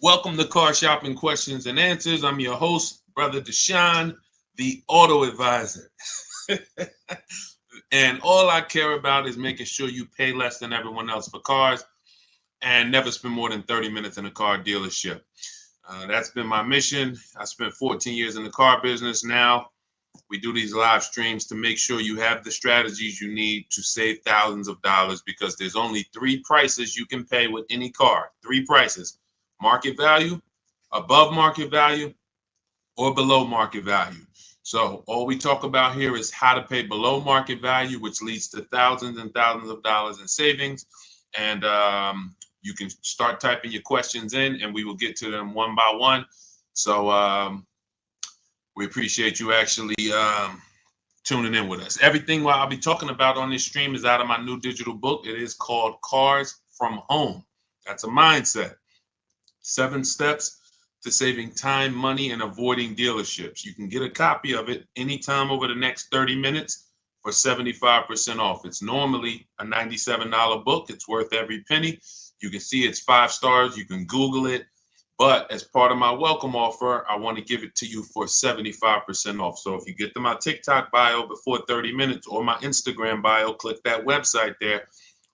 Welcome to Car Shopping Questions and Answers. I'm your host, Brother Deshaun, the auto advisor. And all I care about is making sure you pay less than everyone else for cars and never spend more than 30 minutes in a car dealership. That's been my mission. I spent 14 years in the car business. Now we do these live streams to make sure you have the strategies you need to save thousands of dollars, because there's only three prices you can pay with any car. Three prices: market value, above market value, or below market value. So all we talk about here is how to pay below market value, which leads to thousands and thousands of dollars in savings. And you can start typing your questions in and we will get to them one by one. So we appreciate you actually tuning in with us. Everything what I'll be talking about on this stream is out of my new digital book. It is called Cars from Home. That's a mindset. 7 steps to saving time, money, and avoiding dealerships. You can get a copy of it anytime over the next 30 minutes for 75% off. It's normally a $97 book. It's worth every penny. You can see it's 5 stars. You can Google it. But as part of my welcome offer, I want to give it to you for 75% off. So if you get to my TikTok bio before 30 minutes or my Instagram bio, click that website there,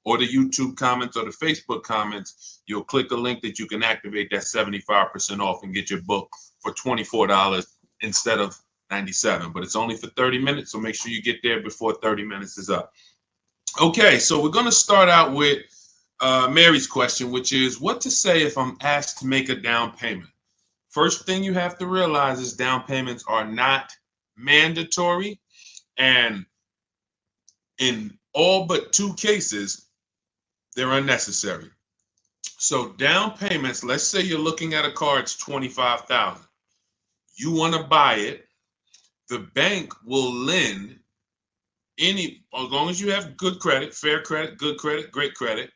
or the YouTube comments or the Facebook comments, you'll click a link that you can activate that 75% off and get your book for $24 instead of $97. But it's only for 30 minutes, so make sure you get there before 30 minutes is up. Okay, so we're going to start out with Mary's question, which is what to say if I'm asked to make a down payment. First thing you have to realize is down payments are not mandatory, and in all but 2 cases, they're unnecessary. So down payments, let's say you're looking at a car, it's $25,000. You want to buy it. The bank will lend as long as you have good credit, fair credit, good credit, great credit,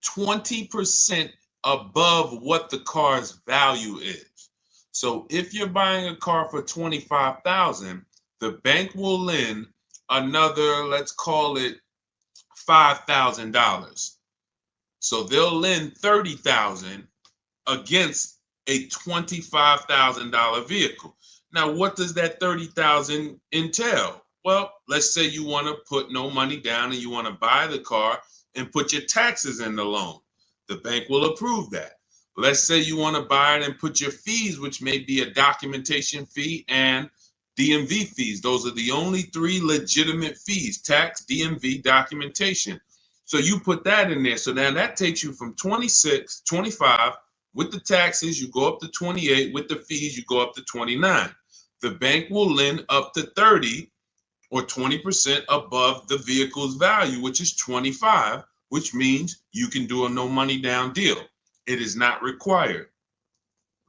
20% above what the car's value is. So if you're buying a car for $25,000, the bank will lend another, let's call it $5,000. So they'll lend $30,000 against a $25,000 vehicle. Now, what does that $30,000 entail? Well, let's say you want to put no money down and you want to buy the car and put your taxes in the loan. The bank will approve that. Let's say you want to buy it and put your fees, which may be a documentation fee and DMV fees. Those are the only 3 legitimate fees: tax, DMV, documentation. So you put that in there. So now that takes you from 26, 25. With the taxes, you go up to 28. With the fees, you go up to 29. The bank will lend up to 30 or 20% above the vehicle's value, which is 25, which means you can do a no money down deal. It is not required.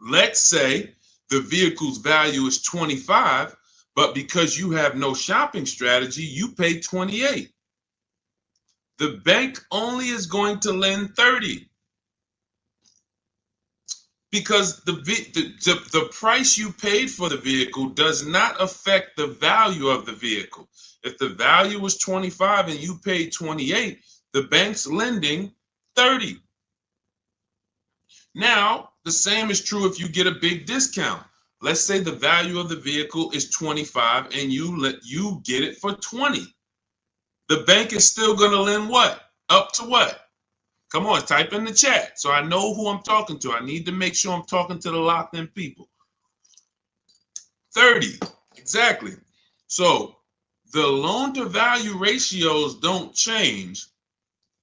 Let's say the vehicle's value is 25, but because you have no shopping strategy, you pay 28. The bank only is going to lend 30 because the price you paid for the vehicle does not affect the value of the vehicle. If the value was 25 and you paid 28, the bank's lending 30. Now, the same is true if you get a big discount. Let's say the value of the vehicle is 25 and you get it for 20. The bank is still going to lend what? Up to what? Come on, type in the chat so I know who I'm talking to. I need to make sure I'm talking to the locked in people. 30, exactly. So the loan to value ratios don't change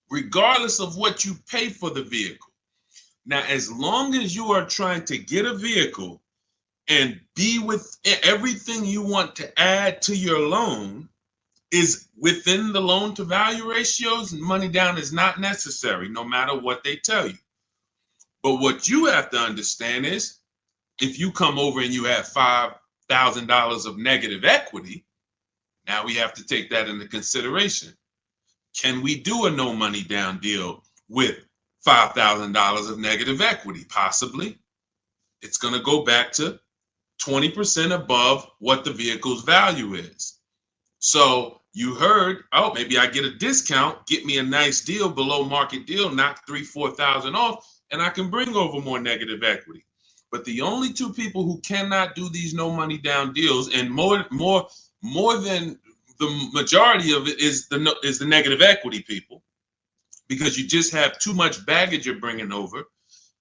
regardless of what you pay for the vehicle. Now, as long as you are trying to get a vehicle and be with everything you want to add to your loan is within the loan to value ratios, money down is not necessary, no matter what they tell you. But what you have to understand is if you come over and you have $5,000 of negative equity, now we have to take that into consideration. Can we do a no money down deal with $5,000 of negative equity? Possibly. It's going to go back to 20% above what the vehicle's value is. So you heard, oh, maybe I get a discount, get me a nice deal, below market deal, knock $3,000-4,000 off. and I can bring over more negative equity. But the only two people who cannot do these no money down deals, and more than the majority of it, is the negative equity people, because you just have too much baggage you're bringing over.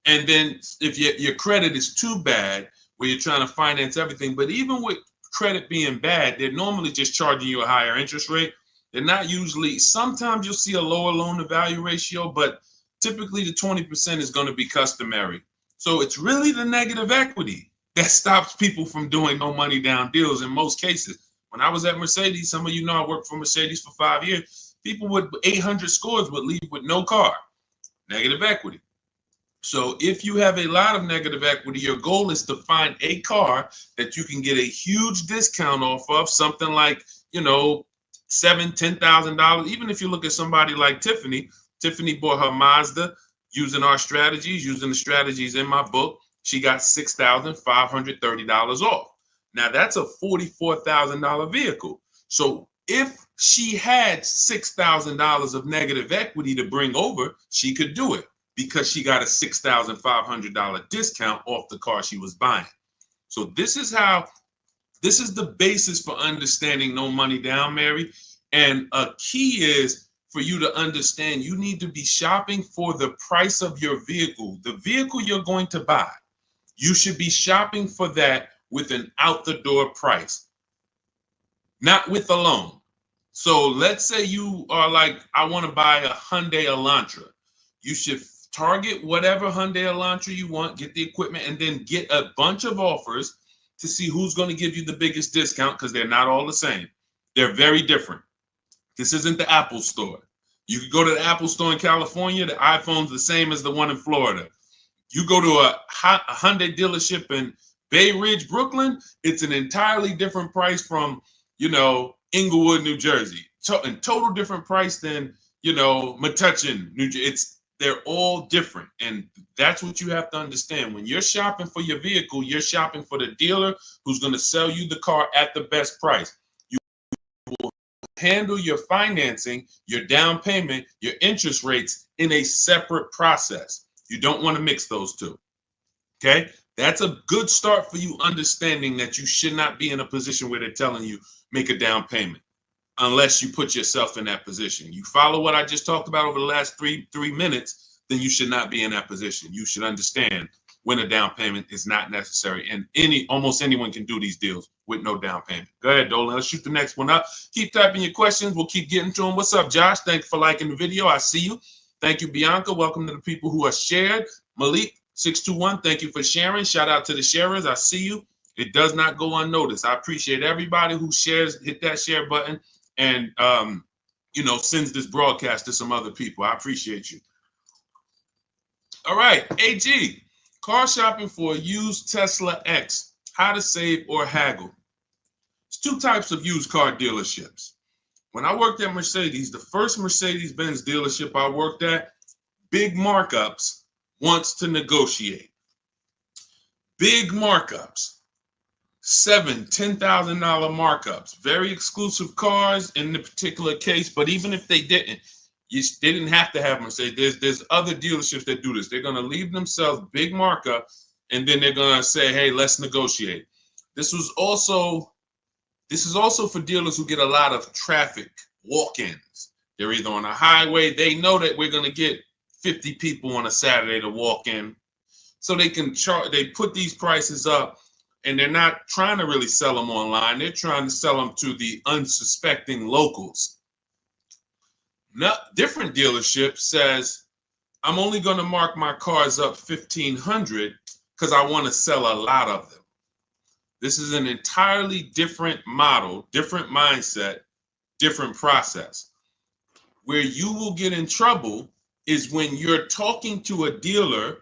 And then if your credit is too bad, where you're trying to finance everything, but even with credit being bad, they're normally just charging you a higher interest rate. They're not usually, sometimes you'll see a lower loan to value ratio, but typically the 20% is going to be customary. So it's really the negative equity that stops people from doing no money down deals in most cases. When I was at Mercedes, some of you know I worked for Mercedes for 5 years. People with 800 scores would leave with no car, negative equity. So if you have a lot of negative equity, your goal is to find a car that you can get a huge discount off of, something like, $7,000, $10,000. Even if you look at somebody like Tiffany bought her Mazda using our strategies, using the strategies in my book. She got $6,530 off. Now that's a $44,000 vehicle. So if she had $6,000 of negative equity to bring over, she could do it, because she got a $6,500 discount off the car she was buying. So this is the basis for understanding no money down, Mary. And a key is for you to understand, you need to be shopping for the price of your vehicle. The vehicle you're going to buy, you should be shopping for that with an out the door price, not with a loan. So let's say you are like, I want to buy a Hyundai Elantra. You should target whatever Hyundai Elantra you want, get the equipment, and then get a bunch of offers to see who's going to give you the biggest discount, because they're not all the same. They're very different. This isn't the Apple store. You can go to the Apple store in California, the iPhone's the same as the one in Florida. You go to a Hyundai dealership in Bay Ridge, Brooklyn, it's an entirely different price from, Inglewood, New Jersey. And total different price than, Metuchen, New Jersey. They're all different. And that's what you have to understand. When you're shopping for your vehicle, you're shopping for the dealer who's going to sell you the car at the best price. You will handle your financing, your down payment, your interest rates in a separate process. You don't want to mix those two. Okay? That's a good start for you understanding that you should not be in a position where they're telling you make a down payment, unless you put yourself in that position. You follow what I just talked about over the last three minutes, then you should not be in that position. You should understand when a down payment is not necessary. And almost anyone can do these deals with no down payment. Go ahead, Dolan. Let's shoot the next one up. Keep typing your questions. We'll keep getting to them. What's up, Josh? Thank you for liking the video. I see you. Thank you, Bianca. Welcome to the people who are shared. Malik, 621, thank you for sharing. Shout out to the sharers. I see you. It does not go unnoticed. I appreciate everybody who shares, hit that share button, and sends this broadcast to some other people. I appreciate you. All right, AG, car shopping for a used Tesla X, how to save or haggle. There's two types of used car dealerships. When I worked at Mercedes, the first Mercedes-Benz dealership I worked at, big markups, wants to negotiate. Big markups. $7,000, $10,000 markups, very exclusive cars in the particular case. But even if they didn't, they didn't have to have Mercedes. There's other dealerships that do this. They're going to leave themselves big markup, and then they're going to say, hey, let's negotiate. This is also for dealers who get a lot of traffic walk-ins. They're either on a highway. They know that we're going to get 50 people on a Saturday to walk in, so they can charge. They put these prices up. And they're not trying to really sell them online. They're trying to sell them to the unsuspecting locals. Now, different dealership says, I'm only going to mark my cars up $1,500 because I want to sell a lot of them. This is an entirely different model, different mindset, different process. Where you will get in trouble is when you're talking to a dealer,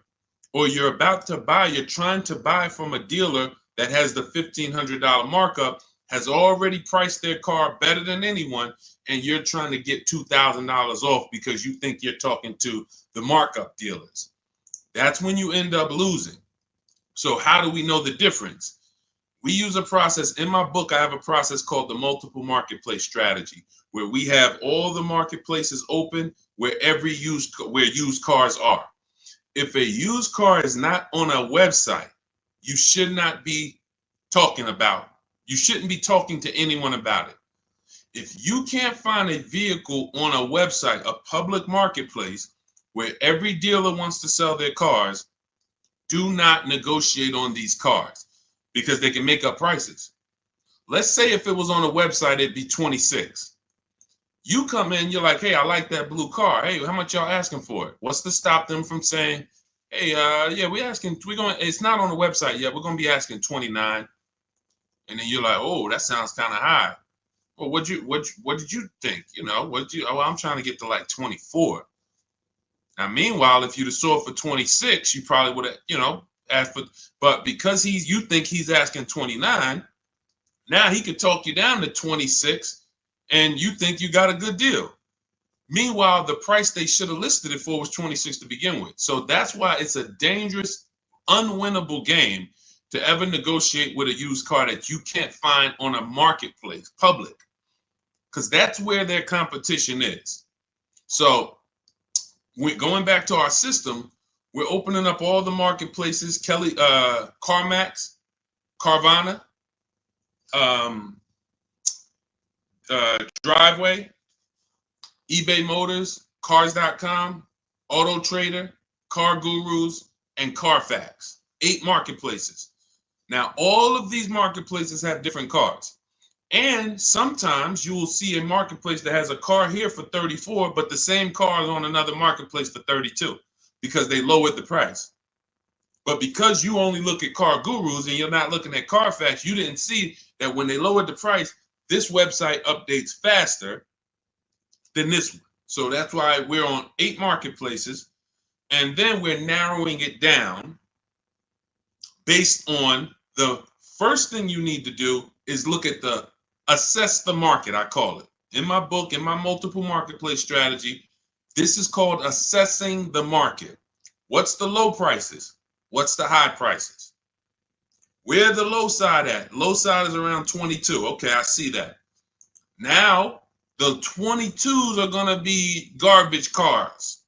or you're about to buy, you're trying to buy from a dealer that has the $1,500 markup, has already priced their car better than anyone, and you're trying to get $2,000 off because you think you're talking to the markup dealers. That's when you end up losing. So how do we know the difference? We use a process. In my book, I have a process called the multiple marketplace strategy, where we have all the marketplaces open where used cars are. if a used car is not on a website, you should not be talking about. You shouldn't be talking to anyone about it. If you can't find a vehicle on a website, a public marketplace, where every dealer wants to sell their cars, do not negotiate on these cars because they can make up prices. Let's say if it was on a website, it'd be 26. You come in, you're like, hey, I like that blue car. Hey, how much y'all asking for it? What's to stop them from saying, hey, yeah, it's not on the website yet. We're going to be asking 29. And then you're like, oh, that sounds kind of high. Well, what did you think? I'm trying to get to like 24. Now, meanwhile, if you'd have sold for 26, you probably would have, asked for, but because you think he's asking 29, now he could talk you down to 26 and you think you got a good deal. Meanwhile, the price they should have listed it for was 26 to begin with. So that's why it's a dangerous, unwinnable game to ever negotiate with a used car that you can't find on a marketplace, public, because that's where their competition is. So we're going back to our system. We're opening up all the marketplaces, CarMax, Carvana, Driveway, eBay Motors, Cars.com, Auto Trader, Car Gurus, and Carfax. 8 marketplaces. Now, all of these marketplaces have different cars. And sometimes you will see a marketplace that has a car here for 34, but the same car is on another marketplace for 32 because they lowered the price. But because you only look at Car Gurus and you're not looking at Carfax, you didn't see that when they lowered the price, this website updates faster than this one. So that's why we're on 8 marketplaces. And then we're narrowing it down based on the first thing you need to do is look at assess the market, I call it. In my book, in my multiple marketplace strategy, this is called assessing the market. What's the low prices? What's the high prices? Where the low side at? Low side is around 22. Okay, I see that. Now, the 22s are going to be garbage cars,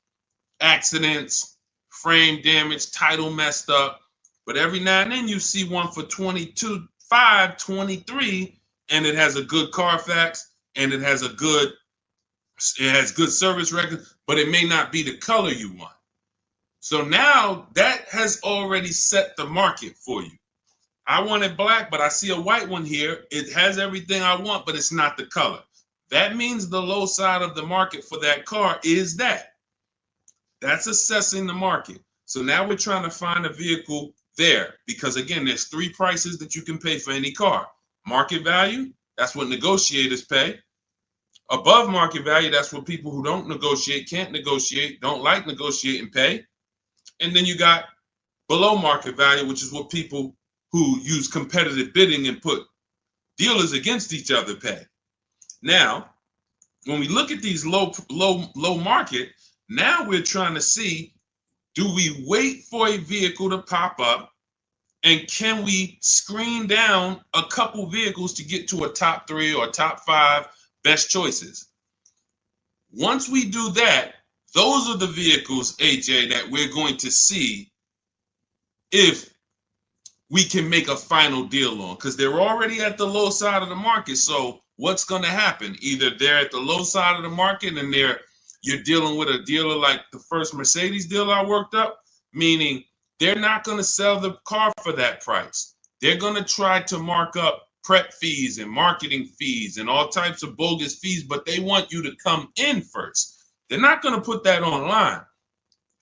accidents, frame damage, title messed up. But every now and then you see one for 22.5, 23, and it has a good Carfax and it has good service record, but it may not be the color you want. So now that has already set the market for you. I want it black, but I see a white one here. It has everything I want, but it's not the color. That means the low side of the market for that car is that. That's assessing the market. So now we're trying to find a vehicle there because, again, there's 3 prices that you can pay for any car. Market value, that's what negotiators pay. Above market value, that's what people who don't negotiate, can't negotiate, don't like negotiating pay. And then you got below market value, which is what people who use competitive bidding and put dealers against each other pay. Now, when we look at these low market, now we're trying to see, do we wait for a vehicle to pop up and can we screen down a couple vehicles to get to a top 3 or top 5 best choices? Once we do that, those are the vehicles, AJ, that we're going to see if we can make a final deal on, because they're already at the low side of the market. So what's going to happen? Either they're at the low side of the market and you're dealing with a dealer like the first Mercedes dealer I worked up, meaning they're not going to sell the car for that price. They're going to try to mark up prep fees and marketing fees and all types of bogus fees, but they want you to come in first. They're not going to put that online.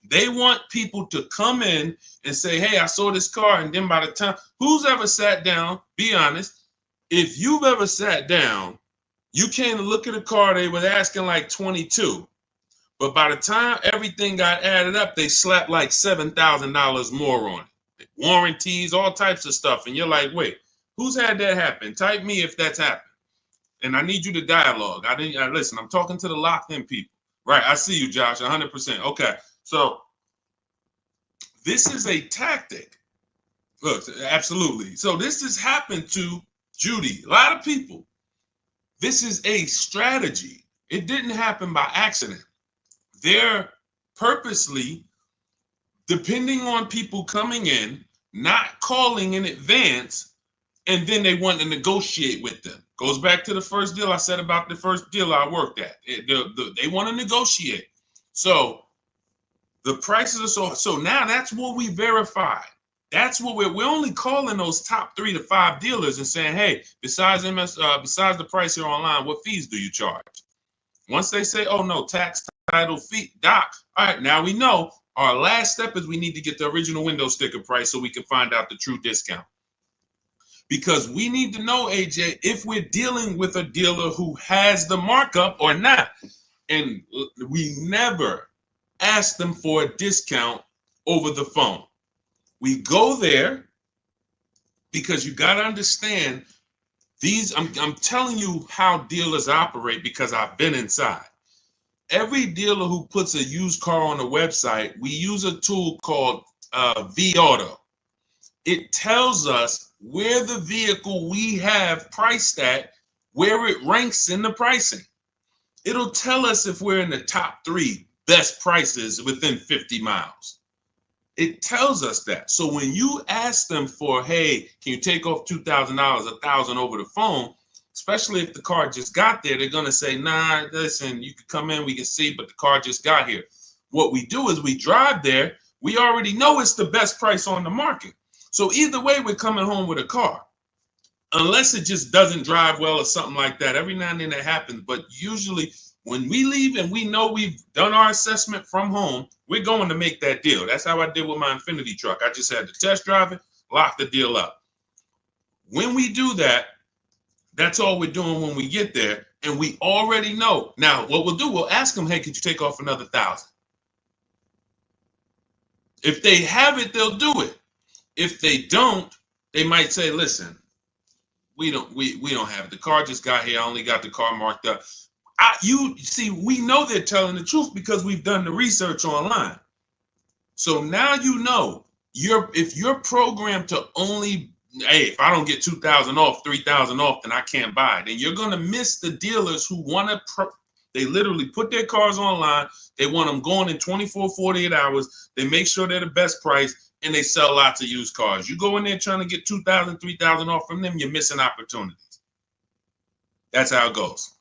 They want people to come in and say, hey, I saw this car. And then by the time, who's ever sat down, be honest, if you've ever sat down, you came to look at a car, they were asking like 22. But by the time everything got added up, they slapped like $7,000 more on it. Warranties, all types of stuff. And you're like, wait, who's had that happen? Type me if that's happened. And I need you to dialogue. Listen, I'm talking to the locked in people. Right, I see you, Josh, 100%. Okay, so this is a tactic. Look, absolutely. So this has happened to Judy, a lot of people. This is a strategy. It didn't happen by accident. They're purposely depending on people coming in, not calling in advance, and then they want to negotiate with them. Goes back to the first deal I said about the first deal I worked at. They want to negotiate. So the prices are so now that's what we verify. That's what we're only calling those top 3 to 5 dealers and saying, hey, besides besides the price here online, what fees do you charge? Once they say, oh no, tax, title, fee, doc, all right, now we know our last step is we need to get the original window sticker price so we can find out the true discount. Because we need to know, AJ, if we're dealing with a dealer who has the markup or not. And we never ask them for a discount over the phone. We go there because you got to understand these. I'm telling you how dealers operate because I've been inside. Every dealer who puts a used car on a website, we use a tool called vAuto. It tells us where the vehicle we have priced at, where it ranks in the pricing. It'll tell us if we're in the top 3 best prices within 50 miles. It tells us that. So when you ask them for, hey, can you take off $2,000, $1,000 over the phone, especially if the car just got there, they're going to say, nah, listen, you can come in, we can see, but the car just got here. What we do is we drive there. We already know it's the best price on the market. So either way, we're coming home with a car. Unless it just doesn't drive well or something like that. Every now and then that happens. But usually when we leave and we know we've done our assessment from home, we're going to make that deal. That's how I did with my Infinity truck. I just had to test drive it, lock the deal up. When we do that, that's all we're doing when we get there. And we already know. Now, what we'll do, we'll ask them, hey, could you take off another $1,000? If they have it, they'll do it. If they don't, they might say, listen, we don't have it. The car just got here. I only got the car marked up. You see, we know they're telling the truth because we've done the research online. So now you know if you're programmed to only, hey, if I don't get 2,000 off, 3,000 off, then I can't buy it. And you're going to miss the dealers who want to, they literally put their cars online. They want them going in 24, 48 hours. They make sure they're the best price. And they sell lots of used cars. You go in there trying to get 2,000, 3,000 off from them, you're missing opportunities. That's how it goes.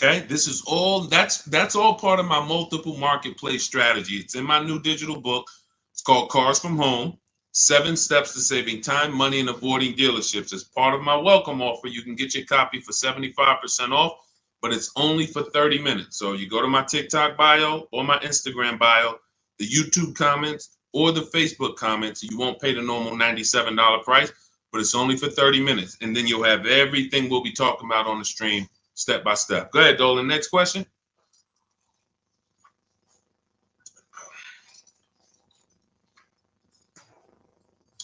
Okay, this is all, that's all part of my multiple marketplace strategy. It's in my new digital book. It's called Cars from Home, 7 Steps to Saving Time, Money, and Avoiding Dealerships. As part of my welcome offer, you can get your copy for 75% off, but it's only for 30 minutes. So you go to my TikTok bio or my Instagram bio, the YouTube comments, or the Facebook comments. You won't pay the normal $97 price, but it's only for 30 minutes. And then you'll have everything we'll be talking about on the stream step by step. Go ahead, Dolan. Next question.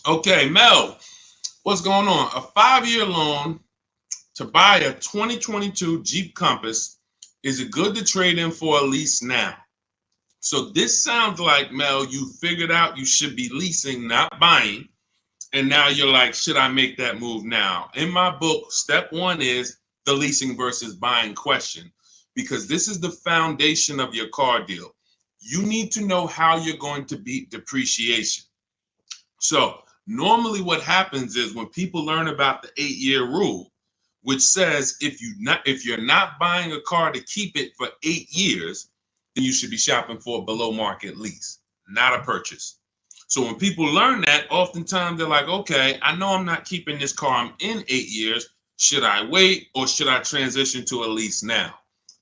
Okay, Mel, what's going on? A 5-year loan to buy a 2022 Jeep Compass. Is it good to trade in for a lease now? So this sounds like, Mel, you figured out you should be leasing, not buying. And now you're like, should I make that move now? In my book, step 1 is the leasing versus buying question, because this is the foundation of your car deal. You need to know how you're going to beat depreciation. So normally what happens is when people learn about the 8-year rule, which says if you're not buying a car to keep it for 8 years, then you should be shopping for a below market lease, not a purchase. So when people learn that, oftentimes they're like, okay, I know I'm not keeping this car. I'm in 8 years. Should I wait or should I transition to a lease now?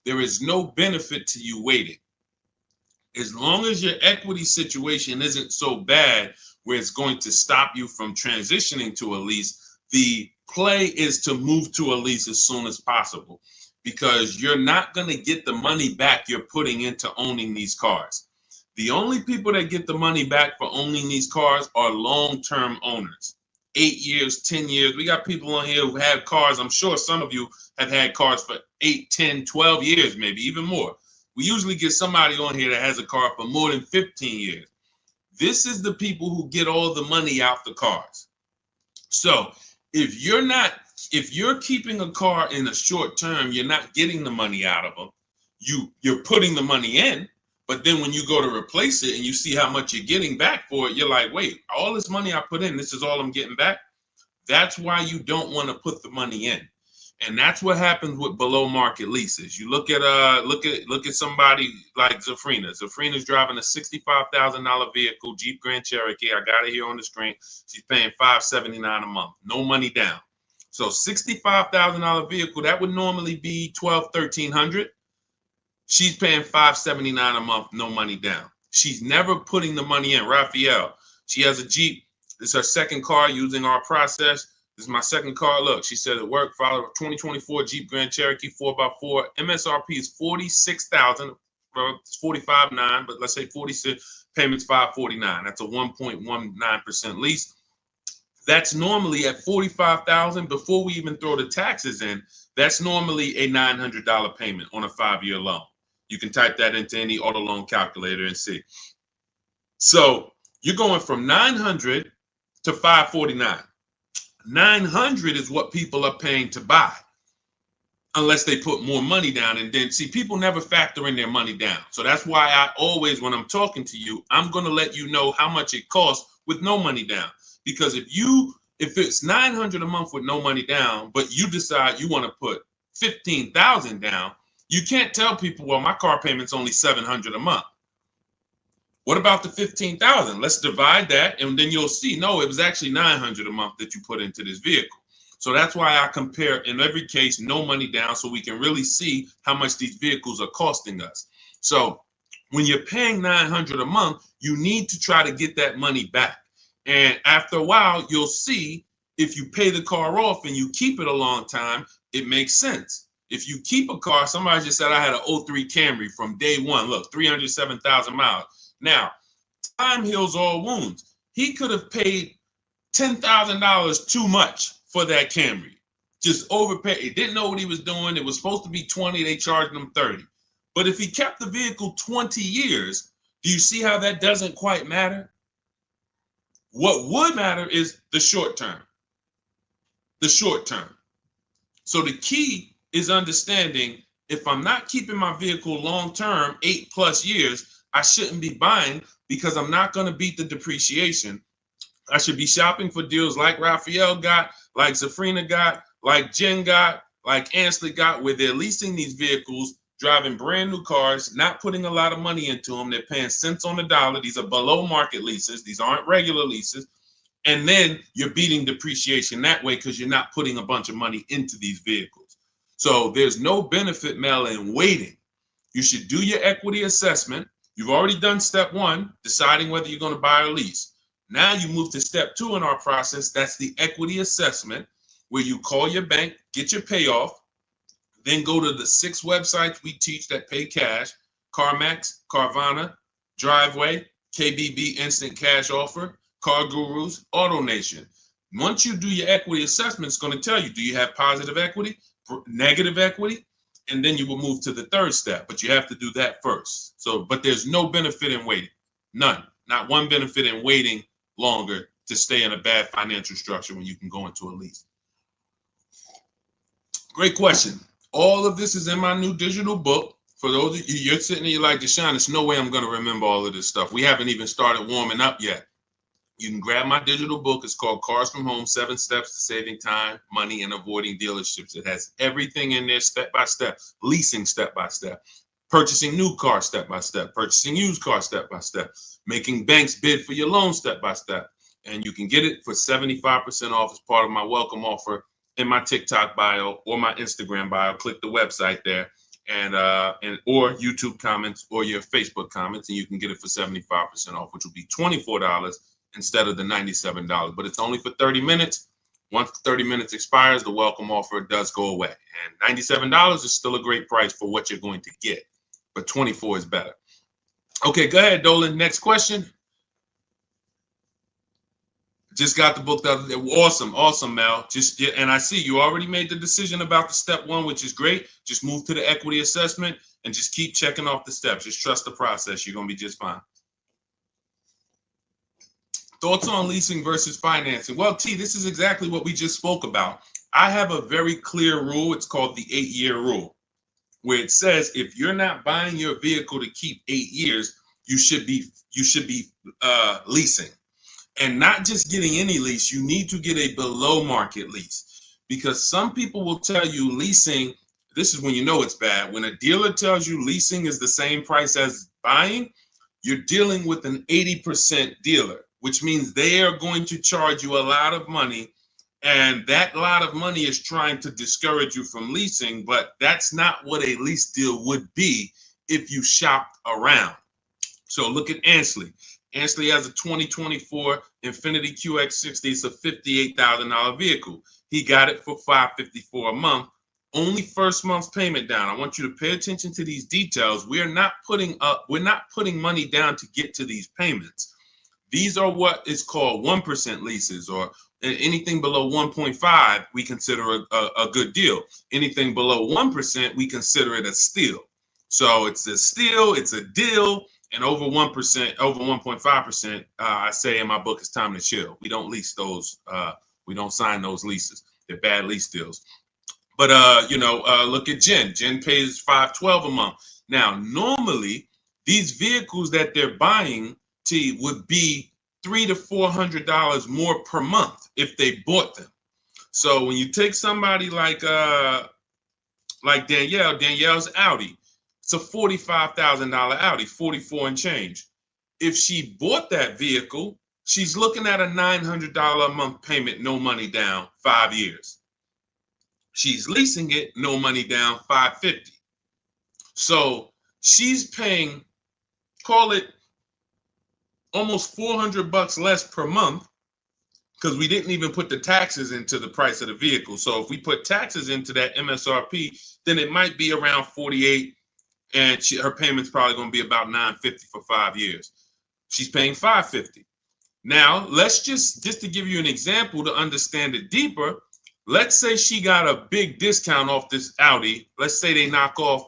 There is no benefit to you waiting. As long as your equity situation isn't so bad where it's going to stop you from transitioning to a lease, the play is to move to a lease as soon as possible, because you're not going to get the money back you're putting into owning these cars. The only people that get the money back for owning these cars are long-term owners. 8 years, 10 years. We got people on here who have cars. I'm sure some of you have had cars for 8, 10, 12 years, maybe even more. We usually get somebody on here that has a car for more than 15 years. This is the people who get all the money out the cars. So if you're keeping a car in a short term, you're not getting the money out of them. You're putting the money in, But then when you go to replace it and you see how much you're getting back for it, you're like, wait, all this money I put in, this is all I'm getting back. That's why you don't want to put the money in. And that's what happens with below market leases. You look at somebody like Zafrina. Zafrina's driving a $65,000 vehicle, Jeep Grand Cherokee. I got it here on the screen. She's paying $579 a month, no money down. So $65,000 vehicle, that would normally be $1,200-1,300. She's paying $579 a month, no money down. She's never putting the money in. Raphael, she has a Jeep. This is her second car using our process. This is my second car. Look, she said it worked. Follow 2024 Jeep Grand Cherokee 4x4. MSRP is $46,000. Well, it's $45,900, but let's say 46. Payments $549. That's a 1.19% lease. That's normally at $45,000 before we even throw the taxes in. That's normally a $900 payment on a 5-year loan. You can type that into any auto loan calculator and see. So you're going from $900 to $549. $900 is what people are paying to buy, unless they put more money down. And then, see, people never factor in their money down. So that's why I always, when I'm talking to you, I'm going to let you know how much it costs with no money down. Because if it's $900 a month with no money down, but you decide you want to put $15,000 down, you can't tell people, well, my car payment's only $700 a month. What about the $15,000? Let's divide that, and then you'll see, no, it was actually $900 a month that you put into this vehicle. So that's why I compare, in every case, no money down, so we can really see how much these vehicles are costing us. So when you're paying $900 a month, you need to try to get that money back. And after a while, you'll see if you pay the car off and you keep it a long time, it makes sense. If you keep a car, somebody just said I had an 03 Camry from day one. Look, 307,000 miles. Now, time heals all wounds. He could have paid $10,000 too much for that Camry. Just overpaid. He didn't know what he was doing. It was supposed to be 20. They charged him 30. But if he kept the vehicle 20 years, do you see how that doesn't quite matter? What would matter is the short term. The short term. So the key is understanding, if I'm not keeping my vehicle long term, 8+ years, I shouldn't be buying, because I'm not going to beat the depreciation. I should be shopping for deals like Raphael got, like Zafrina got, like Jen got, like Ansley got, where they're leasing these vehicles, driving brand new cars, not putting a lot of money into them. They're paying cents on the dollar. These are below market leases. These aren't regular leases. And then you're beating depreciation that way because you're not putting a bunch of money into these vehicles. So there's no benefit, Mel, in waiting. You should do your equity assessment. You've already done step one, deciding whether you're going to buy or lease. Now you move to step two in our process. That's the equity assessment, where you call your bank, get your payoff, then go to the 6 websites we teach that pay cash: CarMax, Carvana, Driveway, KBB Instant Cash Offer, Car Gurus, AutoNation. Once you do your equity assessment, it's going to tell you, do you have positive equity, negative equity? And then you will move to the third step, but you have to do that first. So, but there's no benefit in waiting. None. Not one benefit in waiting longer to stay in a bad financial structure when you can go into a lease. Great question. All of this is in my new digital book. For those of you, you're sitting there, you're like, Deshaun, there's no way I'm going to remember all of this stuff. We haven't even started warming up yet. You can grab my digital book. It's called Cars from Home, 7 Steps to Saving Time, Money, and Avoiding Dealerships. It has everything in there step by step, leasing step by step, purchasing new cars step by step, purchasing used cars step by step, making banks bid for your loan step by step. And you can get it for 75% off as part of my welcome offer in my TikTok bio or my Instagram bio. Click the website there, and or YouTube comments or your Facebook comments, and you can get it for 75% off, which will be $24 instead of the $97. But it's only for 30 minutes. Once 30 minutes expires, the welcome offer does go away. And $97 is still a great price for what you're going to get, but $24 is better. Okay, go ahead, Dolan. Next question. Just got the book the other day. Awesome, Mel. And I see you already made the decision about the step one, which is great. Just move to the equity assessment and just keep checking off the steps. Just trust the process. You're going to be just fine. Thoughts on leasing versus financing? Well, T, this is exactly what we just spoke about. I have a very clear rule. It's called the 8-year rule. where it says if you're not buying your vehicle to keep 8 years, you should be leasing. And not just getting any lease, you need to get a below market lease, because some people will tell you leasing, this is when you know it's bad. When a dealer tells you leasing is the same price as buying, you're dealing with an 80% dealer, which means they are going to charge you a lot of money. And that lot of money is trying to discourage you from leasing, but that's not what a lease deal would be if you shopped around. So look at Ansley. Ansley has a 2024 Infiniti QX60. It's a $58,000 vehicle. He got it for $554 a month. Only first month's payment down. I want you to pay attention to these details. We're not putting money down to get to these payments. These are what is called 1% leases, or anything below 1.5 we consider a good deal. Anything below 1% we consider it a steal. So it's a steal, it's a deal. And over 1%, over 1.5%, I say in my book, it's time to chill. We don't lease those. We don't sign those leases. They're bad lease deals. But look at Jen. Jen pays $512 a month. Now, normally these vehicles that they're buying would be $300 to $400 more per month if they bought them. So when you take somebody like Danielle, Danielle's Audi. It's a $45,000 Audi, 44 and change. If she bought that vehicle, she's looking at a $900 a month payment, no money down, 5 years. She's leasing it, no money down, $550. So she's paying, call it almost $400 less per month, because we didn't even put the taxes into the price of the vehicle. So if we put taxes into that MSRP, then it might be around $48,000. And her payment's probably going to be about $950 for 5 years. She's paying $550. Now, let's just to give you an example to understand it deeper, let's say she got a big discount off this Audi. Let's say they knock off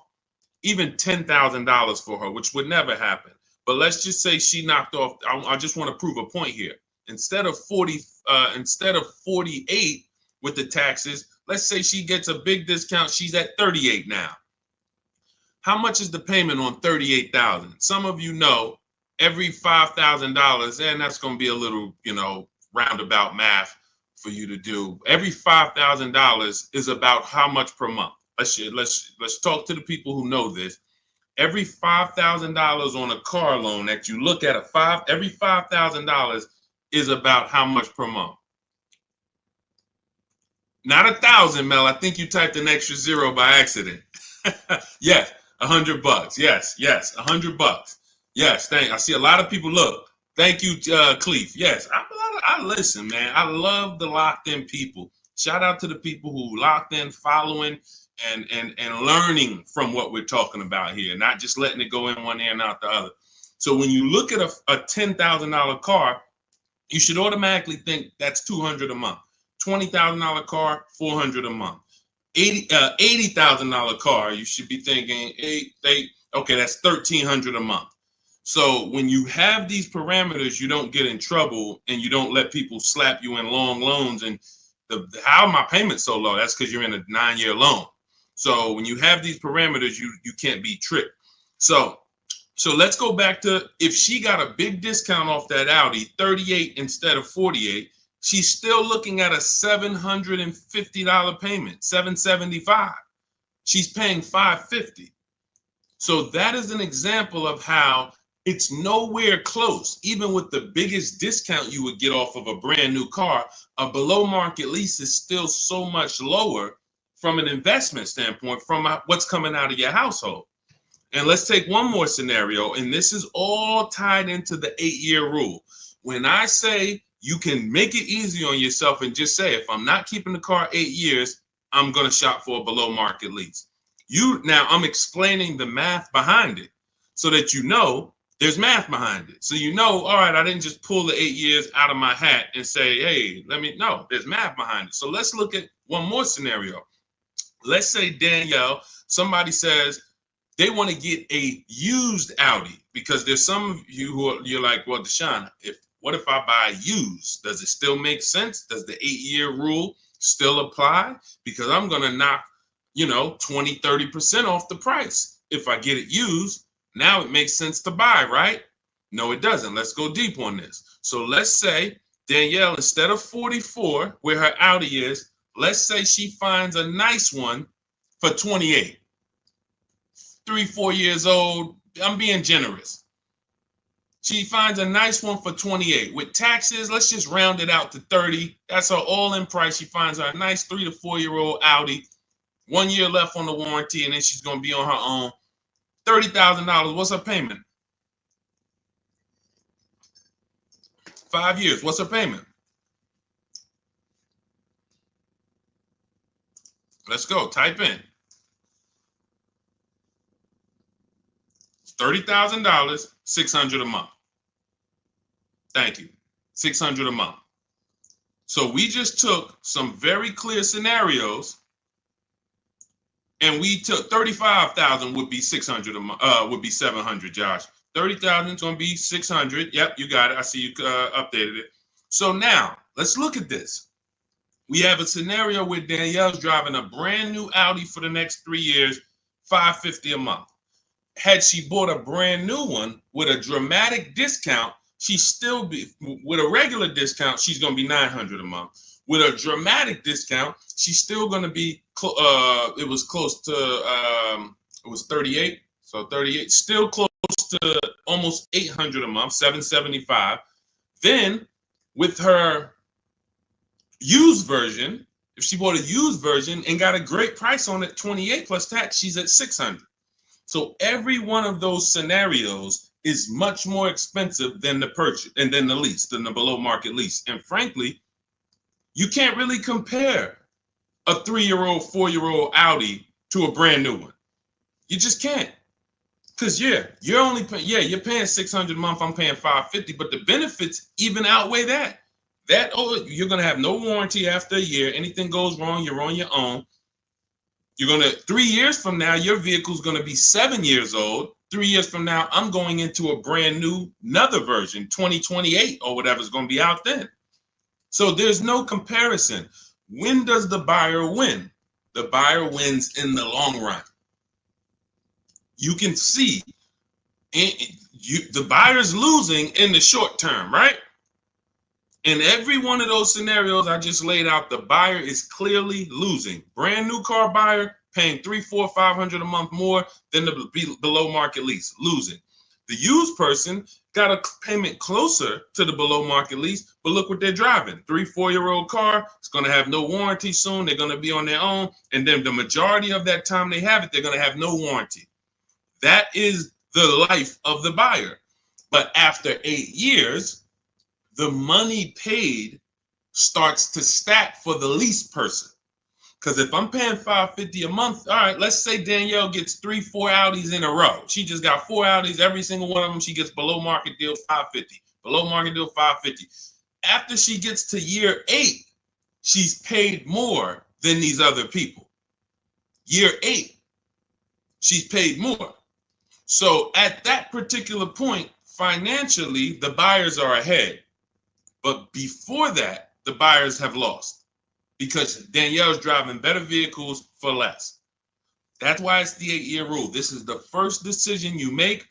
even $10,000 for her, which would never happen. But let's just say she knocked off, I just want to prove a point here. Instead of 48 with the taxes, let's say she gets a big discount. She's at 38 now. How much is the payment on $38,000? Some of you know every $5,000, and that's going to be a little, roundabout math for you to do. Every $5,000 is about how much per month? Let's talk to the people who know this. Every $5,000 on a car loan that you look at every $5,000 is about how much per month? Not 1,000, Mel. I think you typed an extra zero by accident. Yes. $100. Yes, $100. Yes, I see a lot of people. Look, thank you, Cleef. Yes, I listen, man. I love the locked in people. Shout out to the people who locked in, following, and learning from what we're talking about here, not just letting it go in one ear and out the other. So when you look at a $10,000 car, you should automatically think that's $200 a month. $20,000 car, $400 a month. $80,000 car, you should be thinking, okay, that's $1,300 a month. So when you have these parameters, you don't get in trouble and you don't let people slap you in long loans. And how my payment so low? That's because you're in a 9-year loan. So when you have these parameters, you can't be tricked. So let's go back to, if she got a big discount off that Audi, 38 instead of 48. She's still looking at a $750 payment, $775. She's paying $550. So that is an example of how it's nowhere close. Even with the biggest discount you would get off of a brand new car, a below market lease is still so much lower from an investment standpoint, from what's coming out of your household. And let's take one more scenario, and this is all tied into the 8-year rule. When I say you can make it easy on yourself and just say, if I'm not keeping the car 8 years, I'm going to shop for a below market lease. Now I'm explaining the math behind it so that there's math behind it. So all right, I didn't just pull the 8 years out of my hat and say, hey, there's math behind it. So let's look at one more scenario. Let's say Danielle, somebody says they want to get a used Audi, because there's some of you you're like, well, Deshaun, what if I buy used? Does it still make sense? Does the 8-year rule still apply? Because I'm going to knock, 20, 30% off the price. If I get it used, now it makes sense to buy, right? No, it doesn't. Let's go deep on this. So let's say Danielle, instead of 44, where her Audi is, let's say she finds a nice one for 28. 3-4 years old. I'm being generous. She finds a nice one for 28. With taxes, let's just round it out to 30. That's her all-in price. She finds her a nice 3 to 4-year-old Audi. 1 year left on the warranty, and then she's going to be on her own. $30,000. What's her payment? 5 years. What's her payment? Let's go. Type in. $30,000, $600 a month. Thank you. $600 a month. So we just took some very clear scenarios, and we took 35,000 would be 600 a month. Would be 700. Josh, 30,000 is going to be 600. Yep, you got it. I see you updated it. So now let's look at this. We have a scenario where Danielle's driving a brand new Audi for the next 3 years, $550 a month. Had she bought a brand new one with a dramatic discount, she's still be with a regular discount, she's going to be $900 a month. With a dramatic discount, she's still going to be it was close to it was 38. So 38, still close to almost $800 a month, $775. Then with her used version, if she bought a used version and got a great price on it, 28 plus tax, she's at $600. So every one of those scenarios is much more expensive than the purchase and then the lease, than the below market lease. And frankly, you can't really compare a 3-year-old, 4-year-old Audi to a brand new one. You just can't. Because you're only you're paying $600 a month, I'm paying $550, but the benefits even outweigh that. You're gonna have no warranty after a year. Anything goes wrong, you're on your own. You're going to, 3 years from now, your vehicle's going to be 7 years old. 3 years from now, I'm going into a brand new, another version, 2028 or whatever's going to be out then. So there's no comparison. When does the buyer win? The buyer wins in the long run. You can see the buyer's losing in the short term, right? In every one of those scenarios I just laid out, the buyer is clearly losing. Brand new car buyer paying $300, $400, $500 a month more than the below market lease, losing. The used person got a payment closer to the below market lease, but look what they're driving. 3-4-year-old car. It's going to have no warranty soon. They're going to be on their own. And then the majority of that time they have it, they're going to have no warranty. That is the life of the buyer. But after 8 years, the money paid starts to stack for the lease person. Because if I'm paying $550 a month, all right, let's say Danielle gets 3-4 Audis in a row. She just got 4 Audis, every single one of them, she gets below market deal $550. Below market deal $550. After she gets to year 8, she's paid more than these other people. Year 8, she's paid more. So at that particular point, financially, the buyers are ahead. But before that, the buyers have lost because Danielle's driving better vehicles for less. That's why it's the 8-year rule. This is the first decision you make,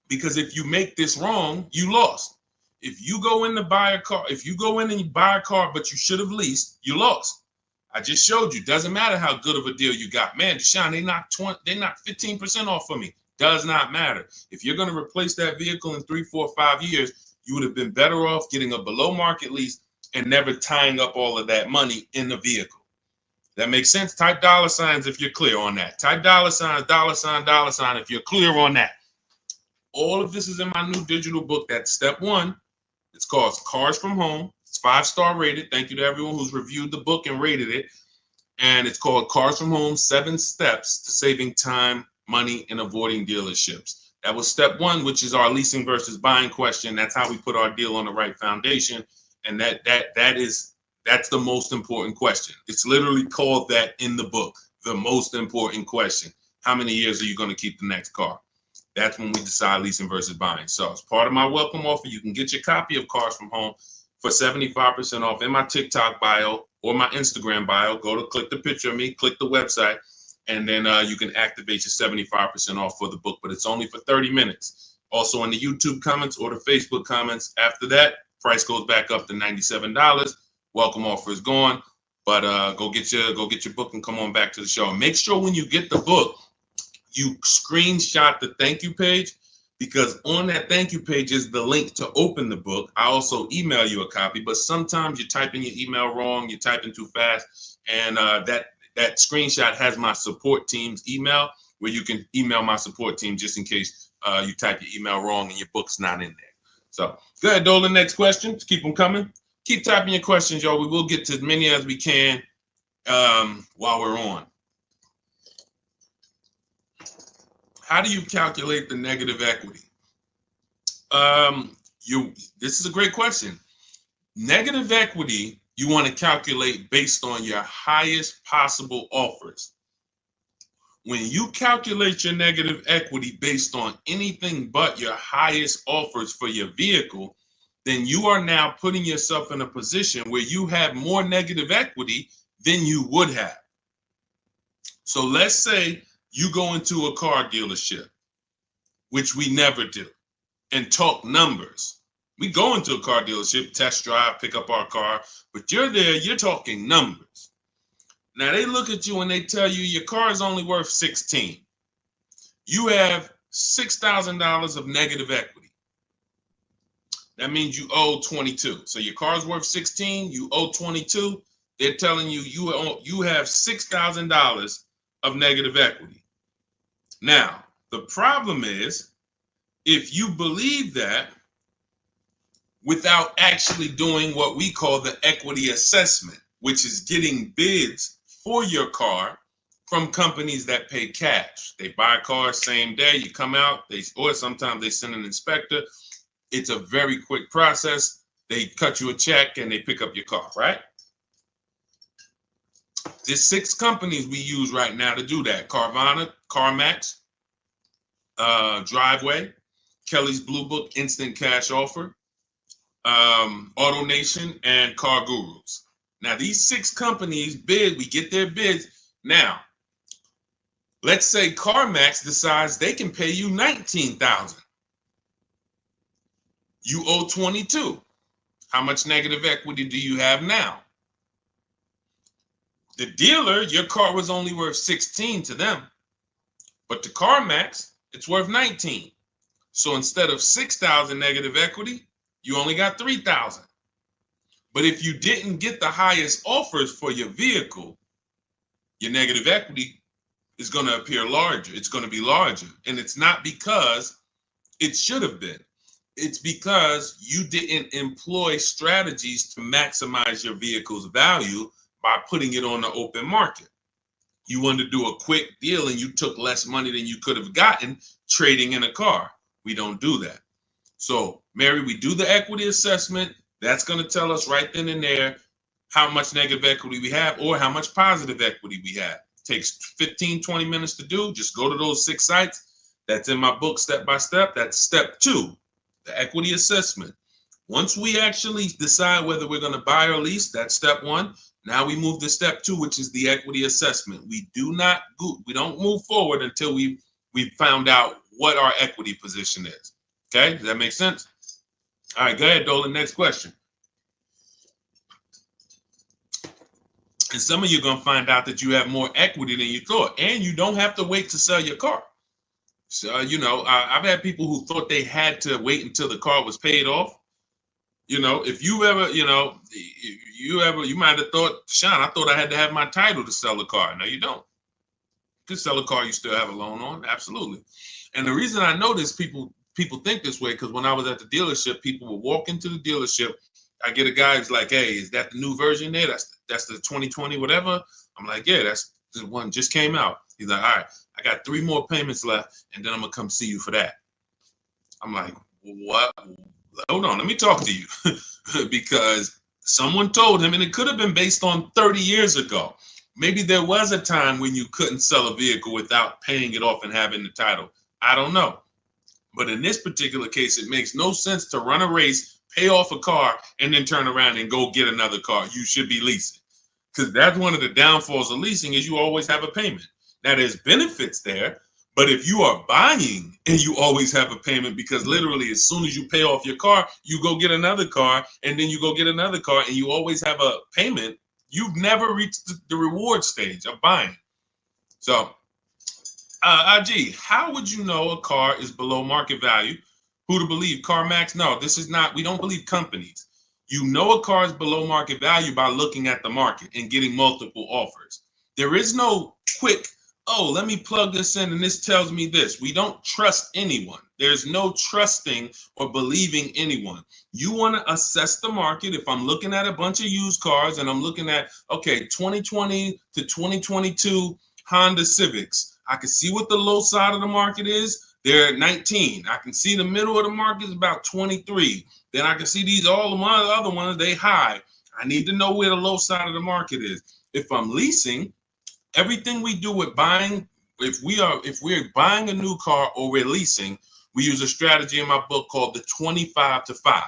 because if you make this wrong, you lost. If you go in to buy a car, if you go in and you buy a car, but you should have leased, you lost. I just showed you. Doesn't matter how good of a deal you got. Man, Deshaun, they knocked 15% off for me. Does not matter. If you're going to replace that vehicle in 3, 4, 5 years, you would have been better off getting a below market lease and never tying up all of that money in the vehicle. That makes sense? Type $signs if you're clear on that. Type $sign, $sign if you're clear on that. All of this is in my new digital book. That's step 1. It's called Cars from Home. It's 5-star rated. Thank you to everyone who's reviewed the book and rated it. And it's called Cars from Home, 7 Steps to Saving Time, Money, and Avoiding Dealerships. That was step 1, which is our leasing versus buying question. That's how we put our deal on the right foundation. And that's the most important question. It's literally called that in the book, the most important question. How many years are you going to keep the next car? That's when we decide leasing versus buying. So as part of my welcome offer, you can get your copy of Cars from Home for 75% off in my TikTok bio or my Instagram bio. Go to click the picture of me, click the website. and then you can activate your 75% off for the book, but it's only for 30 minutes. Also in the YouTube comments or the Facebook comments. After that, price goes back up to $97. Welcome offer is gone, but go get your book and come on back to the show. And make sure when you get the book, you screenshot the thank you page, because on that thank you page is the link to open the book. I also email you a copy, but sometimes you type in your email wrong, you type in too fast, and that screenshot has my support team's email, where you can email my support team just in case you type your email wrong and your book's not in there. So go ahead, Dolan. Next question. Keep them coming. Keep typing your questions, y'all. We will get to as many as we can while we're on. How do you calculate the negative equity? This is a great question. Negative equity, you want to calculate based on your highest possible offers. When you calculate your negative equity based on anything but your highest offers for your vehicle, then you are now putting yourself in a position where you have more negative equity than you would have. So let's say you go into a car dealership, which we never do, and talk numbers. We go into a car dealership, test drive, pick up our car, but you're there, you're talking numbers. Now they look at you and they tell you your car is only worth 16. You have $6,000 of negative equity. That means you owe 22. So your car's worth 16, you owe 22. They're telling you you have $6,000 of negative equity. Now, the problem is, if you believe that without actually doing what we call the equity assessment, which is getting bids for your car from companies that pay cash. They buy cars same day, you come out, or sometimes they send an inspector. It's a very quick process. They cut you a check and they pick up your car, right? There's 6 companies we use right now to do that. Carvana, CarMax, Driveway, Kelly's Blue Book, Instant Cash Offer, AutoNation, and Car Gurus. Now, these 6 companies bid, we get their bids. Now, let's say CarMax decides they can pay you $19,000. You owe 22. How much negative equity do you have now? The dealer, your car was only worth 16 to them, but to CarMax, it's worth 19. So instead of 6,000 negative equity, you only got 3,000. But if you didn't get the highest offers for your vehicle, your negative equity is going to appear larger. It's going to be larger. And it's not because it should have been. It's because you didn't employ strategies to maximize your vehicle's value by putting it on the open market. You wanted to do a quick deal and you took less money than you could have gotten trading in a car. We don't do that. So, Mary, we do the equity assessment. That's going to tell us right then and there how much negative equity we have or how much positive equity we have. It takes 15, 20 minutes to do. Just go to those 6 sites. That's in my book, Step by Step. That's step 2, the equity assessment. Once we actually decide whether we're going to buy or lease, that's step 1. Now we move to step 2, which is the equity assessment. We don't move forward until we found out what our equity position is. Okay, does that make sense? All right, go ahead, Dolan. Next question. And some of you are going to find out that you have more equity than you thought, and you don't have to wait to sell your car. So, I've had people who thought they had to wait until the car was paid off. If you ever, you might have thought, Sean, I thought I had to have my title to sell a car. No, you don't. You can sell a car you still have a loan on. Absolutely. And the reason I know this, people think this way, because when I was at the dealership, people would walk into the dealership. I get a guy who's like, hey, is that the new version there? That's the 2020 whatever. I'm like, yeah, that's the one just came out. He's like, all right, I got 3 more payments left, and then I'm gonna come see you for that. I'm like, what? Hold on, let me talk to you. Because someone told him, and it could have been based on 30 years ago. Maybe there was a time when you couldn't sell a vehicle without paying it off and having the title. I don't know. But in this particular case, it makes no sense to run a race, pay off a car, and then turn around and go get another car. You should be leasing. Because that's one of the downfalls of leasing is you always have a payment. Now, there's benefits there, but if you are buying and you always have a payment, because literally as soon as you pay off your car, you go get another car, and then you go get another car, and you always have a payment, you've never reached the reward stage of buying. So, IG, how would you know a car is below market value? Who to believe? CarMax? No, this is not. We don't believe companies. You know a car is below market value by looking at the market and getting multiple offers. There is no quick, oh, let me plug this in and this tells me this. We don't trust anyone. There's no trusting or believing anyone. You want to assess the market. If I'm looking at a bunch of used cars and I'm looking at, okay, 2020 to 2022 Honda Civics, I can see what the low side of the market is. They're at 19. I can see the middle of the market is about 23. Then I can see these all of my other ones, they high. I need to know where the low side of the market is. If I'm leasing, everything we do with buying, if we're buying a new car or we're leasing, we use a strategy in my book called the 25 to 5.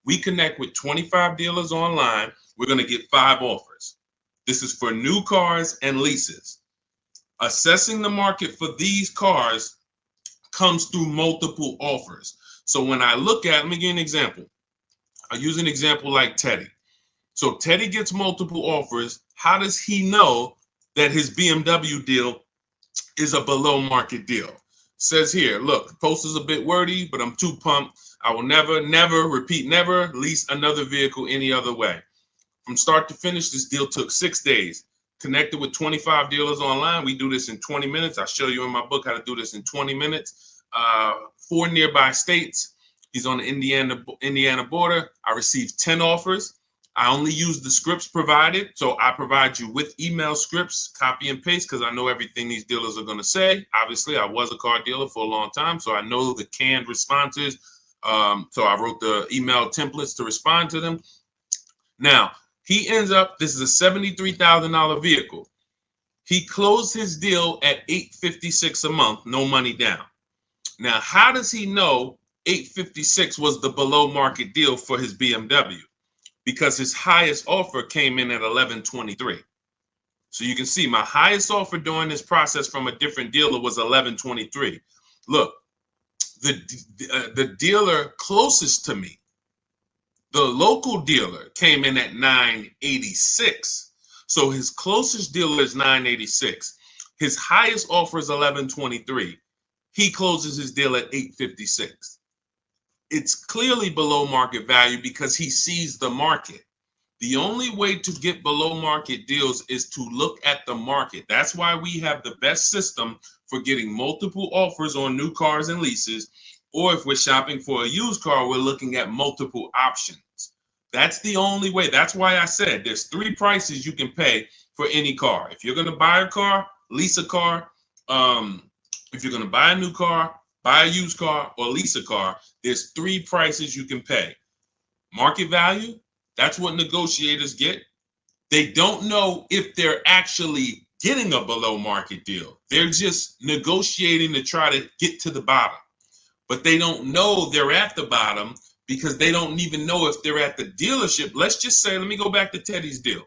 We connect with 25 dealers online. We're going to get 5 offers. This is for new cars and leases. Assessing the market for these cars comes through multiple offers. So when I look at, let me give you an example. I use an example like Teddy. So Teddy gets multiple offers. How does he know that his BMW deal is a below market deal? Says here, look, the post is a bit wordy, but I'm too pumped. I will never lease another vehicle any other way. From start to finish, this deal took 6 days. Connected with 25 dealers online. We do this in 20 minutes. I show you in my book how to do this in 20 minutes. 4 nearby states. He's on the Indiana border. I received 10 offers. I only use the scripts provided. So I provide you with email scripts, copy and paste, because I know everything these dealers are going to say. Obviously, I was a car dealer for a long time, so I know the canned responses. So I wrote the email templates to respond to them. Now, he ends up, this is a $73,000 vehicle. He closed his deal at $856 a month, no money down. Now, how does he know $856 was the below market deal for his BMW? Because his highest offer came in at $1,123. So you can see my highest offer during this process from a different dealer was $1,123. Look, the dealer closest to me, the local dealer, came in at $986. So his closest dealer is $986. His highest offer is $1,123. He closes his deal at $856. It's clearly below market value because he sees the market. The only way to get below market deals is to look at the market. That's why we have the best system for getting multiple offers on new cars and leases. Or if we're shopping for a used car, we're looking at multiple options. That's the only way. That's why I said there's 3 prices you can pay for any car. If you're going to buy a car, lease a car, if you're going to buy a new car, buy a used car, or lease a car, there's 3 prices you can pay. Market value, that's what negotiators get. They don't know if they're actually getting a below market deal. They're just negotiating to try to get to the bottom. But they don't know they're at the bottom because they don't even know if they're at the dealership. Let's just say, let me go back to Teddy's deal.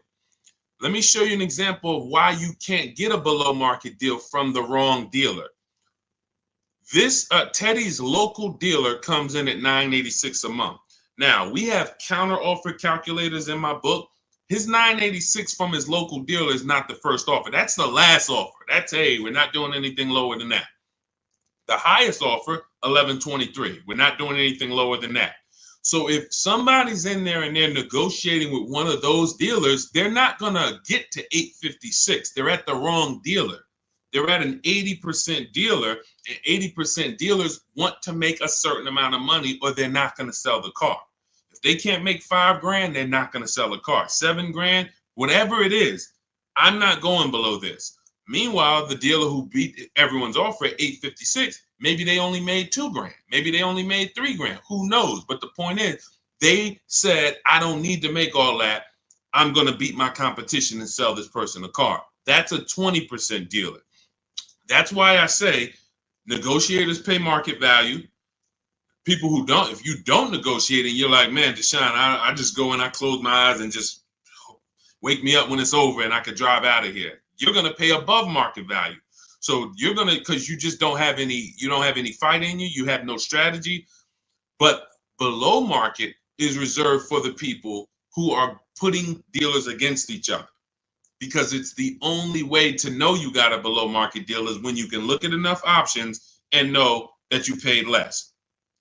Let me show you an example of why you can't get a below market deal from the wrong dealer. This Teddy's local dealer comes in at $986 a month. Now, we have counter offer calculators in my book. His $986 from his local dealer is not the first offer. That's the last offer. That's, hey, we're not doing anything lower than that. The highest offer, $1,123. We're not doing anything lower than that. So if somebody's in there and they're negotiating with one of those dealers, they're not going to get to $856. They're at the wrong dealer. They're at an 80% dealer, and 80% dealers want to make a certain amount of money or they're not going to sell the car. If they can't make $5,000, they're not going to sell a car. $7,000, whatever it is, I'm not going below this. Meanwhile, the dealer who beat everyone's offer at $856, maybe they only made $2,000. Maybe they only made $3,000. Who knows? But the point is, they said, I don't need to make all that. I'm going to beat my competition and sell this person a car. That's a 20% dealer. That's why I say negotiators pay market value. People who don't, if you don't negotiate and you're like, man, Deshaun, I just go and I close my eyes and just wake me up when it's over and I could drive out of here. You're going to pay above market value. So you're gonna, because you just don't have any, you don't have any fight in you, you have no strategy. But below market is reserved for the people who are putting dealers against each other, because it's the only way to know you got a below market deal is when you can look at enough options and know that you paid less.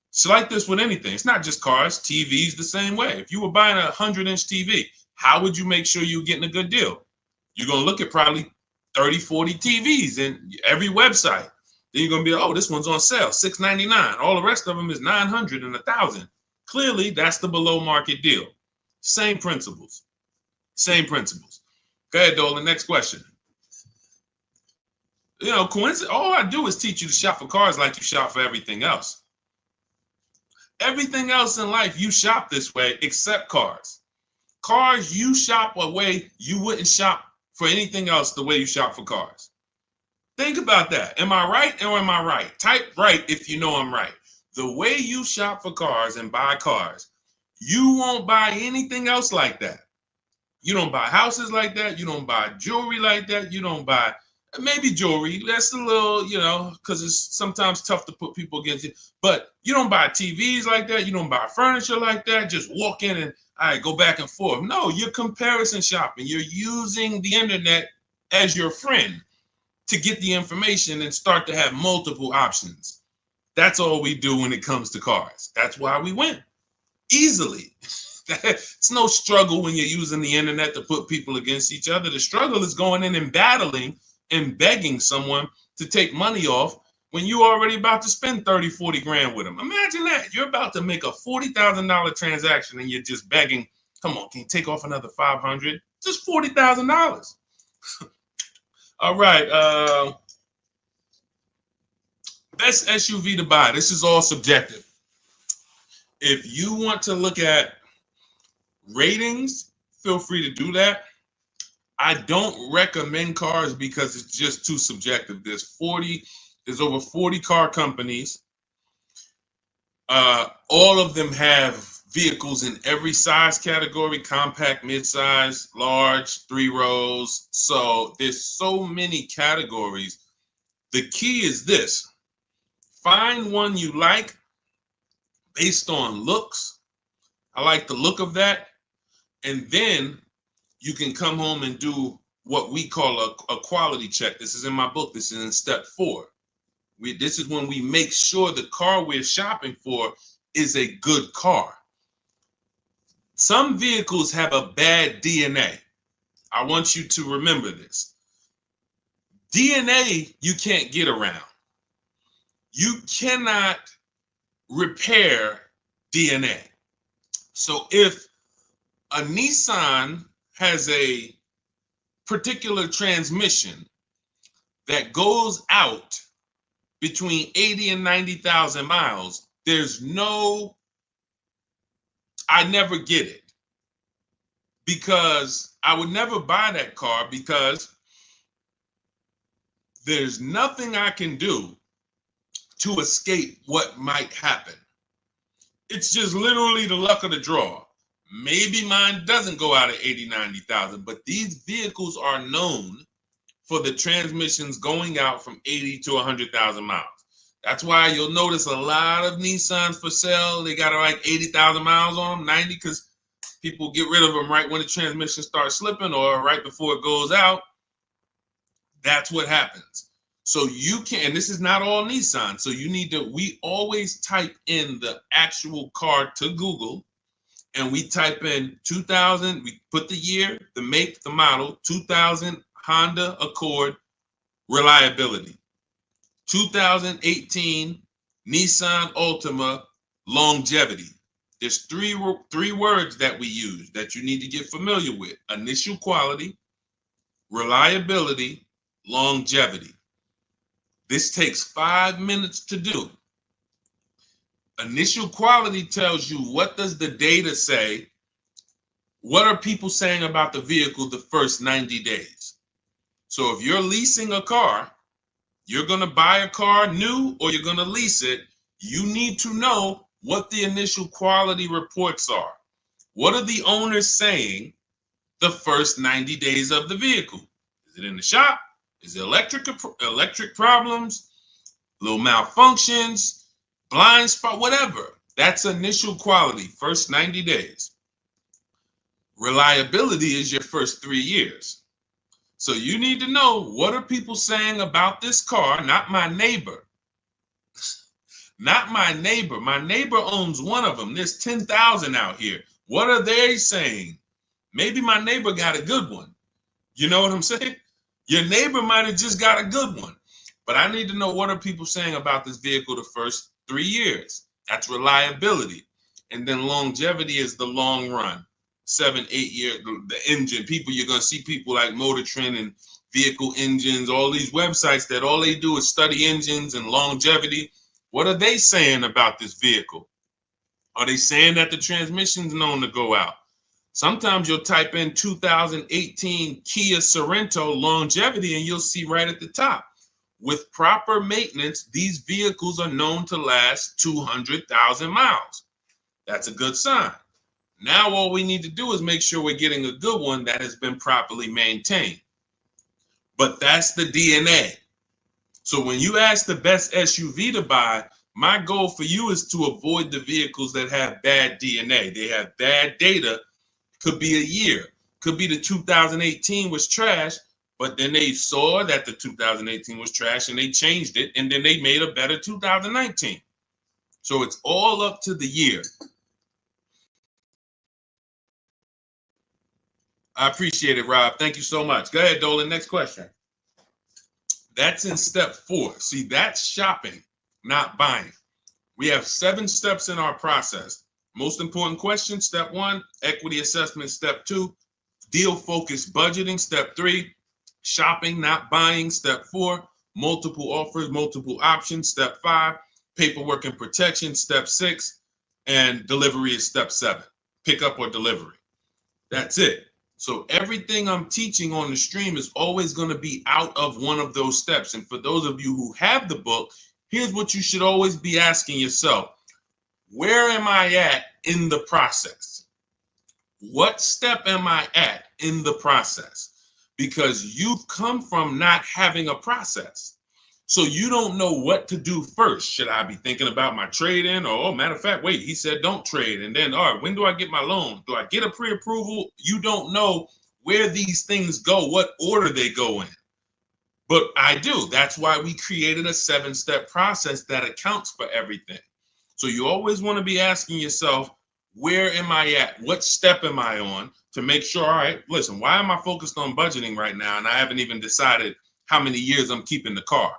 It's like this with anything. It's not just cars, TVs the same way. If you were buying a 100-inch TV, how would you make sure you're getting a good deal? You're going to look at probably 30, 40 TVs in every website. Then you're going to be, oh, this one's on sale, $699. All the rest of them is $900 and $1,000. Clearly, that's the below market deal. Same principles. Same principles. Go ahead, Dolan. Next question. You know, coincidence. All I do is teach you to shop for cars like you shop for everything else. Everything else in life, you shop this way except cars. Cars, you shop a way you wouldn't shop for anything else the way you shop for cars. Think about that. Am I right or am I right? Type right if you know I'm right. The way you shop for cars and buy cars, you won't buy anything else like that. You don't buy houses like that. You don't buy jewelry like that. You don't buy maybe jewelry. That's a little, you know, because it's sometimes tough to put people against it. But you don't buy TVs like that. You don't buy furniture like that. Just walk in and all right, go back and forth. No, you're comparison shopping. You're using the internet as your friend to get the information and start to have multiple options. That's all we do when it comes to cars. That's why we win easily. It's no struggle when you're using the internet to put people against each other. The struggle is going in and battling and begging someone to take money off when you're already about to spend 30, 40 grand with them. Imagine that. You're about to make a $40,000 transaction and you're just begging, come on, can you take off another 500? Just $40,000. All right. Best SUV to buy. This is all subjective. If you want to look at ratings, feel free to do that. I don't recommend cars because it's just too subjective. There's over 40 car companies. All of them have vehicles in every size category: compact, midsize, large, 3 rows. So there's so many categories. The key is this: find one you like based on looks. I like the look of that. And then you can come home and do what we call a quality check. This is in my book. This is in step 4. This is when we make sure the car we're shopping for is a good car. Some vehicles have a bad DNA. I want you to remember this. DNA you can't get around. You cannot repair DNA. So if a Nissan has a particular transmission that goes out between 80 and 90,000 miles, I never get it, because I would never buy that car, because there's nothing I can do to escape what might happen. It's just literally the luck of the draw. Maybe mine doesn't go out at 80, 90,000, but these vehicles are known for the transmissions going out from 80 to 100,000 miles. That's why you'll notice a lot of Nissans for sale. They got like 80,000 miles on them, 90, because people get rid of them right when the transmission starts slipping or right before it goes out. That's what happens. So you can, and this is not all Nissan. So you need to, we always type in the actual car to Google, and we type in 2000, we put the year, the make, the model, 2000 Honda Accord reliability, 2018 Nissan Altima longevity. There's three words that we use that you need to get familiar with: initial quality, reliability, longevity. This takes 5 minutes to do. Initial quality tells you, what does the data say? What are people saying about the vehicle the first 90 days? So if you're leasing a car, you're going to buy a car new or you're going to lease it, you need to know what the initial quality reports are. What are the owners saying the first 90 days of the vehicle? Is it in the shop? Is it electric problems, little malfunctions, blind spot, whatever? That's initial quality, first 90 days. Reliability is your first 3 years. So you need to know, what are people saying about this car, not my neighbor. Not my neighbor. My neighbor owns one of them. There's 10,000 out here. What are they saying? Maybe my neighbor got a good one. You know what I'm saying? Your neighbor might have just got a good one. But I need to know, what are people saying about this vehicle the first 3 years? That's reliability. And then longevity is the long run. 7, 8 years, the engine. People, you're going to see people like Motor Trend and Vehicle Engines, all these websites that all they do is study engines and longevity. What are they saying about this vehicle? Are they saying that the transmission's known to go out? Sometimes you'll type in 2018 Kia Sorento longevity and you'll see right at the top, with proper maintenance, these vehicles are known to last 200,000 miles. That's a good sign. Now all we need to do is make sure we're getting a good one that has been properly maintained. But that's the DNA. So when you ask the best SUV to buy, my goal for you is to avoid the vehicles that have bad DNA. They have bad data. Could be a year. Could be the 2018 was trash, but then they saw that the 2018 was trash and they changed it, and then they made a better 2019. So it's all up to the year. I appreciate it, Rob. Thank you so much. Go ahead, Dolan. Next question. That's in step 4. See, that's shopping, not buying. We have 7 steps in our process. Most important question, step 1, equity assessment, step 2, deal focused budgeting, step 3, shopping, not buying, step 4, multiple offers, multiple options, step 5, paperwork and protection, step 6, and delivery is step 7, pickup or delivery. That's it. So everything I'm teaching on the stream is always going to be out of one of those steps. And for those of you who have the book, here's what you should always be asking yourself. Where am I at in the process? What step am I at in the process? Because you've come from not having a process. So you don't know what to do first. Should I be thinking about my trade-in? Or, oh, matter of fact, wait, he said don't trade. And then, all right, when do I get my loan? Do I get a pre-approval? You don't know where these things go, what order they go in. But I do. That's why we created a 7-step process that accounts for everything. So you always want to be asking yourself, where am I at? What step am I on to make sure, all right, listen, why am I focused on budgeting right now? And I haven't even decided how many years I'm keeping the car.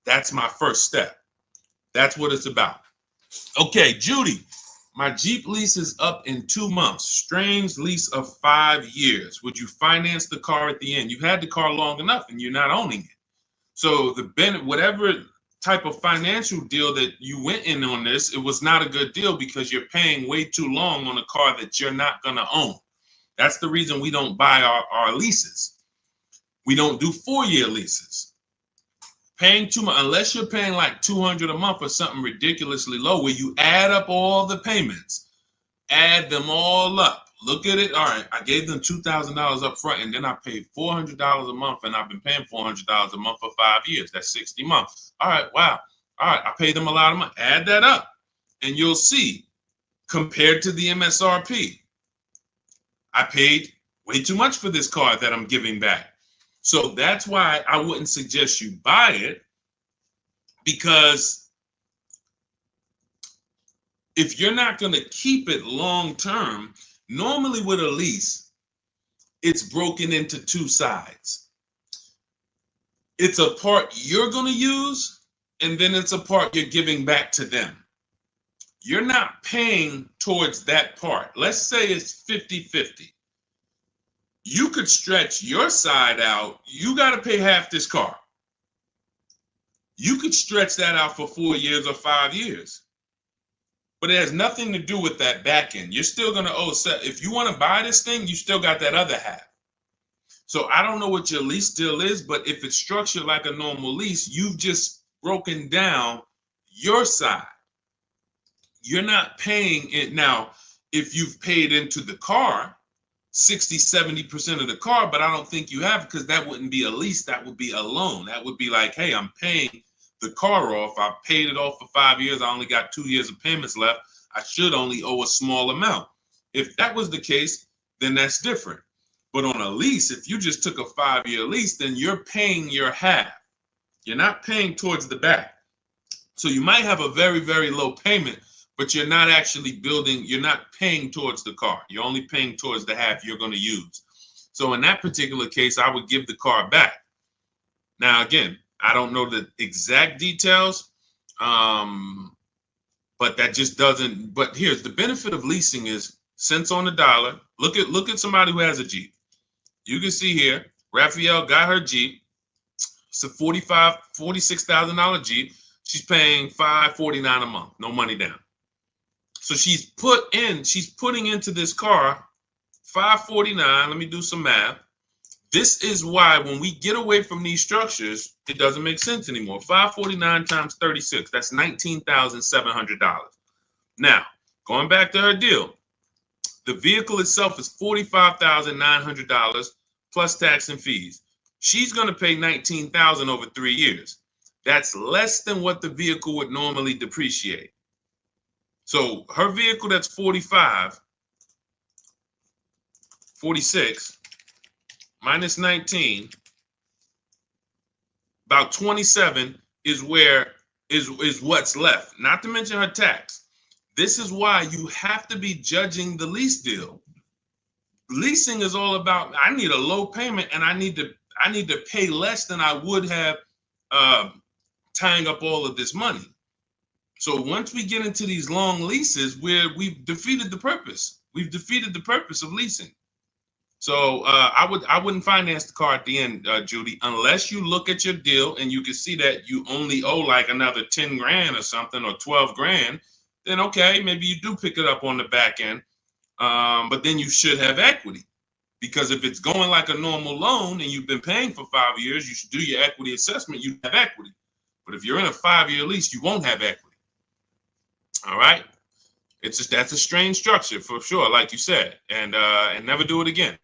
That's my first step. That's what it's about. Okay, Judy, my Jeep lease is up in 2 months. Strange lease of 5 years. Would you finance the car at the end? You've had the car long enough and you're not owning it. So whatever type of financial deal that you went in on this, it was not a good deal because you're paying way too long on a car that you're not going to own. That's the reason we don't buy our leases. We don't do 4-year leases. Paying too much, unless you're paying like $200 a month or something ridiculously low, where you add up all the payments, add them all up. Look at it. All right, I gave them $2,000 up front, and then I paid $400 a month, and I've been paying $400 a month for 5 years. That's 60 months. All right, wow. All right, I paid them a lot of money. Add that up, and you'll see, compared to the MSRP, I paid way too much for this car that I'm giving back. So that's why I wouldn't suggest you buy it, because if you're not going to keep it long term, normally with a lease, it's broken into 2 sides. It's a part you're going to use, and then it's a part you're giving back to them. You're not paying towards that part. Let's say it's 50-50. You could stretch your side out. You got to pay half this car. You could stretch that out for 4 years or 5 years. But it has nothing to do with that back end. You're still going to owe. If you want to buy this thing, you still got that other half. So I don't know what your lease deal is, but if it's structured like a normal lease, you've just broken down your side. You're not paying it. Now, if you've paid into the car, 60, 70% of the car, but I don't think you have, because that wouldn't be a lease. That would be a loan. That would be like, hey, I'm paying the car off. I paid it off for 5 years. I only got 2 years of payments left. I should only owe a small amount. If that was the case, then that's different. But on a lease, if you just took a 5-year lease, then you're paying your half. You're not paying towards the back. So you might have a very, very low payment, but you're not actually building, you're not paying towards the car. You're only paying towards the half you're going to use. So in that particular case, I would give the car back. Now, again, I don't know the exact details, but that just doesn't, but here's the benefit of leasing is cents on the dollar. Look at somebody who has a Jeep. You can see here, Raphael got her Jeep. It's a $46,000 Jeep. She's paying $549 a month, no money down. So she's putting into this car $549. Let me do some math. This is why when we get away from these structures, it doesn't make sense anymore. $549 times 36, that's $19,700. Now, going back to her deal, the vehicle itself is $45,900 plus tax and fees. She's going to pay $19,000 over 3 years. That's less than what the vehicle would normally depreciate. So her vehicle that's 46 minus 19, about 27 is what's left, not to mention her tax. This is why you have to be judging the lease deal. Leasing is all about, I need a low payment and I need to pay less than I would have tying up all of this money. So once we get into these long leases, we've defeated the purpose. We've defeated the purpose of leasing. So I wouldn't finance the car at the end, Judy, unless you look at your deal and you can see that you only owe like another 10 grand or something, or 12 grand. Then okay, maybe you do pick it up on the back end, but then you should have equity, because if it's going like a normal loan and you've been paying for 5 years, you should do your equity assessment. You have equity, but if you're in a 5-year lease, you won't have equity. All right, it's just, that's a strange structure for sure, like you said, and never do it again.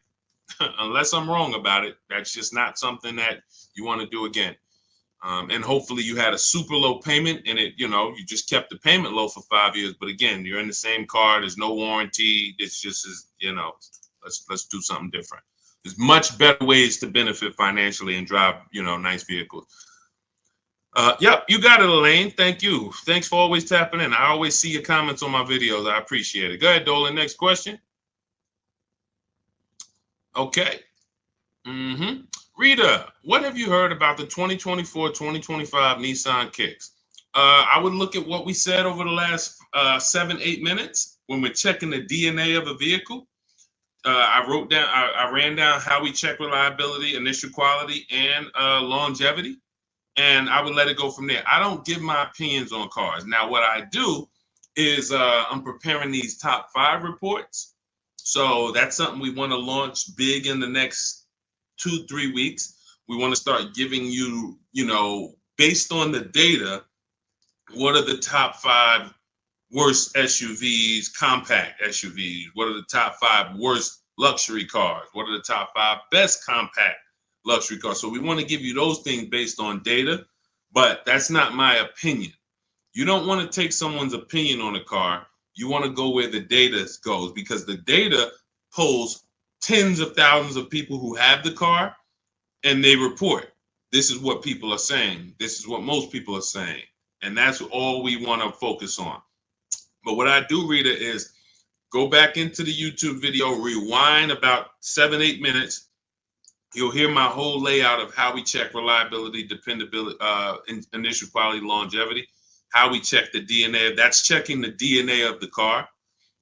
Unless I'm wrong about it, that's just not something that you want to do again. And hopefully you had a super low payment and you just kept the payment low for 5 years. But again, you're in the same car. There's no warranty. It's just, let's do something different. There's much better ways to benefit financially and drive, nice vehicles. Yep, you got it, Elaine. Thank you. Thanks for always tapping in. I always see your comments on my videos. I appreciate it. Go ahead, Dolan. Next question. Okay. Rita, what have you heard about the 2024-2025 Nissan Kicks? I would look at what we said over the last 7-8 minutes when we're checking the DNA of a vehicle. I ran down how we check reliability, initial quality, and longevity, and I would let it go from there. I don't give my opinions on cars. Now, what I do is I'm preparing these top 5 reports. So that's something we want to launch big in the next 2-3 weeks. We want to start giving you, based on the data, what are the top 5 worst SUVs, compact SUVs? What are the top 5 worst luxury cars? What are the top 5 best compact luxury cars? So we want to give you those things based on data, but that's not my opinion. You don't want to take someone's opinion on a car. You want to go where the data goes, because the data polls tens of thousands of people who have the car, and they report, this is what people are saying. This is what most people are saying. And that's all we want to focus on. But what I do, Rita, is go back into the YouTube video, rewind about 7-8 minutes. You'll hear my whole layout of how we check reliability, dependability, initial quality, longevity, how we check the DNA. That's checking the DNA of the car.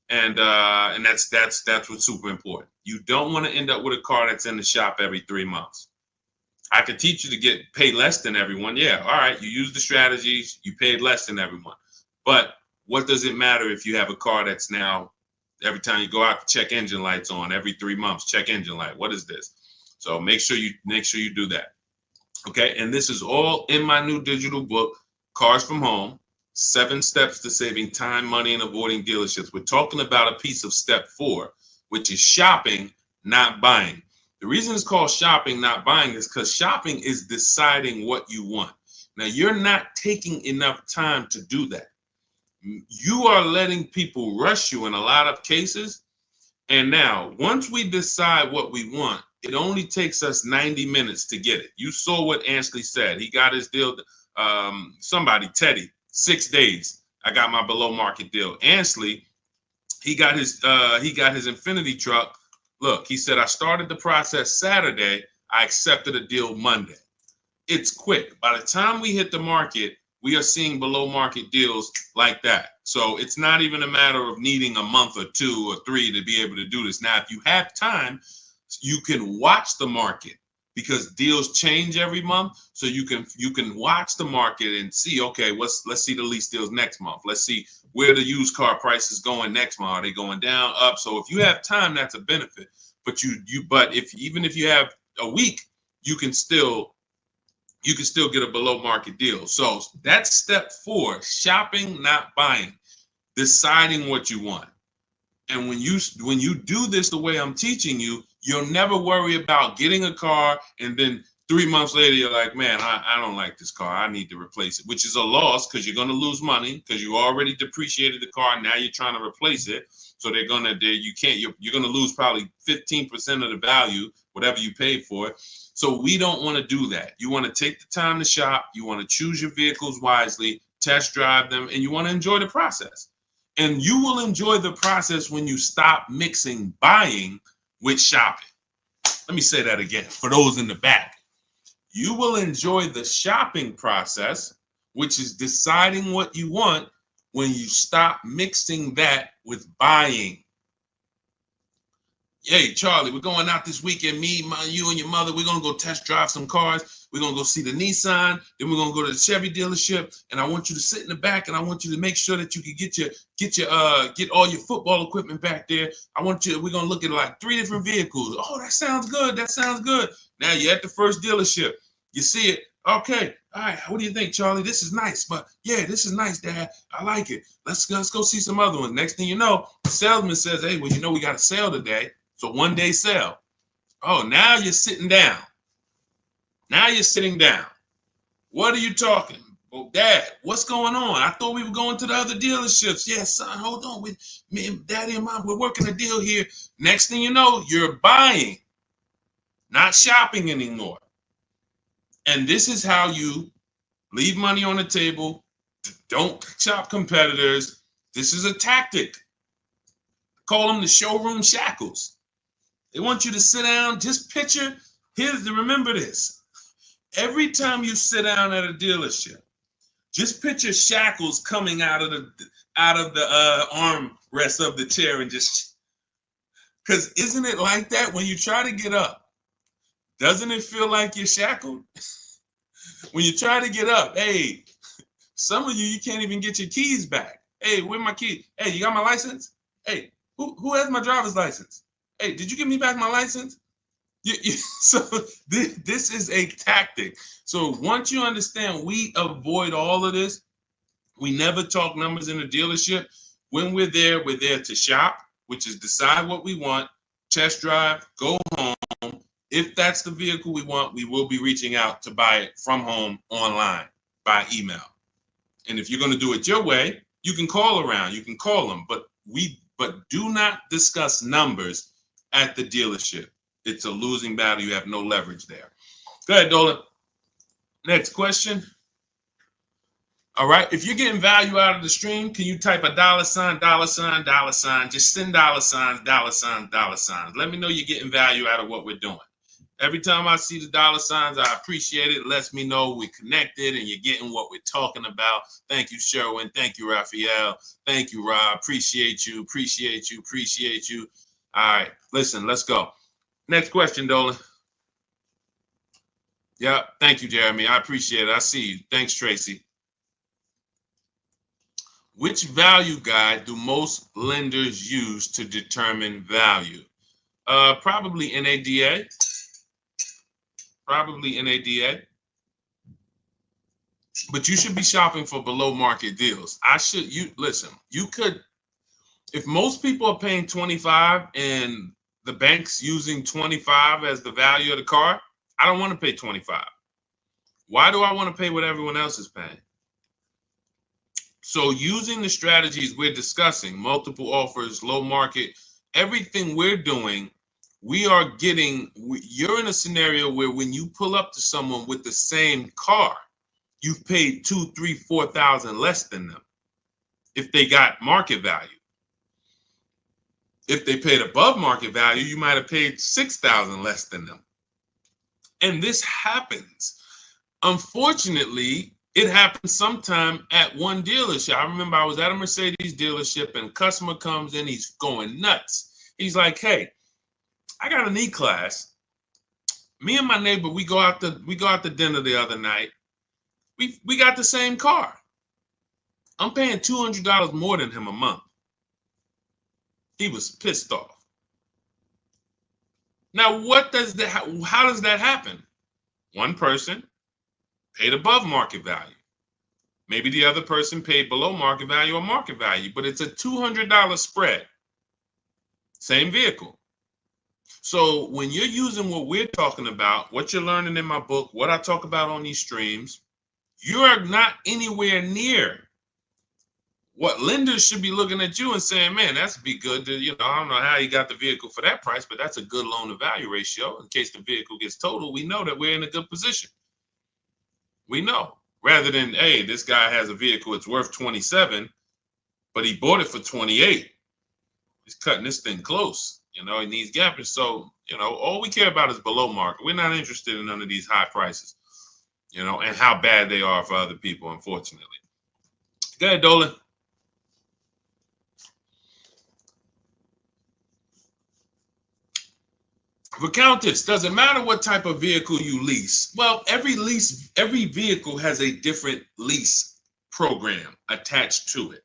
And that's what's super important. You don't want to end up with a car that's in the shop every 3 months. I could teach you to get paid less than everyone. Yeah, all right, you use the strategies, you paid less than everyone. But what does it matter if you have a car that's now, every time you go out, check engine lights on, every 3 months, check engine light. What is this? So make sure you do that. Okay, and this is all in my new digital book, Cars from Home, 7 Steps to Saving Time, Money, and Avoiding Dealerships. We're talking about a piece of step 4, which is shopping not buying. The reason it's called shopping, not buying, is because shopping is deciding what you want. Now, you're not taking enough time to do that. You are letting people rush you in a lot of cases. And now, once we decide what we want, it only takes us 90 minutes to get it. You saw what Ansley said. He got his deal, Teddy, 6 days. I got my below market deal. Ansley, he got his Infinity truck. Look, he said, I started the process Saturday. I accepted a deal Monday. It's quick. By the time we hit the market, we are seeing below market deals like that. So it's not even a matter of needing a month or 2 or 3 to be able to do this. Now, if you have time, you can watch the market, because deals change every month. So you can watch the market and see, okay, let's see the lease deals next month. Let's see where the used car price is going next month. Are they going down, up? So if you have time, that's a benefit. But even if you have a week, you can still get a below market deal. So that's step 4, shopping, not buying, deciding what you want. And when you do this the way I'm teaching you, you'll never worry about getting a car and then 3 months later you're like, man, I don't like this car. I need to replace it, which is a loss, because you're going to lose money, because you already depreciated the car. Now you're trying to replace it. So you're going to lose probably 15% of the value, whatever you paid for it. So we don't want to do that. You want to take the time to shop. You want to choose your vehicles wisely, test drive them, and you want to enjoy the process. And you will enjoy the process when you stop mixing buying with shopping. Let me say that again for those in the back. You will enjoy the shopping process, which is deciding what you want, when you stop mixing that with buying. Hey, Charlie, we're going out this weekend. You and your mother, we're going to go test drive some cars. We're going to go see the Nissan. Then we're going to go to the Chevy dealership. And I want you to sit in the back, and I want you to make sure that you can get all your football equipment back there. We're going to look at like 3 different vehicles. Oh, that sounds good. That sounds good. Now you're at the first dealership. You see it. Okay. All right. What do you think, Charlie? This is nice. But yeah, this is nice, Dad. I like it. Let's go see some other ones. Next thing you know, the salesman says, hey, well, we got a sale today. So 1-day sale. Oh, now you're sitting down. Now you're sitting down. What are you talking? Well, Dad, what's going on? I thought we were going to the other dealerships. Yeah, son, hold on. Me and Daddy and Mom, we're working a deal here. Next thing you know, you're buying, not shopping anymore. And this is how you leave money on the table. Don't shop competitors. This is a tactic. Call them the showroom shackles. They want you to sit down, just picture, remember this. Every time you sit down at a dealership, just picture shackles coming out of the armrest of the chair, and because isn't it like that when you try to get up? Doesn't it feel like you're shackled? When you try to get up, hey, some of you can't even get your keys back. Hey, where my keys? Hey, you got my license? Hey, who has my driver's license? Hey, did you give me back my license? So this is a tactic. So once you understand, we avoid all of this. We never talk numbers in the dealership. When we're there to shop, which is decide what we want, test drive, go home. If that's the vehicle we want, we will be reaching out to buy it from home, online, by email. And if you're going to do it your way, you can call around, you can call them, but do not discuss numbers at the dealership. It's a losing battle. You have no leverage there. Go ahead, Dolan. Next question. All right. If you're getting value out of the stream, can you type a $, $, $, just send $, $. Let me know you're getting value out of what we're doing. Every time I see the $, I appreciate it. It lets me know we're connected and you're getting what we're talking about. Thank you, Sherwin. Thank you, Raphael. Thank you, Rob. Appreciate you. All right. Listen, let's go. Next question, Dolan. Yeah. Thank you, Jeremy. I appreciate it. I see you. Thanks, Tracy. Which value guide do most lenders use to determine value? Probably NADA. But you should be shopping for below market deals. You could, if most people are paying 25 and the bank's using 25 as the value of the car, I don't want to pay 25. Why do I want to pay what everyone else is paying? So using the strategies we're discussing, multiple offers, low market, everything we're doing, you're in a scenario where when you pull up to someone with the same car, you've paid 2, 3, 4,000 less than them if they got market value. If they paid above market value, you might have paid 6,000 less than them. And this happens. Unfortunately, it happens sometime at one dealership. I remember I was at a Mercedes dealership and a customer comes in, he's going nuts. He's like, hey, I got an E-Class. Me and my neighbor, we go out to dinner the other night. We got the same car. I'm paying $200 more than him a month. He was pissed off. Now, how does that happen? One person paid above market value. Maybe the other person paid below market value or market value, but it's a $200 spread. Same vehicle. So when you're using what we're talking about, what you're learning in my book, what I talk about on these streams, you are not anywhere near what lenders should be looking at you and saying, man, that's be good. I don't know how you got the vehicle for that price, but that's a good loan to value ratio. In case the vehicle gets totaled, we know that we're in a good position. We know, rather than, hey, this guy has a vehicle, it's worth 27, but he bought it for 28. He's cutting this thing close. He needs gapping. So, all we care about is below market. We're not interested in none of these high prices, and how bad they are for other people, unfortunately. Go ahead, Dolan. For Countess, does it matter what type of vehicle you lease? Well, every vehicle has a different lease program attached to it.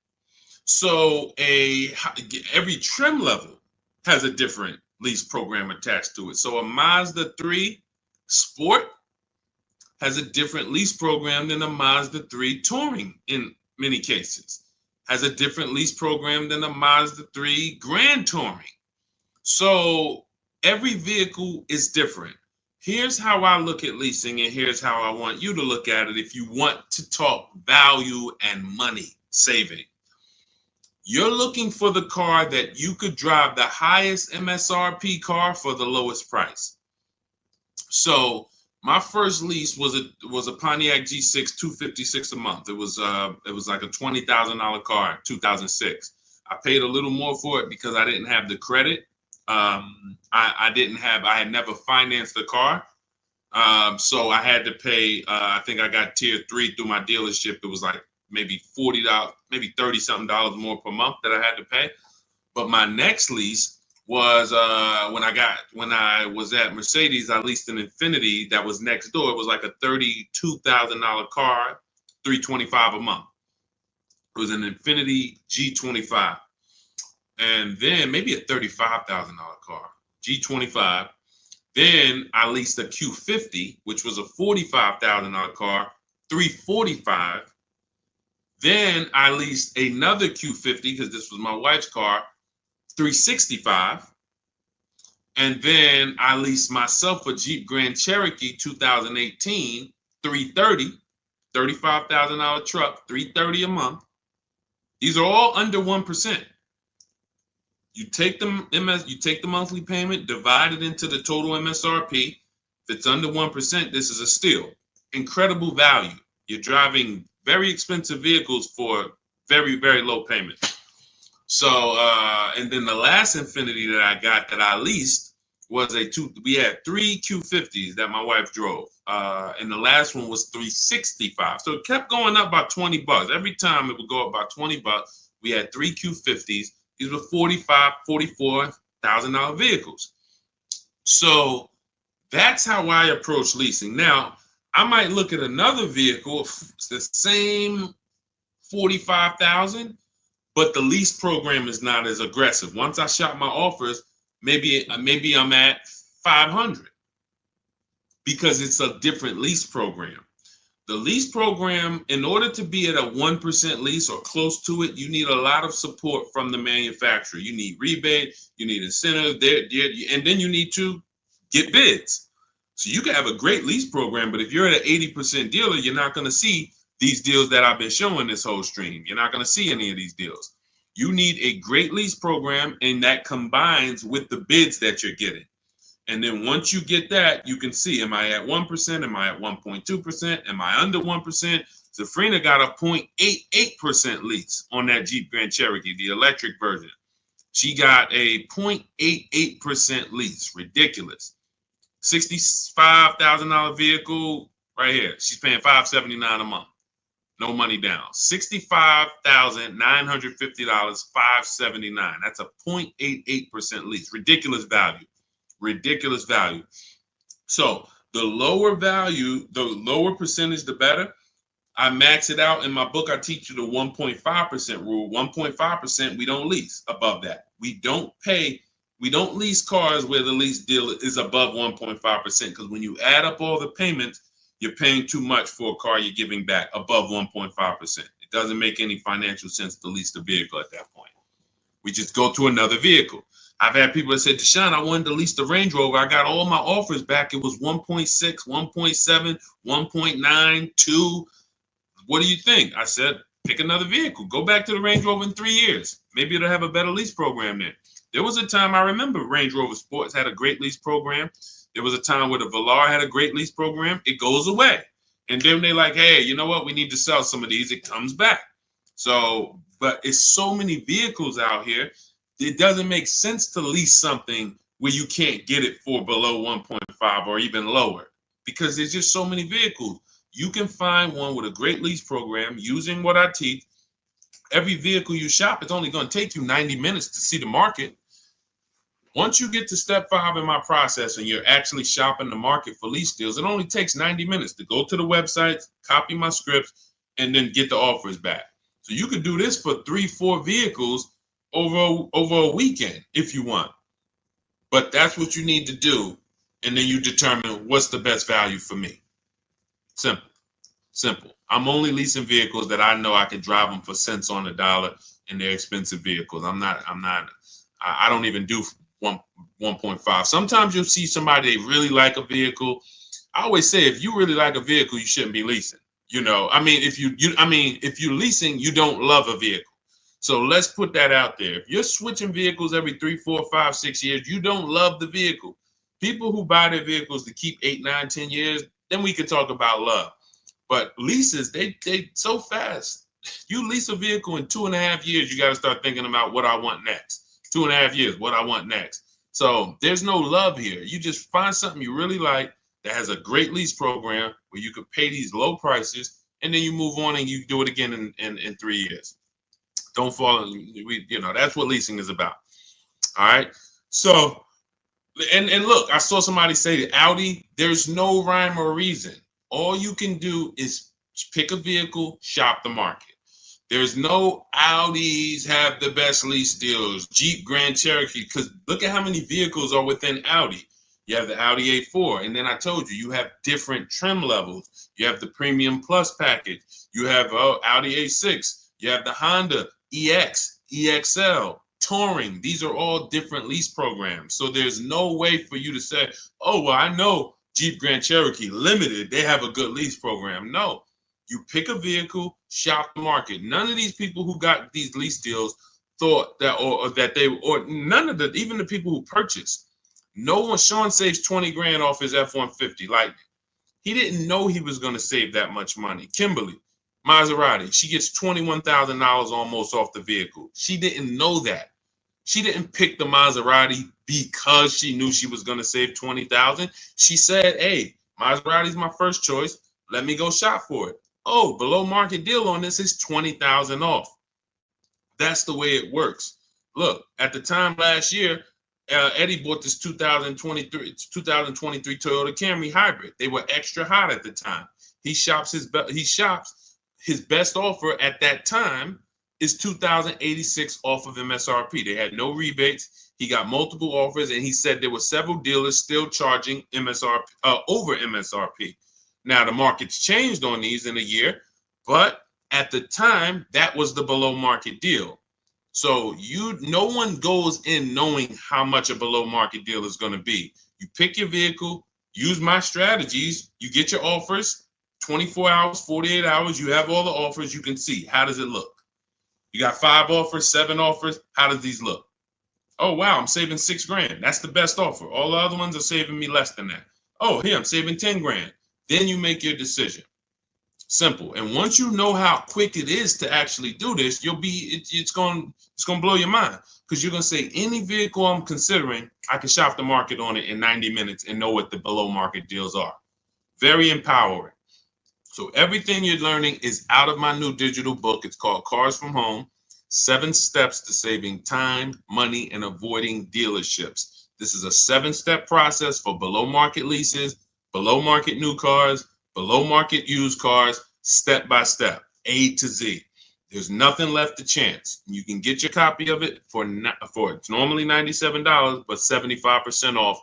So every trim level has a different lease program attached to it. So a Mazda 3 Sport has a different lease program than a Mazda 3 Touring in many cases. Has a different lease program than a Mazda 3 Grand Touring. So every vehicle is different. Here's how I look at leasing, and here's how I want you to look at it if you want to talk value and money saving. You're looking for the car that you could drive the highest MSRP car for the lowest price. So my first lease was a Pontiac G6 $256 a month. It was like a $20,000 car in 2006. I paid a little more for it because I didn't have the credit. I had never financed the car. So I had to pay, I think I got tier 3 through my dealership. It was like maybe $40, maybe $30-something more per month that I had to pay. But my next lease was when I was at Mercedes, I leased an Infiniti that was next door. It was like a $32,000 car, $325 a month. It was an Infiniti G25. And then maybe a $35,000 car, G25. Then I leased a Q50, which was a $45,000 car, $345. Then I leased another Q50 because this was my wife's car, $365. And then I leased myself a Jeep Grand Cherokee 2018, $330, $35,000 truck, $330 a month. These are all under 1%. You take the monthly payment, divide it into the total MSRP. If it's under 1%, this is a steal. Incredible value. You're driving very expensive vehicles for very, very low payment. So, and then the last Infiniti that I got that I leased was we had 3 Q50s that my wife drove. And the last one was $365. So it kept going up by $20. Every time it would go up by $20. We had 3 Q50s. These were $44,000 vehicles. So that's how I approach leasing. Now, I might look at another vehicle, the same $45,000, but the lease program is not as aggressive. Once I shop my offers, maybe I'm at $500 because it's a different lease program. The lease program, in order to be at a 1% lease or close to it, you need a lot of support from the manufacturer. You need rebate, you need incentive, and then you need to get bids. So you can have a great lease program, but if you're at an 80% dealer, you're not going to see these deals that I've been showing this whole stream. You're not going to see any of these deals. You need a great lease program, and that combines with the bids that you're getting. And then once you get that, you can see, am I at 1%? Am I at 1.2%? Am I under 1%? Zafrina got a 0.88% lease on that Jeep Grand Cherokee, the electric version. She got a 0.88% lease. Ridiculous. $65,000 vehicle right here. She's paying $579 a month. No money down. $65,950, $579. That's a 0.88% lease. Ridiculous value. Ridiculous value. So the lower value, the lower percentage, the better. I max it out in my book. I teach you the 1.5% rule. 1.5%, we don't lease above that. We don't lease cars where the lease deal is above 1.5%, because when you add up all the payments, you're paying too much for a car you're giving back above 1.5%. It doesn't make any financial sense to lease the vehicle at that point. We just go to another vehicle. I've had people that said, Deshaun, I wanted to lease the Range Rover. I got all my offers back. It was 1.6, 1.7, 1.9, 2. What do you think? I said, pick another vehicle. Go back to the Range Rover in 3 years. Maybe it'll have a better lease program then. There was a time, I remember Range Rover Sports had a great lease program. There was a time where the Velar had a great lease program. It goes away. And then they're like, hey, you know what? We need to sell some of these. It comes back. So, but it's so many vehicles out here. It doesn't make sense to lease something where you can't get it for below 1.5 or even lower, because there's just so many vehicles. You can find one with a great lease program using what I teach. Every vehicle you shop, it's only going to take you 90 minutes to see the market. Once you get to step 5 in my process and you're actually shopping the market for lease deals, it only takes 90 minutes to go to the websites, copy my scripts, and then get the offers back. So you can do this for 3-4 vehicles over a weekend if you want. But that's what you need to do. And then you determine what's the best value for me. Simple. I'm only leasing vehicles that I know I can drive them for cents on the dollar, and they're expensive vehicles. I don't even do 1.5. Sometimes you'll see somebody, they really like a vehicle. I always say, if you really like a vehicle, you shouldn't be leasing. If you're leasing, you don't love a vehicle. So let's put that out there. If you're switching vehicles every 3, 4, 5, 6 years, you don't love the vehicle. People who buy their vehicles to keep 8, 9, 10 years, then we can talk about love. But leases, they so fast. You lease a vehicle in 2.5 years, you got to start thinking about what I want next. 2.5 years, what I want next. So there's no love here. You just find something you really like that has a great lease program where you could pay these low prices, and then you move on and you do it again in 3 years. Don't fall in, that's what leasing is about. All right. So, and look, I saw somebody say that Audi, there's no rhyme or reason. All you can do is pick a vehicle, shop the market. There's no Audis have the best lease deals, Jeep Grand Cherokee, because look at how many vehicles are within Audi. You have the Audi A4, and then I told you have different trim levels. You have the Premium Plus package. You have Audi A6. You have the Honda EX, EXL, Touring. These are all different lease programs. So there's no way for you to say, oh, well, I know Jeep Grand Cherokee Limited, they have a good lease program. No, you pick a vehicle, shop the market. None of these people who got these lease deals thought that, or none of the, even the people who purchased, no one, Sean saves 20 grand off his F-150 Lightning. He didn't know he was going to save that much money. Kimberly, Maserati, she gets $21,000 almost off the vehicle. She didn't know that. She didn't pick the Maserati because she knew she was going to save $20,000. She said, hey, Maserati's my first choice. Let me go shop for it. Oh, below market deal on this is $20,000 off. That's the way it works. Look, at the time last year, Eddie bought this 2023 Toyota Camry hybrid. They were extra hot at the time. He shops his best offer at that time is $2,086 off of MSRP. They had no rebates. He got multiple offers, and he said there were several dealers still charging MSRP over MSRP. Now, the market's changed on these in a year, but at the time, that was the below market deal. So no one goes in knowing how much a below market deal is going to be. You pick your vehicle, use my strategies, you get your offers, 24 hours, 48 hours, you have all the offers, you can see, how does it look? You got 5 offers, 7 offers, how does these look? Oh, wow, I'm saving $6,000. That's the best offer. All the other ones are saving me less than that. Oh, here, I'm saving 10 grand. Then you make your decision. Simple. And once you know how quick it is to actually do this, it's going to blow your mind, because you're going to say, any vehicle I'm considering, I can shop the market on it in 90 minutes and know what the below market deals are. Very empowering. So everything you're learning is out of my new digital book. It's called Cars from Home: 7 Steps to Saving Time, Money, and Avoiding Dealerships. This is a 7-step process for below market leases, below market new cars, below market used cars, step by step, A to Z. There's nothing left to chance. You can get your copy of it for it's normally $97, but 75% off,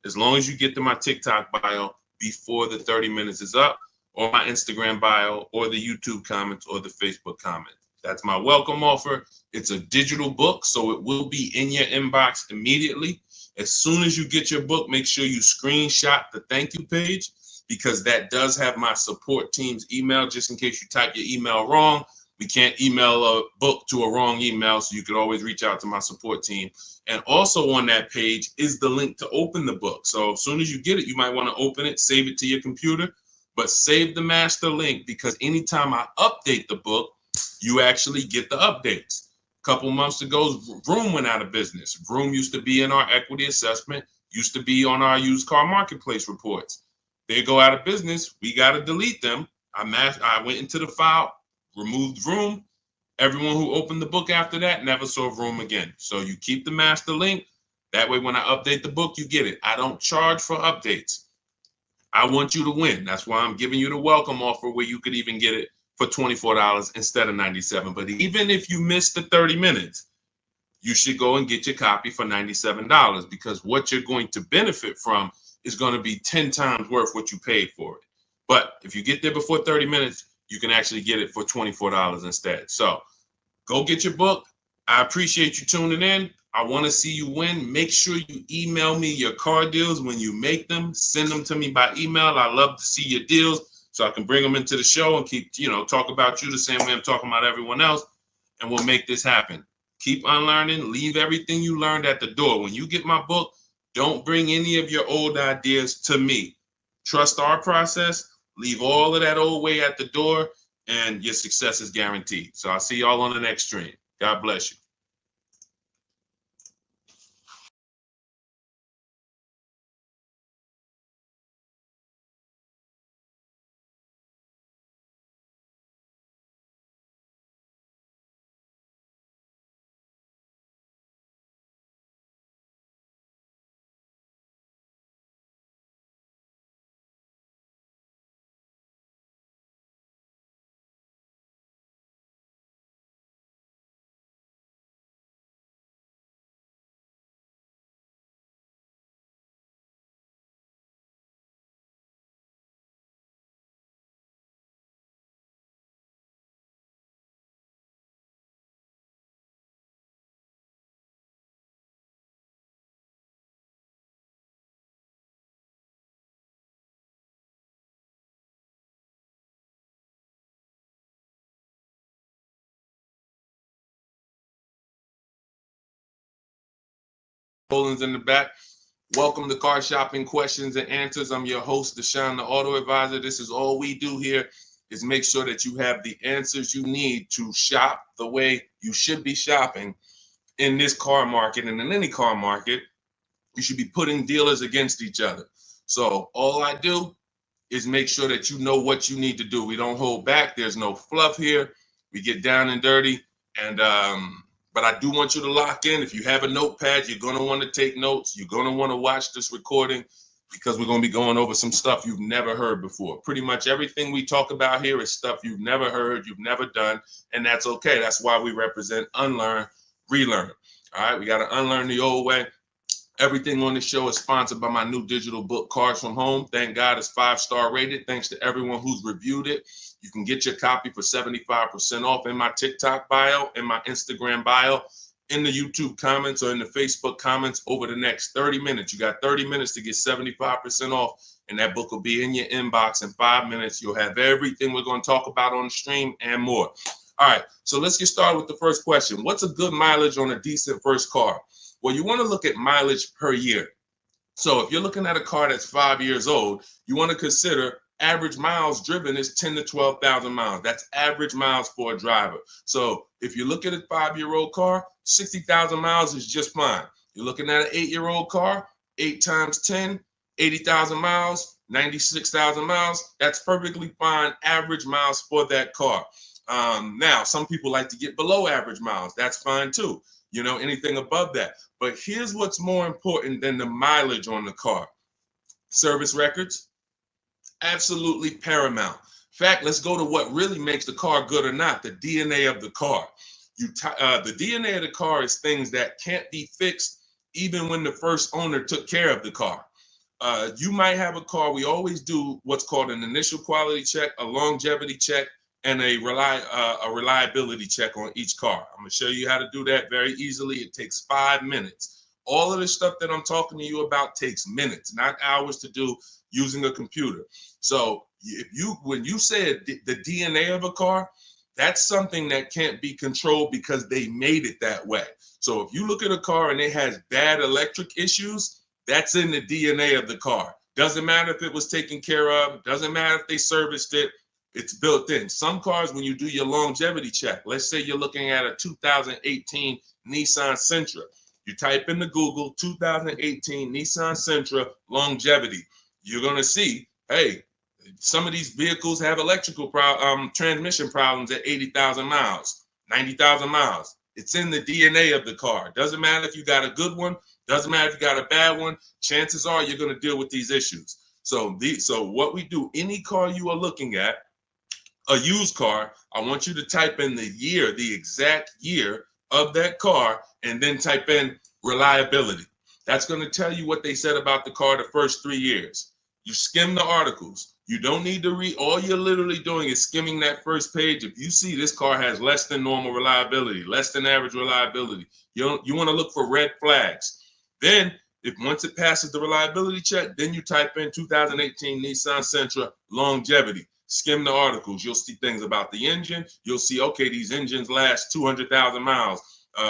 as long as you get to my TikTok bio before the 30 minutes is up, or my Instagram bio, or the YouTube comments, or the Facebook comments. That's my welcome offer. It's a digital book, so it will be in your inbox immediately. As soon as you get your book, make sure you screenshot the thank you page, because that does have my support team's email, just in case you type your email wrong. We can't email a book to a wrong email, so you could always reach out to my support team. And also on that page is the link to open the book. So as soon as you get it, you might want to open it, save it to your computer, but save the master link, because anytime I update the book, you actually get the updates. A couple months ago, Vroom went out of business. Vroom used to be in our equity assessment, used to be on our used car marketplace reports. They go out of business. We got to delete them. I went into the file, removed Vroom. Everyone who opened the book after that never saw Vroom again. So you keep the master link. That way, when I update the book, you get it. I don't charge for updates. I want you to win. That's why I'm giving you the welcome offer, where you could even get it for $24 instead of $97. But even if you miss the 30 minutes, you should go and get your copy for $97, because what you're going to benefit from is going to be 10 times worth what you paid for it. But if you get there before 30 minutes, you can actually get it for $24 instead. So go get your book. I appreciate you tuning in. I want to see you win. Make sure you email me your car deals when you make them. Send them to me by email. I love to see your deals, so I can bring them into the show and keep, talk about you the same way I'm talking about everyone else. And we'll make this happen. Keep unlearning. Leave everything you learned at the door. When you get my book, don't bring any of your old ideas to me. Trust our process. Leave all of that old way at the door, and your success is guaranteed. So I'll see y'all on the next stream. God bless you. Poland's in the back. Welcome to Car Shopping Questions and Answers. I'm your host, Deshaun, the Auto Advisor. This is all we do here, is make sure that you have the answers you need to shop the way you should be shopping in this car market, and in any car market. You should be putting dealers against each other. So all I do is make sure that you know what you need to do. We don't hold back. There's no fluff here. We get down and dirty. And but I do want you to lock in. If you have a notepad, you're going to want to take notes. You're going to want to watch this recording, because we're going to be going over some stuff you've never heard before. Pretty much everything we talk about here is stuff you've never heard, you've never done, and that's okay. That's why we represent unlearn, relearn. All right, we got to unlearn the old way Everything on the show is sponsored by my new digital book, Cars from Home. Thank God it's 5-star rated. Thanks to everyone who's reviewed it. You can get your copy for 75% off in my TikTok bio, in my Instagram bio, in the YouTube comments, or in the Facebook comments over the next 30 minutes. You got 30 minutes to get 75% off, and that book will be in your inbox in 5 minutes. You'll have everything we're going to talk about on the stream and more. All right, so let's get started with the first question. What's a good mileage on a decent first car? Well, you want to look at mileage per year. So if you're looking at a car that's 5 years old, you want to consider average miles driven is 10 to 12,000 miles. That's average miles for a driver. So if you look at a 5-year-old car, 60,000 miles is just fine. You're looking at an 8-year-old car, 8 times 10, 80,000 miles, 96,000 miles. That's perfectly fine average miles for that car. Now, some people like to get below average miles. That's fine too. You know, anything above that. But here's what's more important than the mileage on the car. Service records, absolutely paramount. In fact, let's go to what really makes the car good or not, the DNA of the car. The DNA of the car is things that can't be fixed even when the first owner took care of the car. You might have a car, we always do what's called an initial quality check, a longevity check, and a reliability check on each car. I'm going to show you how to do that very easily. It takes 5 minutes. All of the stuff that I'm talking to you about takes minutes, not hours to do using a computer. So when you said the DNA of a car, that's something that can't be controlled because they made it that way. So if you look at a car and it has bad electric issues, that's in the DNA of the car. Doesn't matter if it was taken care of, doesn't matter if they serviced it. It's built in. Some cars, when you do your longevity check, let's say you're looking at a 2018 Nissan Sentra. You type into Google 2018 Nissan Sentra longevity. You're going to see, hey, some of these vehicles have electrical transmission problems at 80,000 miles, 90,000 miles. It's in the DNA of the car. Doesn't matter if you got a good one. Doesn't matter if you got a bad one. Chances are you're going to deal with these issues. So what we do, any car you are looking at, a used car, I want you to type in the year, the exact year of that car, and then type in reliability. That's going to tell you what they said about the car the first 3 years. You skim the articles. You don't need to read. All you're literally doing is skimming that first page. If you see this car has less than normal reliability, less than average reliability, you want to look for red flags. Then, once it passes the reliability check, then you type in 2018 Nissan Sentra longevity. Skim the articles. You'll see things about the engine. You'll see, okay, these engines last 200,000 miles.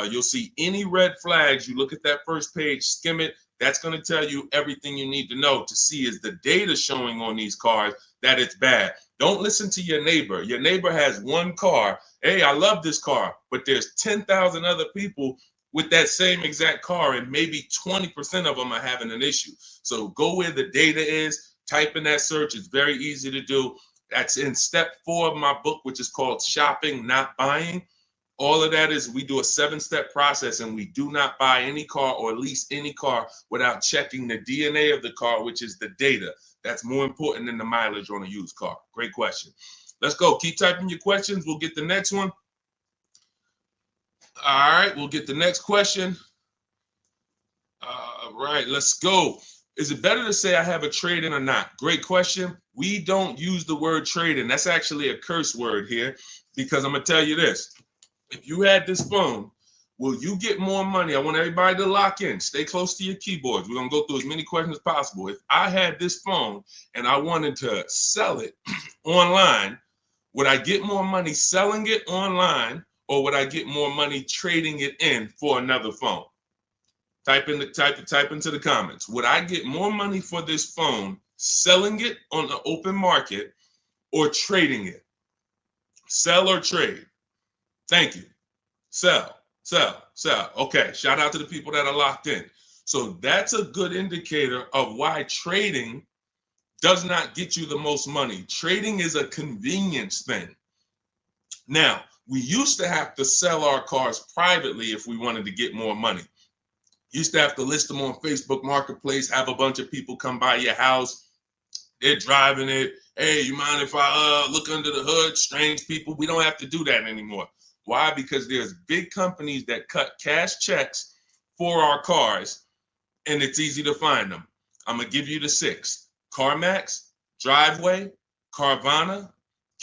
You'll see any red flags. You look at that first page, skim it. That's going to tell you everything you need to know to see is the data showing on these cars that it's bad. Don't listen to your neighbor. Your neighbor has one car. Hey, I love this car, but there's 10,000 other people with that same exact car, and maybe 20% of them are having an issue. So go where the data is, type in that search. It's very easy to do. That's in step 4 of my book, which is called Shopping, Not Buying. All of that is we do a 7-step process, and we do not buy any car or lease any car without checking the DNA of the car, which is the data. That's more important than the mileage on a used car. Great question. Let's go. Keep typing your questions. We'll get the next one. All right, we'll get the next question. All right, let's go. Is it better to say I have a trade-in or not? Great question. We don't use the word trade-in. That's actually a curse word here, because I'm going to tell you this. If you had this phone, will you get more money? I want everybody to lock in. Stay close to your keyboards. We're going to go through as many questions as possible. If I had this phone and I wanted to sell it online, would I get more money selling it online, or would I get more money trading it in for another phone? Type into the comments. Would I get more money for this phone selling it on the open market or trading it? Sell or trade? Thank you. Sell. Okay, shout out to the people that are locked in. So that's a good indicator of why trading does not get you the most money. Trading is a convenience thing. Now, we used to have to sell our cars privately if we wanted to get more money. Used to have to list them on Facebook Marketplace, have a bunch of people come by your house. They're driving it. Hey, you mind if I look under the hood? Strange people. We don't have to do that anymore. Why? Because there's big companies that cut cash checks for our cars, and it's easy to find them. I'm going to give you the 6. CarMax, Driveway, Carvana,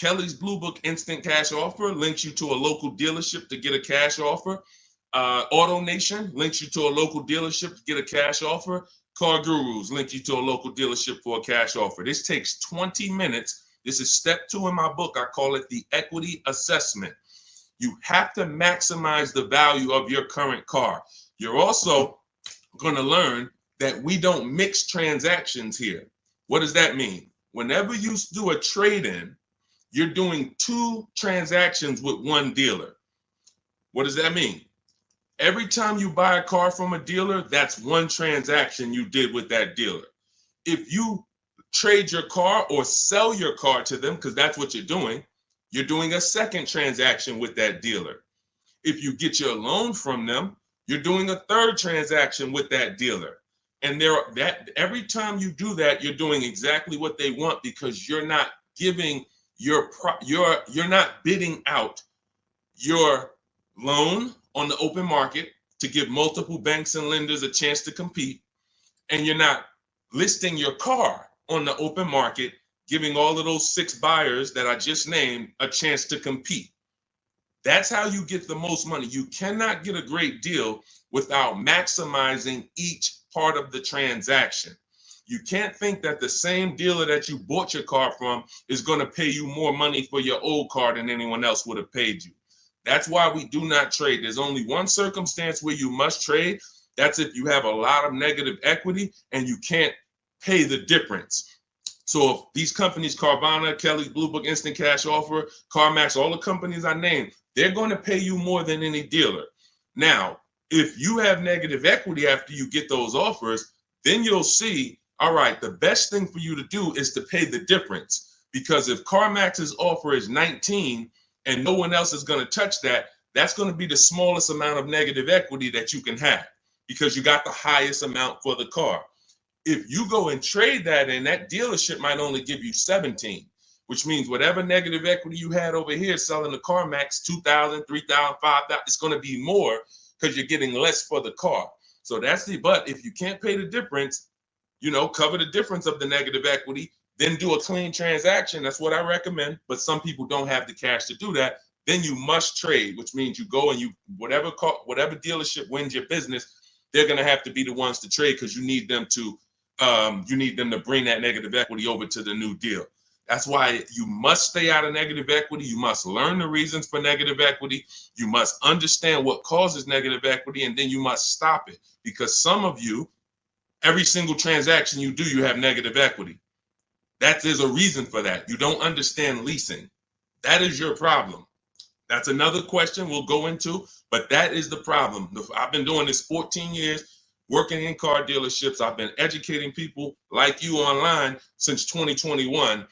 Kelly's Blue Book Instant Cash Offer links you to a local dealership to get a cash offer. AutoNation links you to a local dealership to get a cash offer. Car Gurus link you to a local dealership for a cash offer. This takes 20 minutes. This is step 2 in my book. I call it the equity assessment. You have to maximize the value of your current car. You're also going to learn that we don't mix transactions here. What does that mean? Whenever you do a trade-in, you're doing 2 transactions with one dealer. What does that mean? Every time you buy a car from a dealer, that's 1 transaction you did with that dealer. If you trade your car or sell your car to them, because that's what you're doing a 2nd transaction with that dealer. If you get your loan from them, you're doing a 3rd transaction with that dealer. And every time you do that, you're doing exactly what they want, because you're not giving you're not bidding out your loan on the open market to give multiple banks and lenders a chance to compete, and you're not listing your car on the open market, giving all of those 6 buyers that I just named a chance to compete. That's how you get the most money. You cannot get a great deal without maximizing each part of the transaction. You can't think that the same dealer that you bought your car from is going to pay you more money for your old car than anyone else would have paid you. That's why we do not trade. There's only one circumstance where you must trade. That's if you have a lot of negative equity and you can't pay the difference. So if these companies, Carvana, Kelly's Blue Book Instant Cash Offer, CarMax, all the companies I named, they're going to pay you more than any dealer. Now, if you have negative equity after you get those offers, then you'll see, all right, the best thing for you to do is to pay the difference. Because if CarMax's offer is 19 and no one else is going to touch that, that's going to be the smallest amount of negative equity that you can have, because you got the highest amount for the car. If you go and trade that in, that dealership might only give you 17, which means whatever negative equity you had over here selling the CarMax, 2,000, 3,000, 5,000, it's going to be more because you're getting less for the car. So but if you can't pay the difference, cover the difference of the negative equity, then do a clean transaction. That's what I recommend. But some people don't have the cash to do that. Then you must trade, which means you go and whatever dealership wins your business, they're going to have to be the ones to trade, because you need them to bring that negative equity over to the new deal. That's why you must stay out of negative equity. You must learn the reasons for negative equity. You must understand what causes negative equity, and then you must stop it. Because some of you, every single transaction you do, you have negative equity. There's a reason for that. You don't understand leasing. That is your problem. That's another question we'll go into, but that is the problem. I've been doing this 14 years, working in car dealerships. I've been educating people like you online since 2021.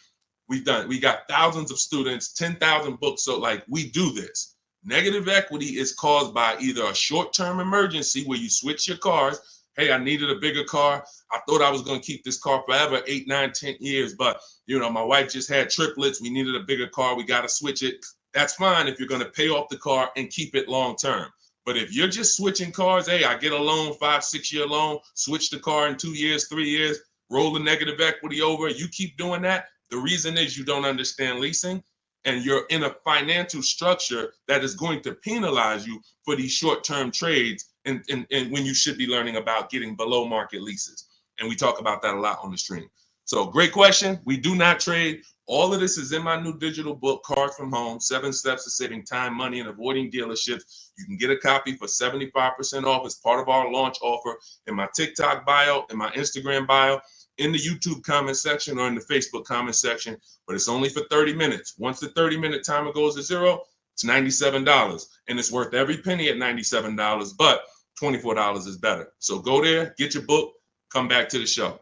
We got thousands of students, 10,000 books. So we do this. Negative equity is caused by either a short-term emergency where you switch your cars. Hey, I needed a bigger car. I thought I was going to keep this car forever, 8, 9, 10 years. But, my wife just had triplets. We needed a bigger car. We got to switch it. That's fine if you're going to pay off the car and keep it long-term. But if you're just switching cars, hey, I get a loan, 5-6 year loan, switch the car in 2 years, 3 years, roll the negative equity over. You keep doing that. The reason is you don't understand leasing, and you're in a financial structure that is going to penalize you for these short-term trades, and when you should be learning about getting below market leases. And we talk about that a lot on the stream. So great question. We do not trade. All of this is in my new digital book, Cars from Home, 7 Steps to Saving Time, Money, and Avoiding Dealerships. You can get a copy for 75% off as part of our launch offer in my TikTok bio, in my Instagram bio, in the YouTube comment section, or in the Facebook comment section. But it's only for 30 minutes. Once the 30-minute timer goes to zero, it's $97. And it's worth every penny at $97, but $24 is better. So go there, get your book, come back to the show.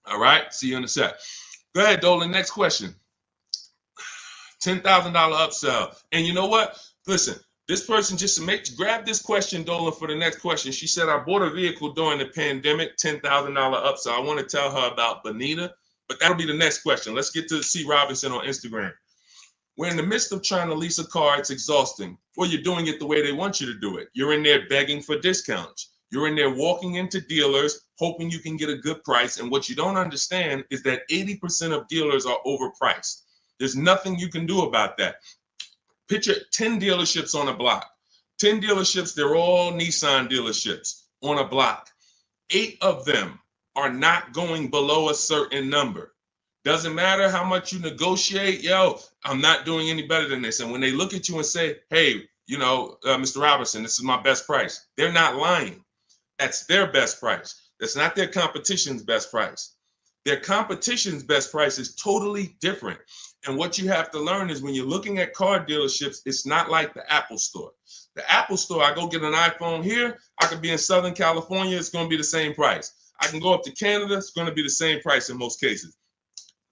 All right, see you in a sec. Go ahead, Dolan. Next question. $10,000 upsell. And you know what? Listen, this person grab this question, Dolan, for the next question. She said, I bought a vehicle during the pandemic, $10,000 upsell. I want to tell her about Bonita, but that'll be the next question. Let's get to C. Robinson on Instagram. We're in the midst of trying to lease a car. It's exhausting. Well, you're doing it the way they want you to do it. You're in there begging for discounts. You're in there walking into dealers, hoping you can get a good price. And what you don't understand is that 80% of dealers are overpriced. There's nothing you can do about that. Picture 10 dealerships on a block. 10 dealerships, they're all Nissan dealerships on a block. 8 of them are not going below a certain number. Doesn't matter how much you negotiate, yo, I'm not doing any better than this. And when they look at you and say, hey, Mr. Robinson, this is my best price, they're not lying. That's their best price. That's not their competition's best price. Their competition's best price is totally different. And what you have to learn is when you're looking at car dealerships, it's not like the Apple store. The Apple store, I go get an iPhone here, I could be in Southern California, it's going to be the same price. I can go up to Canada, it's going to be the same price in most cases.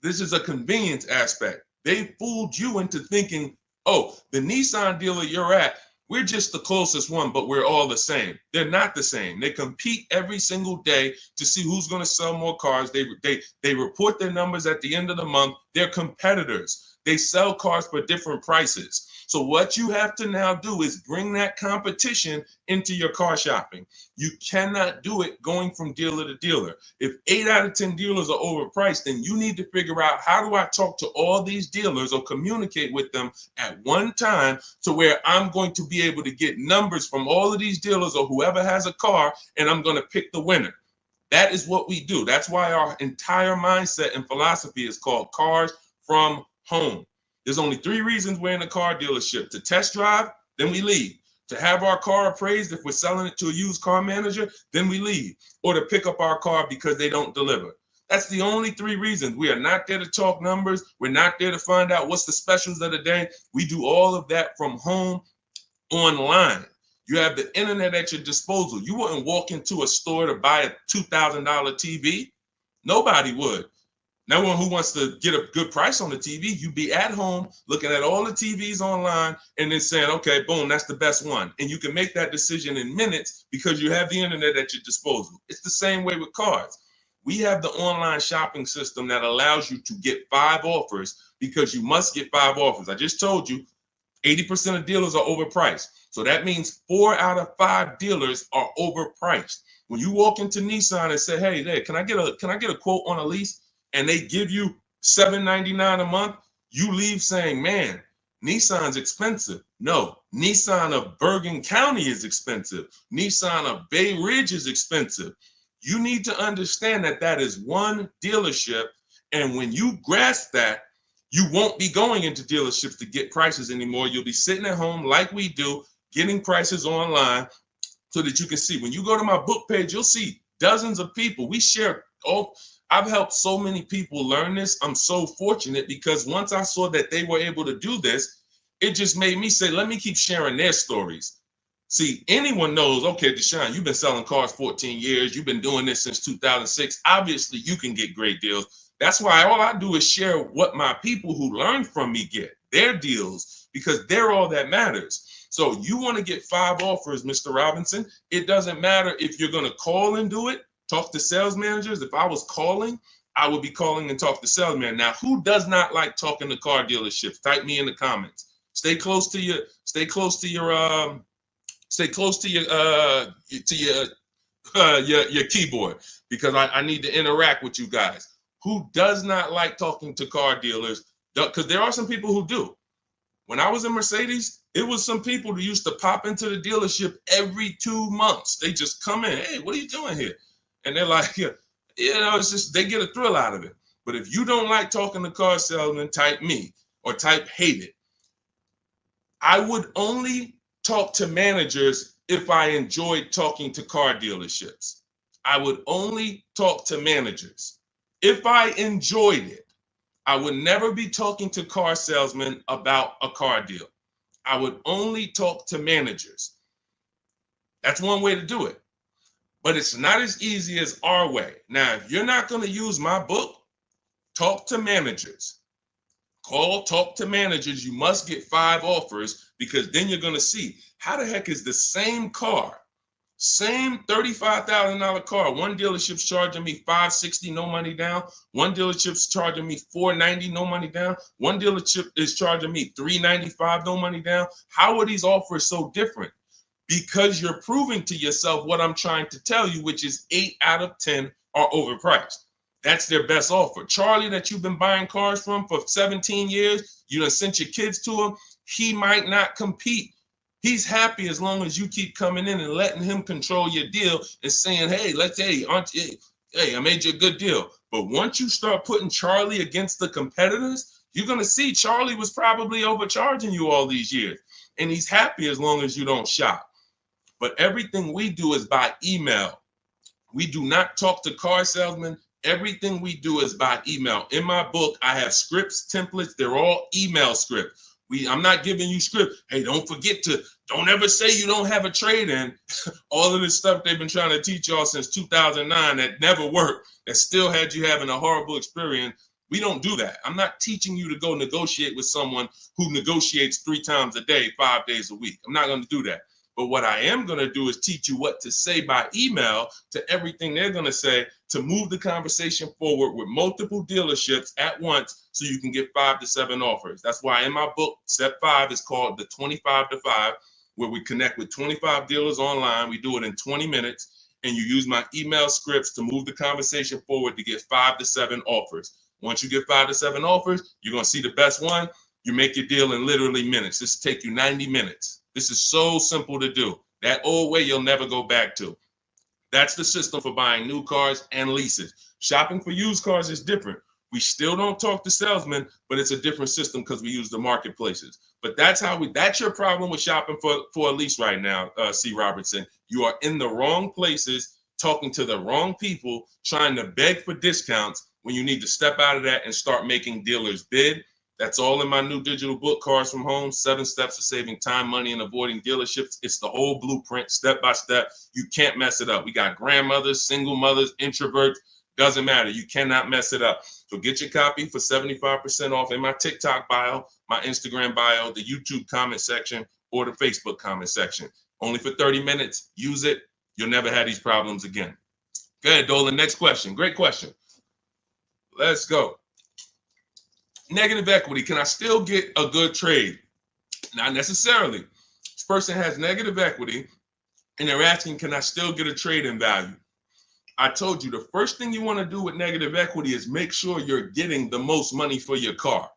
This is a convenience aspect. They fooled you into thinking, oh, the Nissan dealer you're at, we're just the closest one, but we're all the same. They're not the same. They compete every single day to see who's going to sell more cars. They report their numbers at the end of the month. They're competitors. They sell cars for different prices. So what you have to now do is bring that competition into your car shopping. You cannot do it going from dealer to dealer. If 8 out of 10 dealers are overpriced, then you need to figure out, how do I talk to all these dealers or communicate with them at one time to where I'm going to be able to get numbers from all of these dealers or whoever has a car, and I'm going to pick the winner. That is what we do. That's why our entire mindset and philosophy is called Cars from Home. There's only 3 reasons we're in a car dealership: to test drive, then we leave; to have our car appraised if we're selling it to a used car manager, then we leave; or to pick up our car because they don't deliver. That's the only 3 reasons. We are not there to talk numbers. We're not there to find out what's the specials of the day. We do all of that from home, online. You have the internet at your disposal. You wouldn't walk into a store to buy a $2,000 TV. Nobody would. No one who wants to get a good price on the TV, you'd be at home looking at all the TVs online and then saying, okay, boom, that's the best one. And you can make that decision in minutes because you have the internet at your disposal. It's the same way with cars. We have the online shopping system that allows you to get 5 offers because you must get 5 offers. I just told you 80% of dealers are overpriced. So that means 4 out of 5 dealers are overpriced. When you walk into Nissan and say, hey, there, can I get a quote on a lease? And they give you $799 a month, you leave saying, man, Nissan's expensive. No, Nissan of Bergen County is expensive. Nissan of Bay Ridge is expensive. You need to understand that that is one dealership. And when you grasp that, you won't be going into dealerships to get prices anymore. You'll be sitting at home like we do, getting prices online so that you can see. When you go to my book page, you'll see dozens of people. We share all. I've helped so many people learn this. I'm so fortunate because once I saw that they were able to do this, it just made me say, let me keep sharing their stories. See, anyone knows, okay, Deshaun, you've been selling cars 14 years. You've been doing this since 2006. Obviously, you can get great deals. That's why all I do is share what my people who learn from me get, their deals, because they're all that matters. So you want to get 5 offers, Mr. Robinson. It doesn't matter if you're going to call and do it. Talk to sales managers. If I was calling, I would be calling and talk to salesmen. Now, who does not like talking to car dealerships? Type me in the comments. Stay close to your keyboard because I need to interact with you guys. Who does not like talking to car dealers? Because there are some people who do. When I was in Mercedes, it was some people who used to pop into the dealership every 2 months. They just come in. Hey, what are you doing here? And they're like, it's just, they get a thrill out of it. But if you don't like talking to car salesmen, type me or type hate it. I would only talk to managers if I enjoyed talking to car dealerships. I would only talk to managers if I enjoyed it. I would never be talking to car salesmen about a car deal. I would only talk to managers. That's one way to do it. But it's not as easy as our way. Now, if you're not going to use my book, talk to managers. Talk to managers. You must get 5 offers because then you're going to see how the heck is the same car, same $35,000 car. One dealership's charging me $560, no money down. One dealership's charging me $490, no money down. One dealership is charging me $395, no money down. How are these offers so different? because you're proving to yourself what I'm trying to tell you, which is 8 out of 10 are overpriced. That's their best offer. Charlie, that you've been buying cars from for 17 years, you done sent your kids to him, he might not compete. He's happy as long as you keep coming in and letting him control your deal and saying, hey, I made you a good deal. But once you start putting Charlie against the competitors, you're going to see Charlie was probably overcharging you all these years. And he's happy as long as you don't shop. But everything we do is by email. We do not talk to car salesmen. Everything we do is by email. In my book, I have scripts, templates. They're all email scripts. I'm not giving you script. Hey, don't ever say you don't have a trade-in. All of this stuff they've been trying to teach y'all since 2009 that never worked, that still had you having a horrible experience. We don't do that. I'm not teaching you to go negotiate with someone who negotiates 3 times a day, 5 days a week. I'm not going to do that. But what I am going to do is teach you what to say by email to everything they're going to say to move the conversation forward with multiple dealerships at once so you can get 5 to 7 offers. That's why in my book, step 5 is called the 25 to 5, where we connect with 25 dealers online. We do it in 20 minutes, and you use my email scripts to move the conversation forward to get 5 to 7 offers. Once you get 5 to 7 offers, you're going to see the best one. You make your deal in literally minutes. This will take you 90 minutes. This is so simple to do. That old way you'll never go back to. That's the system for buying new cars and leases. Shopping for used cars is different. We still don't talk to salesmen, but it's a different system because we use the marketplaces. But that's your problem with shopping for a lease right now, C. Robertson. You are in the wrong places, talking to the wrong people, trying to beg for discounts when you need to step out of that and start making dealers bid. That's all in my new digital book, Cars from Home, 7 Steps to Saving Time, Money, and Avoiding Dealerships. It's the whole blueprint, step by step. You can't mess it up. We got grandmothers, single mothers, introverts. Doesn't matter. You cannot mess it up. So get your copy for 75% off in my TikTok bio, my Instagram bio, the YouTube comment section, or the Facebook comment section. Only for 30 minutes. Use it. You'll never have these problems again. Go ahead, Dolan. Next question. Great question. Let's go. Negative equity. Can I still get a good trade? Not necessarily. This person has negative equity and they're asking, can I still get a trade in value? I told you the first thing you want to do with negative equity is make sure you're getting the most money for your car.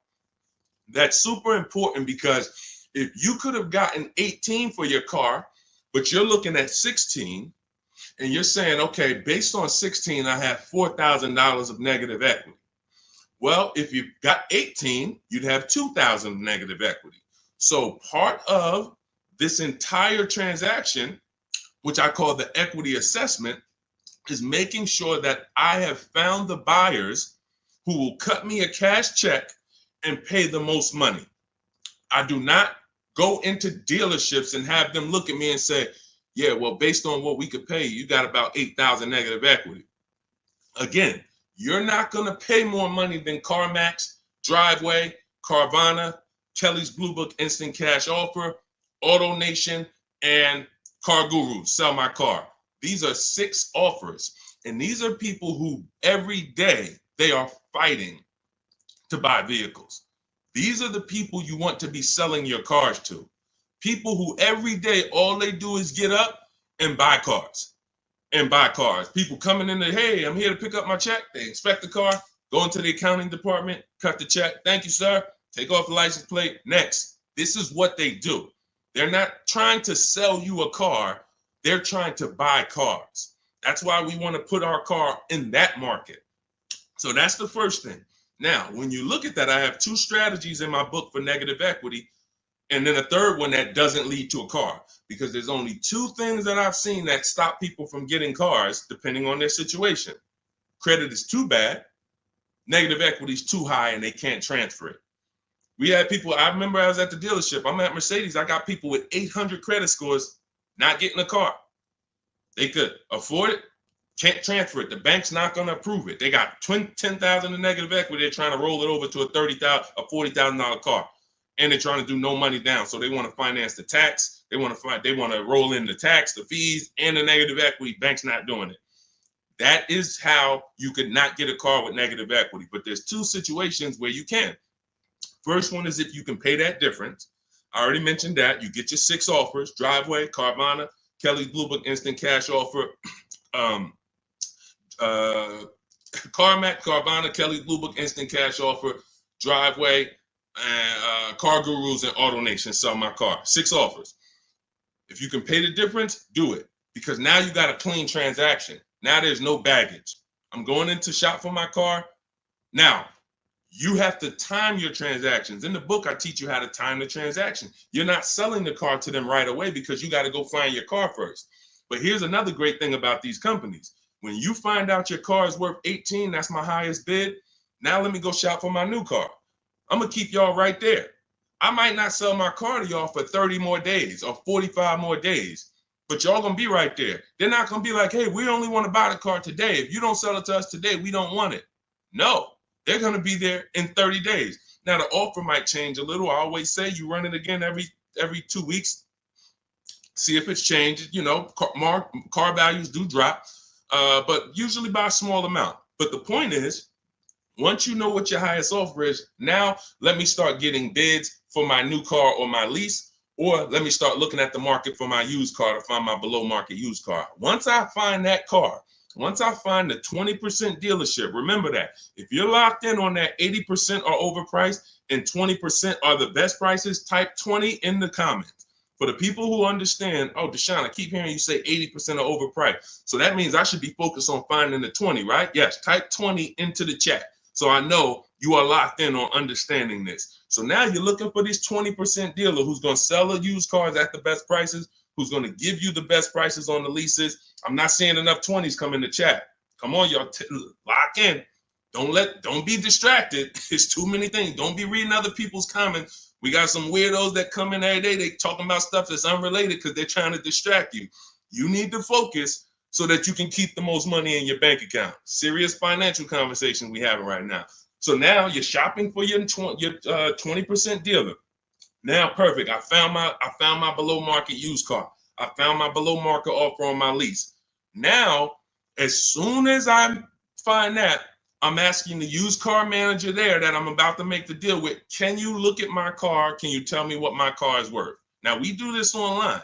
That's super important because if you could have gotten 18 for your car, but you're looking at 16 and you're saying, okay, based on 16, I have $4,000 of negative equity. Well, if you got 18, you'd have 2,000 negative equity. So part of this entire transaction, which I call the equity assessment, is making sure that I have found the buyers who will cut me a cash check and pay the most money. I do not go into dealerships and have them look at me and say, yeah, well, based on what we could pay, you got about 8,000 negative equity. Again, you're not going to pay more money than CarMax, Driveway, Carvana, Kelly's Blue Book Instant Cash Offer, AutoNation, and Car Guru, Sell My Car. These are 6 offers, and these are people who every day they are fighting to buy vehicles. These are the people you want to be selling your cars to. People who every day all they do is get up and buy cars. People coming in there, hey, I'm here to pick up my check. They inspect the car, go into the accounting department, cut the check. Thank you, sir. Take off the license plate. Next. This is what they do. They're not trying to sell you a car. They're trying to buy cars. That's why we want to put our car in that market. So that's the first thing. Now, when you look at that, I have 2 strategies in my book for negative equity, and then a third one that doesn't lead to a car, because there's only 2 things that I've seen that stop people from getting cars depending on their situation. Credit is too bad, negative equity is too high, and they can't transfer it. We had people, I remember I was at the dealership, I'm at Mercedes, I got people with 800 credit scores not getting a car. They could afford it, can't transfer it. The bank's not going to approve it. They got 10,000 in negative equity. They're trying to roll it over to a $40,000 car, and they're trying to do no money down. So they want to finance the tax. They want to roll in the tax, the fees, and the negative equity. Bank's not doing it. That is how you could not get a car with negative equity. But there's 2 situations where you can. First one is if you can pay that difference. I already mentioned that. You get your 6 offers: Driveway, Carvana, Kelly's Blue Book Instant Cash Offer, CarMax, Carvana, Kelly's Blue Book Instant Cash Offer, Driveway, and Car Gurus and AutoNation Sell My Car. 6 offers. If you can pay the difference, do it, because now you got a clean transaction. Now there's no baggage. I'm going in to shop for my car. Now, you have to time your transactions. In the book, I teach you how to time the transaction. You're not selling the car to them right away because you got to go find your car first. But here's another great thing about these companies. When you find out your car is worth 18, that's my highest bid. Now let me go shop for my new car. I'm going to keep y'all right there. I might not sell my car to y'all for 30 more days or 45 more days, but y'all going to be right there. They're not going to be like, hey, we only want to buy the car today. If you don't sell it to us today, we don't want it. No, they're going to be there in 30 days. Now, the offer might change a little. I always say you run it again every 2 weeks. See if it's changed. You know, car values do drop, but usually by a small amount. But the point is, once you know what your highest offer is, now let me start getting bids for my new car or my lease, or let me start looking at the market for my used car to find my below market used car. Once I find that car, once I find the 20% dealership, remember that if you're locked in on that 80% are overpriced and 20% are the best prices, type 20 in the comments. For the people who understand, oh, Deshaun, I keep hearing you say 80% are overpriced. So that means I should be focused on finding the 20, right? Yes, type 20 into the chat. So I know you are locked in on understanding this. So now you're looking for this 20% dealer who's going to sell the used cars at the best prices, who's going to give you the best prices on the leases. I'm not seeing enough 20s come in the chat. Come on, y'all, lock in. Don't be distracted. It's too many things. Don't be reading other people's comments. We got some weirdos that come in every day. They talking about stuff that's unrelated because they're trying to distract you. You need to focus so that you can keep the most money in your bank account. Serious financial conversation we having right now. So now you're shopping for your 20% dealer. Now, perfect. I found my below market used car. I found my below market offer on my lease. Now, as soon as I find that, I'm asking the used car manager there that I'm about to make the deal with, can you look at my car? Can you tell me what my car is worth? Now, we do this online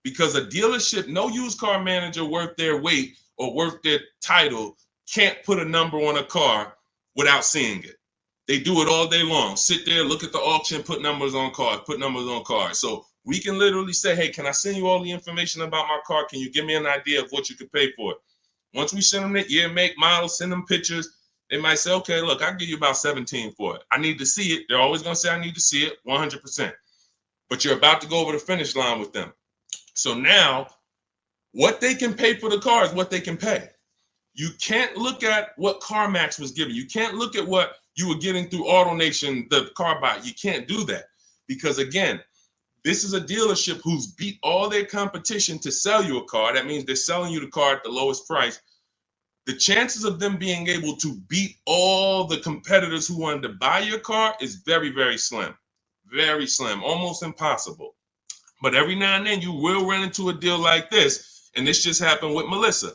because a dealership, no used car manager worth their weight or worth their title can't put a number on a car without seeing it. They do it all day long. Sit there, look at the auction, put numbers on cars, So we can literally say, hey, can I send you all the information about my car? Can you give me an idea of what you could pay for it? Once we send them the year, make, model, send them pictures, they might say, okay, look, I'll give you about 17 for it. I need to see it. They're always going to say, I need to see it 100%. But you're about to go over the finish line with them. So now what they can pay for the car is what they can pay. You can't look at what CarMax was giving. You can't look at what you were getting through AutoNation, the car buy. You can't do that because, again, this is a dealership who's beat all their competition to sell you a car. That means they're selling you the car at the lowest price. The chances of them being able to beat all the competitors who wanted to buy your car is very, very slim. Very slim, almost impossible. But every now and then you will run into a deal like this. And this just happened with Melissa.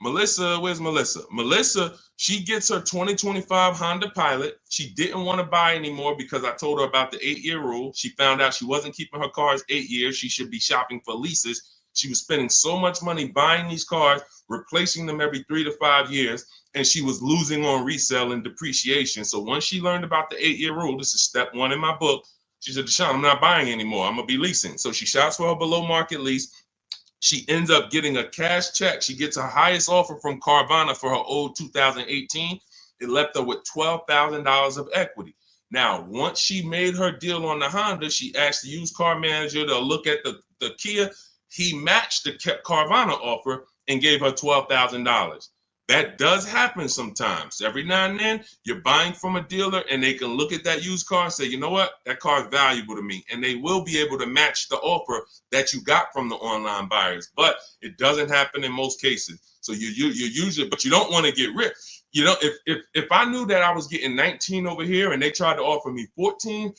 Where's Melissa? Melissa, she gets her 2025 Honda Pilot. She didn't want to buy anymore because I told her about the 8-year rule. She found out she wasn't keeping her cars 8 years. She should be shopping for leases. She was spending so much money buying these cars, replacing them every 3 to 5 years, and she was losing on resale and depreciation. So once she learned about the 8-year rule, this is step 1 in my book, she said, Deshaun, I'm not buying anymore. I'm going to be leasing. So she shops for her below market lease. She ends up getting a cash check. She gets her highest offer from Carvana for her old 2018. It left her with $12,000 of equity. Now, once she made her deal on the Honda, she asked the used car manager to look at the Kia. He matched the Carvana offer and gave her $12,000. That does happen sometimes. Every now and then, you're buying from a dealer and they can look at that used car and say, you know what, that car is valuable to me. And they will be able to match the offer that you got from the online buyers. But it doesn't happen in most cases. So you usually, but you don't want to get rich. You know, if I knew that I was getting 19 over here and they tried to offer me 14,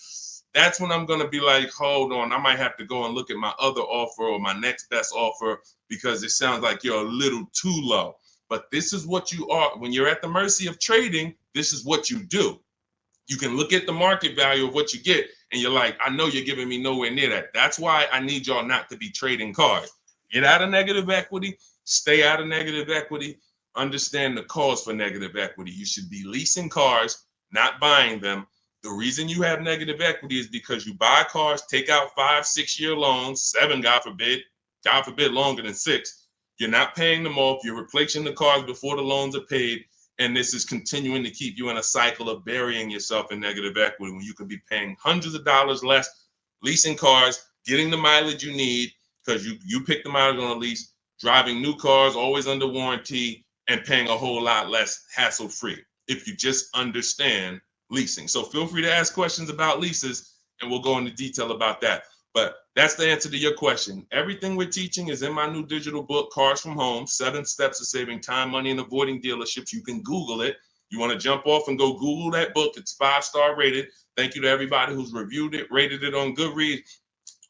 that's when I'm going to be like, hold on, I might have to go and look at my other offer or my next best offer because it sounds like you're a little too low. But this is what you are. When you're at the mercy of trading, this is what you do. You can look at the market value of what you get and you're like, I know you're giving me nowhere near that. That's why I need y'all not to be trading cars. Get out of negative equity, stay out of negative equity, understand the cause for negative equity. You should be leasing cars, not buying them. The reason you have negative equity is because you buy cars, take out 5-6 year loans, 7, God forbid longer than 6. You're not paying them off. You're replacing the cars before the loans are paid. And this is continuing to keep you in a cycle of burying yourself in negative equity when you could be paying hundreds of dollars less, leasing cars, getting the mileage you need because you pick the mileage on a lease, driving new cars, always under warranty, and paying a whole lot less hassle-free if you just understand leasing. So feel free to ask questions about leases and we'll go into detail about that. But that's the answer to your question. Everything we're teaching is in my new digital book, Cars from Home, 7 Steps to Saving Time, Money, and Avoiding Dealerships. You can Google it. You want to jump off and go Google that book. It's 5-star rated. Thank you to everybody who's reviewed it, rated it on Goodreads.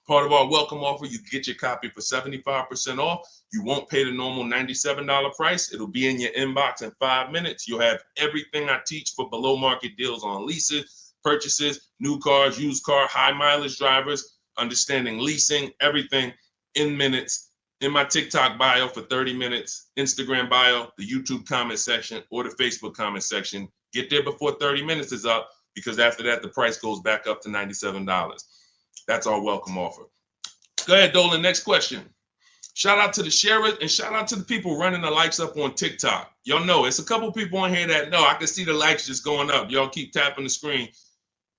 Part of our welcome offer, you get your copy for 75% off. You won't pay the normal $97 price. It'll be in your inbox in 5 minutes. You'll have everything I teach for below market deals on leases, purchases, new cars, used car, high mileage drivers, understanding leasing, everything in minutes. In my TikTok bio for 30 minutes, Instagram bio, the YouTube comment section, or the Facebook comment section. Get there before 30 minutes is up because after that, the price goes back up to $97. That's our welcome offer. Go ahead, Dolan. Next question. Shout out to the sharers and shout out to the people running the likes up on TikTok. Y'all know it's a couple people on here that know I can see the likes just going up. Y'all keep tapping the screen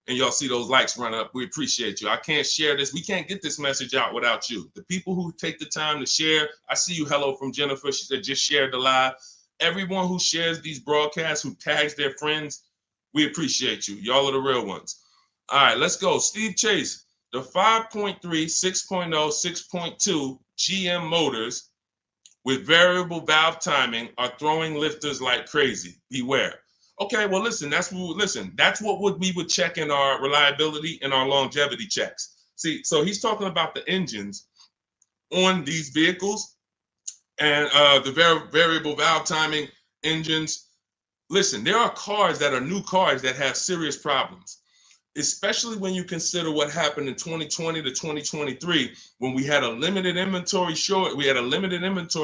and y'all see those likes run up. We appreciate you. I can't share this. We can't get this message out without you. The people who take the time to share. I see you. Hello from Jennifer. She said just shared the live. Everyone who shares these broadcasts, who tags their friends, we appreciate you. Y'all are the real ones. All right, let's go. Steve Chase. The 5.3, 6.0, 6.2 GM motors with variable valve timing are throwing lifters like crazy. Beware. Okay, well, listen, that's what we would check in our reliability and our longevity checks. See, so he's talking about the engines on these vehicles and the variable valve timing engines. Listen, there are cars that are new cars that have serious problems, especially when you consider what happened in 2020 to 2023 when we had a limited inventory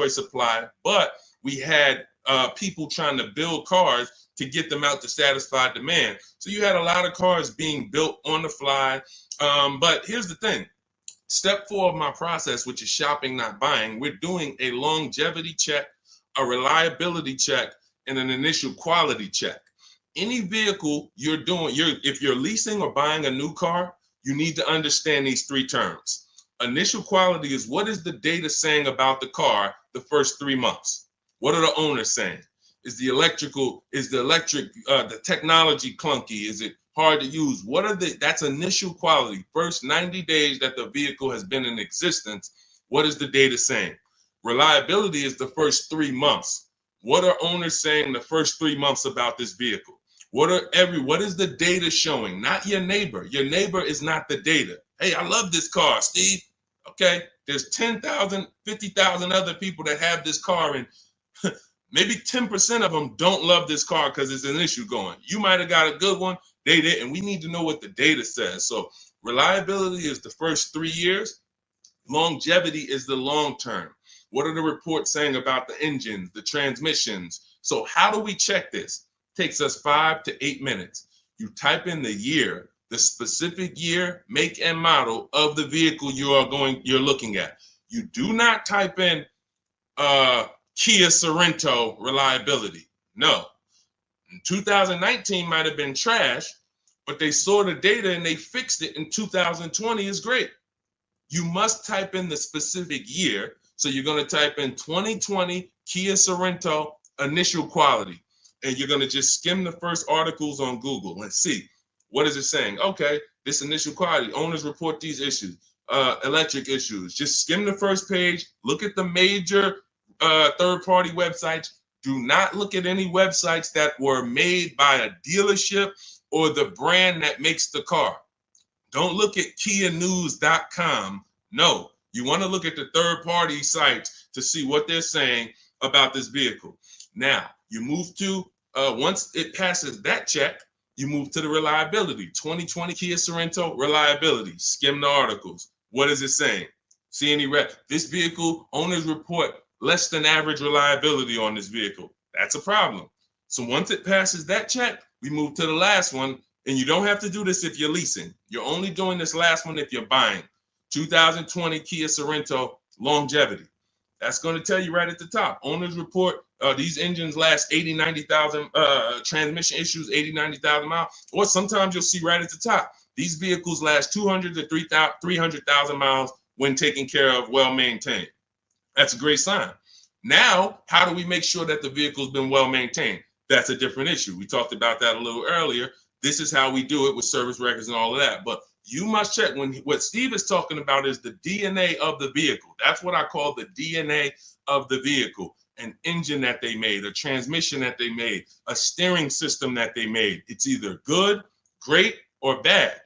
supply, but we had people trying to build cars to get them out to satisfy demand. So you had a lot of cars being built on the fly. But here's the thing. Step 4 of my process, which is shopping, not buying, we're doing a longevity check, a reliability check, and an initial quality check. Any vehicle you're doing, if you're leasing or buying a new car, you need to understand these 3 terms. Initial quality is what is the data saying about the car the first 3 months? What are the owners saying? Is the technology clunky? Is it hard to use? That's initial quality. First 90 days that the vehicle has been in existence, what is the data saying? Reliability is the first 3 months. What are owners saying the first 3 months about this vehicle? What is the data showing? Not your neighbor. Your neighbor is not the data. Hey, I love this car, Steve. Okay, there's 10,000, 50,000 other people that have this car, and maybe 10% of them don't love this car because there's an issue going. You might have got a good one, they didn't. We need to know what the data says. So reliability is the first 3 years. Longevity is the long term. What are the reports saying about the engines, the transmissions? So how do we check this? It takes us 5 to 8 minutes. You type in the year, the specific year, make, and model of the vehicle you're looking at. You do not type in Kia Sorento reliability. No. 2019 might have been trash, but they saw the data and they fixed it in 2020 is great. You must type in the specific year. So you're going to type in 2020 Kia Sorento initial quality. And you're going to just skim the first articles on Google and see what is it saying. Okay, this initial quality, owners report these issues, electric issues. Just skim the first page, look at the major third-party websites. Do not look at any websites that were made by a dealership or the brand that makes the car. Don't look at KiaNews.com. No, you want to look at the third-party sites to see what they're saying about this vehicle. Now, you move to, once it passes that check, You move to the reliability. 2020 Kia Sorento, reliability. Skim the articles. What is it saying? See any red? This vehicle, owners report less than average reliability on this vehicle. That's a problem. So once it passes that check, we move to the last one. And you don't have to do this if you're leasing. You're only doing this last one if you're buying. 2020 Kia Sorento, longevity. That's going to tell you right at the top. Owners report these engines last 80, 90,000, transmission issues, 80, 90,000 miles. Or sometimes you'll see right at the top, these vehicles last 200 to 300,000 miles when taken care of, well maintained. That's a great sign. Now, how do we make sure that the vehicle's been well maintained? That's a different issue. We talked about that a little earlier. This is how we do it with service records and all of that. But you must check what Steve is talking about is the DNA of the vehicle. That's what I call the DNA of the vehicle. An engine that they made, a transmission that they made, a steering system that they made. It's either good, great, or bad.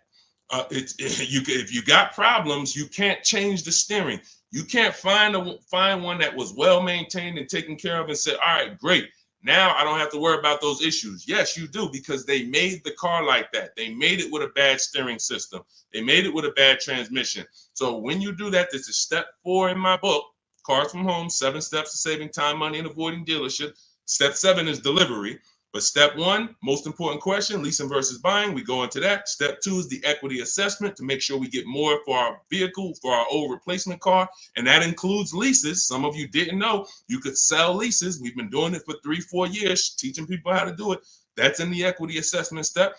If you got problems, you can't change the steering. You can't find one that was well maintained and taken care of and say, all right, great. Now I don't have to worry about those issues. Yes, you do, because they made the car like that. They made it with a bad steering system. They made it with a bad transmission. So when you do that, this is step 4 in my book, Cars from Home, 7 Steps to Saving Time, Money, and Avoiding Dealership. Step 7 is delivery. But step 1, most important question, leasing versus buying. We go into that. Step 2 is the equity assessment to make sure we get more for our vehicle, for our old replacement car. And that includes leases. Some of you didn't know you could sell leases. We've been doing it for 3-4 years, teaching people how to do it. That's in the equity assessment step.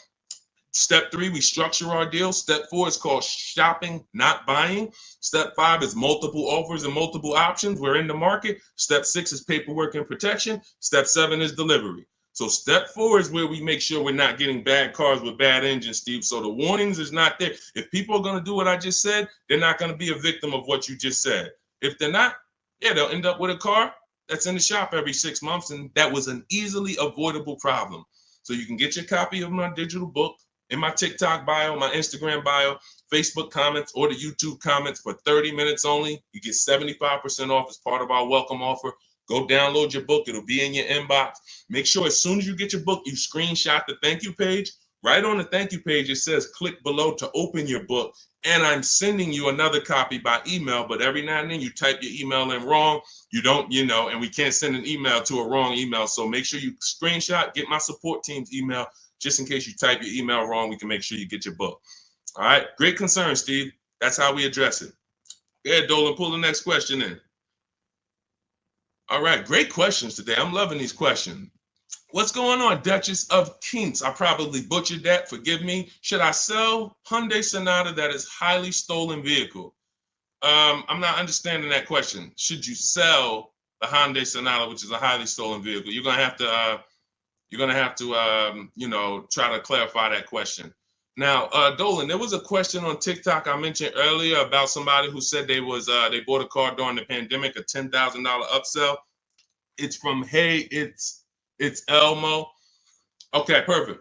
Step 3, we structure our deal. Step 4 is called shopping, not buying. Step 5 is multiple offers and multiple options. We're in the market. Step 6 is paperwork and protection. Step 7 is delivery. So step 4 is where we make sure we're not getting bad cars with bad engines, Steve. So the warnings is not there. If people are going to do what I just said, they're not going to be a victim of what you just said. If they're not, yeah, they'll end up with a car that's in the shop every 6 months. And that was an easily avoidable problem. So you can get your copy of my digital book in my TikTok bio, my Instagram bio, Facebook comments, or the YouTube comments for 30 minutes only. You get 75% off as part of our welcome offer. Go download your book. It'll be in your inbox. Make sure as soon as you get your book, you screenshot the thank you page. Right on the thank you page, it says click below to open your book. And I'm sending you another copy by email. But every now and then you type your email in wrong. You don't, and we can't send an email to a wrong email. So make sure you screenshot, get my support team's email. Just in case you type your email wrong, we can make sure you get your book. All right. Great concern, Steve. That's how we address it. Yeah, Dolan, pull the next question in. All right, great questions today. I'm loving these questions. What's going on, Duchess of Kings? I probably butchered that. Forgive me. Should I sell Hyundai Sonata that is highly stolen vehicle? I'm not understanding that question. Should you sell the Hyundai Sonata, which is a highly stolen vehicle? You're gonna have to, try to clarify that question. Now, Dolan, there was a question on TikTok I mentioned earlier about somebody who said they bought a car during the pandemic, a $10,000 upsell. It's from Hey, it's Elmo. Okay, perfect.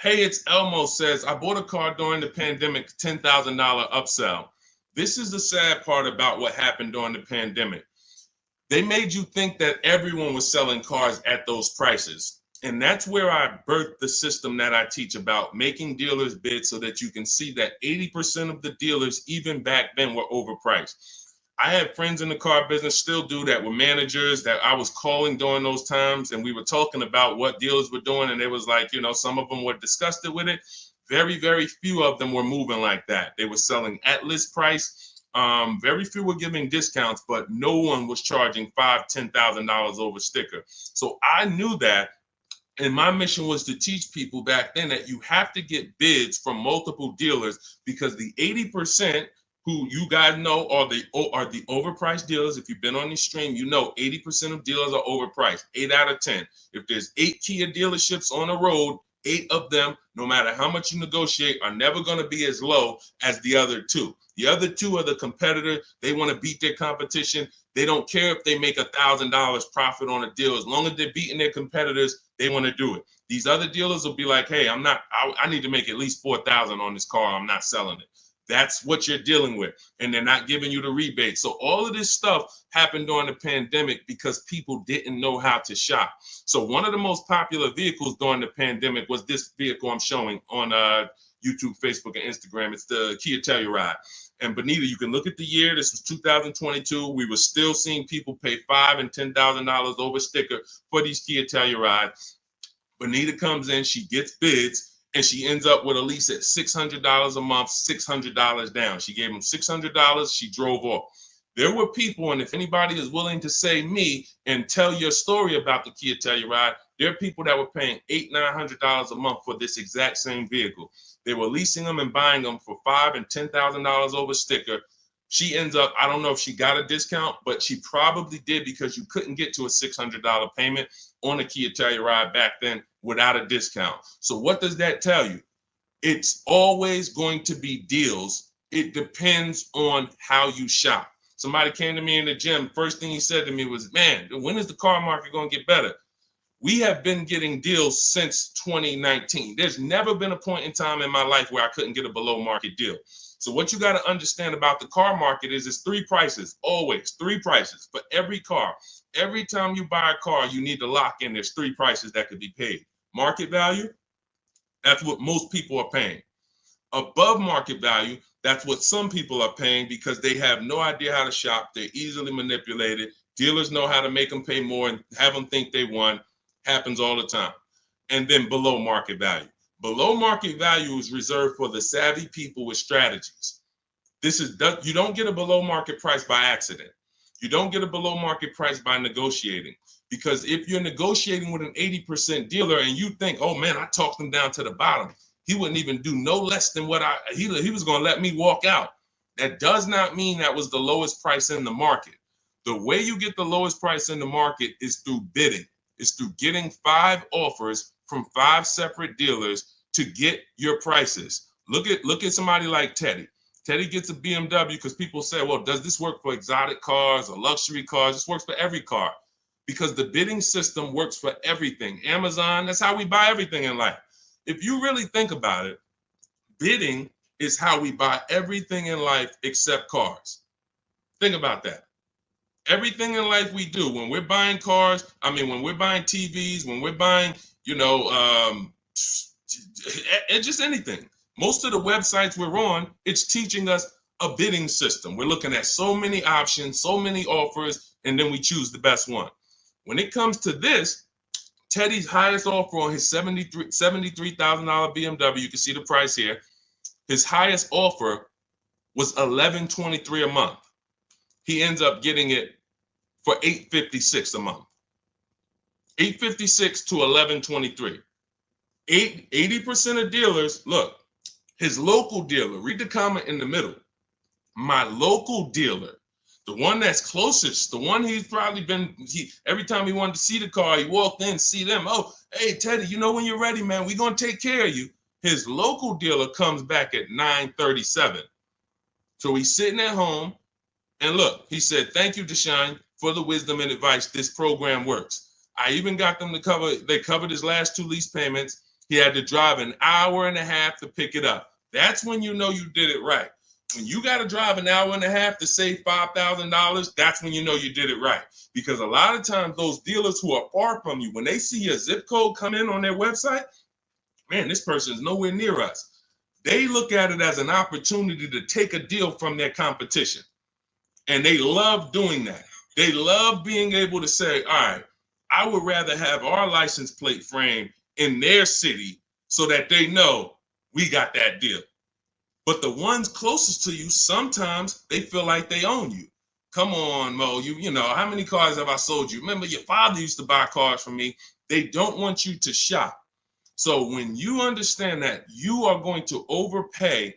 Hey, it's Elmo says, I bought a car during the pandemic, $10,000 upsell. This is the sad part about what happened during the pandemic. They made you think that everyone was selling cars at those prices. And that's where I birthed the system that I teach about making dealers bid so that you can see that 80% of the dealers, even back then, were overpriced. I had friends in the car business, still do that, with managers that I was calling during those times. And we were talking about what dealers were doing. And it was like, some of them were disgusted with it. Very, very few of them were moving like that. They were selling at list price. Very few were giving discounts, but no one was charging $5,000, $10,000 over sticker. So I knew that. And my mission was to teach people back then that you have to get bids from multiple dealers, because the 80% who you guys know are the overpriced dealers. If you've been on this stream, 80% of dealers are overpriced, 8 out of 10. If there's 8 Kia dealerships on the road, 8 of them, no matter how much you negotiate, are never going to be as low as the other 2. The other 2 are the competitor. They want to beat their competition. They don't care if they make $1,000 profit on a deal. As long as they're beating their competitors, they want to do it. These other dealers will be like, hey, I need to make at least $4,000 on this car. I'm not selling it. That's what you're dealing with. And they're not giving you the rebate. So all of this stuff happened during the pandemic because people didn't know how to shop. So one of the most popular vehicles during the pandemic was this vehicle I'm showing on YouTube, Facebook, and Instagram. It's the Kia Telluride. And Benita, you can look at the year. This was 2022. We were still seeing people pay $5,000 and $10,000 over sticker for these Kia Tellurides. Benita comes in, she gets bids, and she ends up with a lease at $600 a month, $600 down. She gave them $600. She drove off. There were people, and if anybody is willing to say me and tell your story about the Kia Telluride, there are people that were paying $800, $900 a month for this exact same vehicle. They were leasing them and buying them for $5,000 and $10,000 over sticker. She ends up, I don't know if she got a discount, but she probably did because you couldn't get to a $600 payment on a Kia Telluride back then without a discount. So what does that tell you? It's always going to be deals. It depends on how you shop. Somebody came to me in the gym. First thing he said to me was, man, when is the car market going to get better? We have been getting deals since 2019. There's never been a point in time in my life where I couldn't get a below market deal. So what you got to understand about the car market is it's three prices, always three prices for every car. Every time you buy a car, you need to lock in. There's three prices that could be paid. Market value, that's what most people are paying. Above market value, that's what some people are paying because they have no idea how to shop. They're easily manipulated. Dealers know how to make them pay more and have them think they won. Happens all the time. And then below market value. Below market value is reserved for the savvy people with strategies. You don't get a below market price by accident. You don't get a below market price by negotiating. Because if you're negotiating with an 80% dealer and you think, oh man, I talked him down to the bottom, he wouldn't even do no less than what he was going to let me walk out. That does not mean that was the lowest price in the market. The way you get the lowest price in the market is through bidding. It's through getting 5 offers from 5 separate dealers to get your prices. Look at somebody like Teddy. Teddy gets a BMW because people say, well, does this work for exotic cars or luxury cars? This works for every car because the bidding system works for everything. Amazon, that's how we buy everything in life. If you really think about it, bidding is how we buy everything in life except cars. Think about that. Everything in life we do, when we're buying cars, when we're buying TVs, when we're buying, just anything. Most of the websites we're on, it's teaching us a bidding system. We're looking at so many options, so many offers, and then we choose the best one. When it comes to this, Teddy's highest offer on his $73,000 BMW, you can see the price here. His highest offer was $1,123 a month. He ends up getting it for $856 a month. $856 to $1,123. 80% of dealers, look, his local dealer, read the comment in the middle. My local dealer, the one that's closest, the one he's probably been, every time he wanted to see the car, he walked in, see them. Oh, hey, Teddy, when you're ready, man, we're going to take care of you. His local dealer comes back at $937. So he's sitting at home. And look, he said, thank you, Deshaun, for the wisdom and advice. This program works. I even got them they covered his last 2 lease payments. He had to drive an hour and a half to pick it up. That's when you know you did it right. When you got to drive an hour and a half to save $5,000, that's when you know you did it right. Because a lot of times those dealers who are far from you, when they see a zip code come in on their website, man, this person is nowhere near us. They look at it as an opportunity to take a deal from their competition. And they love doing that. They love being able to say, all right, I would rather have our license plate frame in their city so that they know we got that deal. But the ones closest to you, sometimes they feel like they own you. Come on, Mo, you know, how many cars have I sold you? Remember, your father used to buy cars from me. They don't want you to shop. So when you understand that you are going to overpay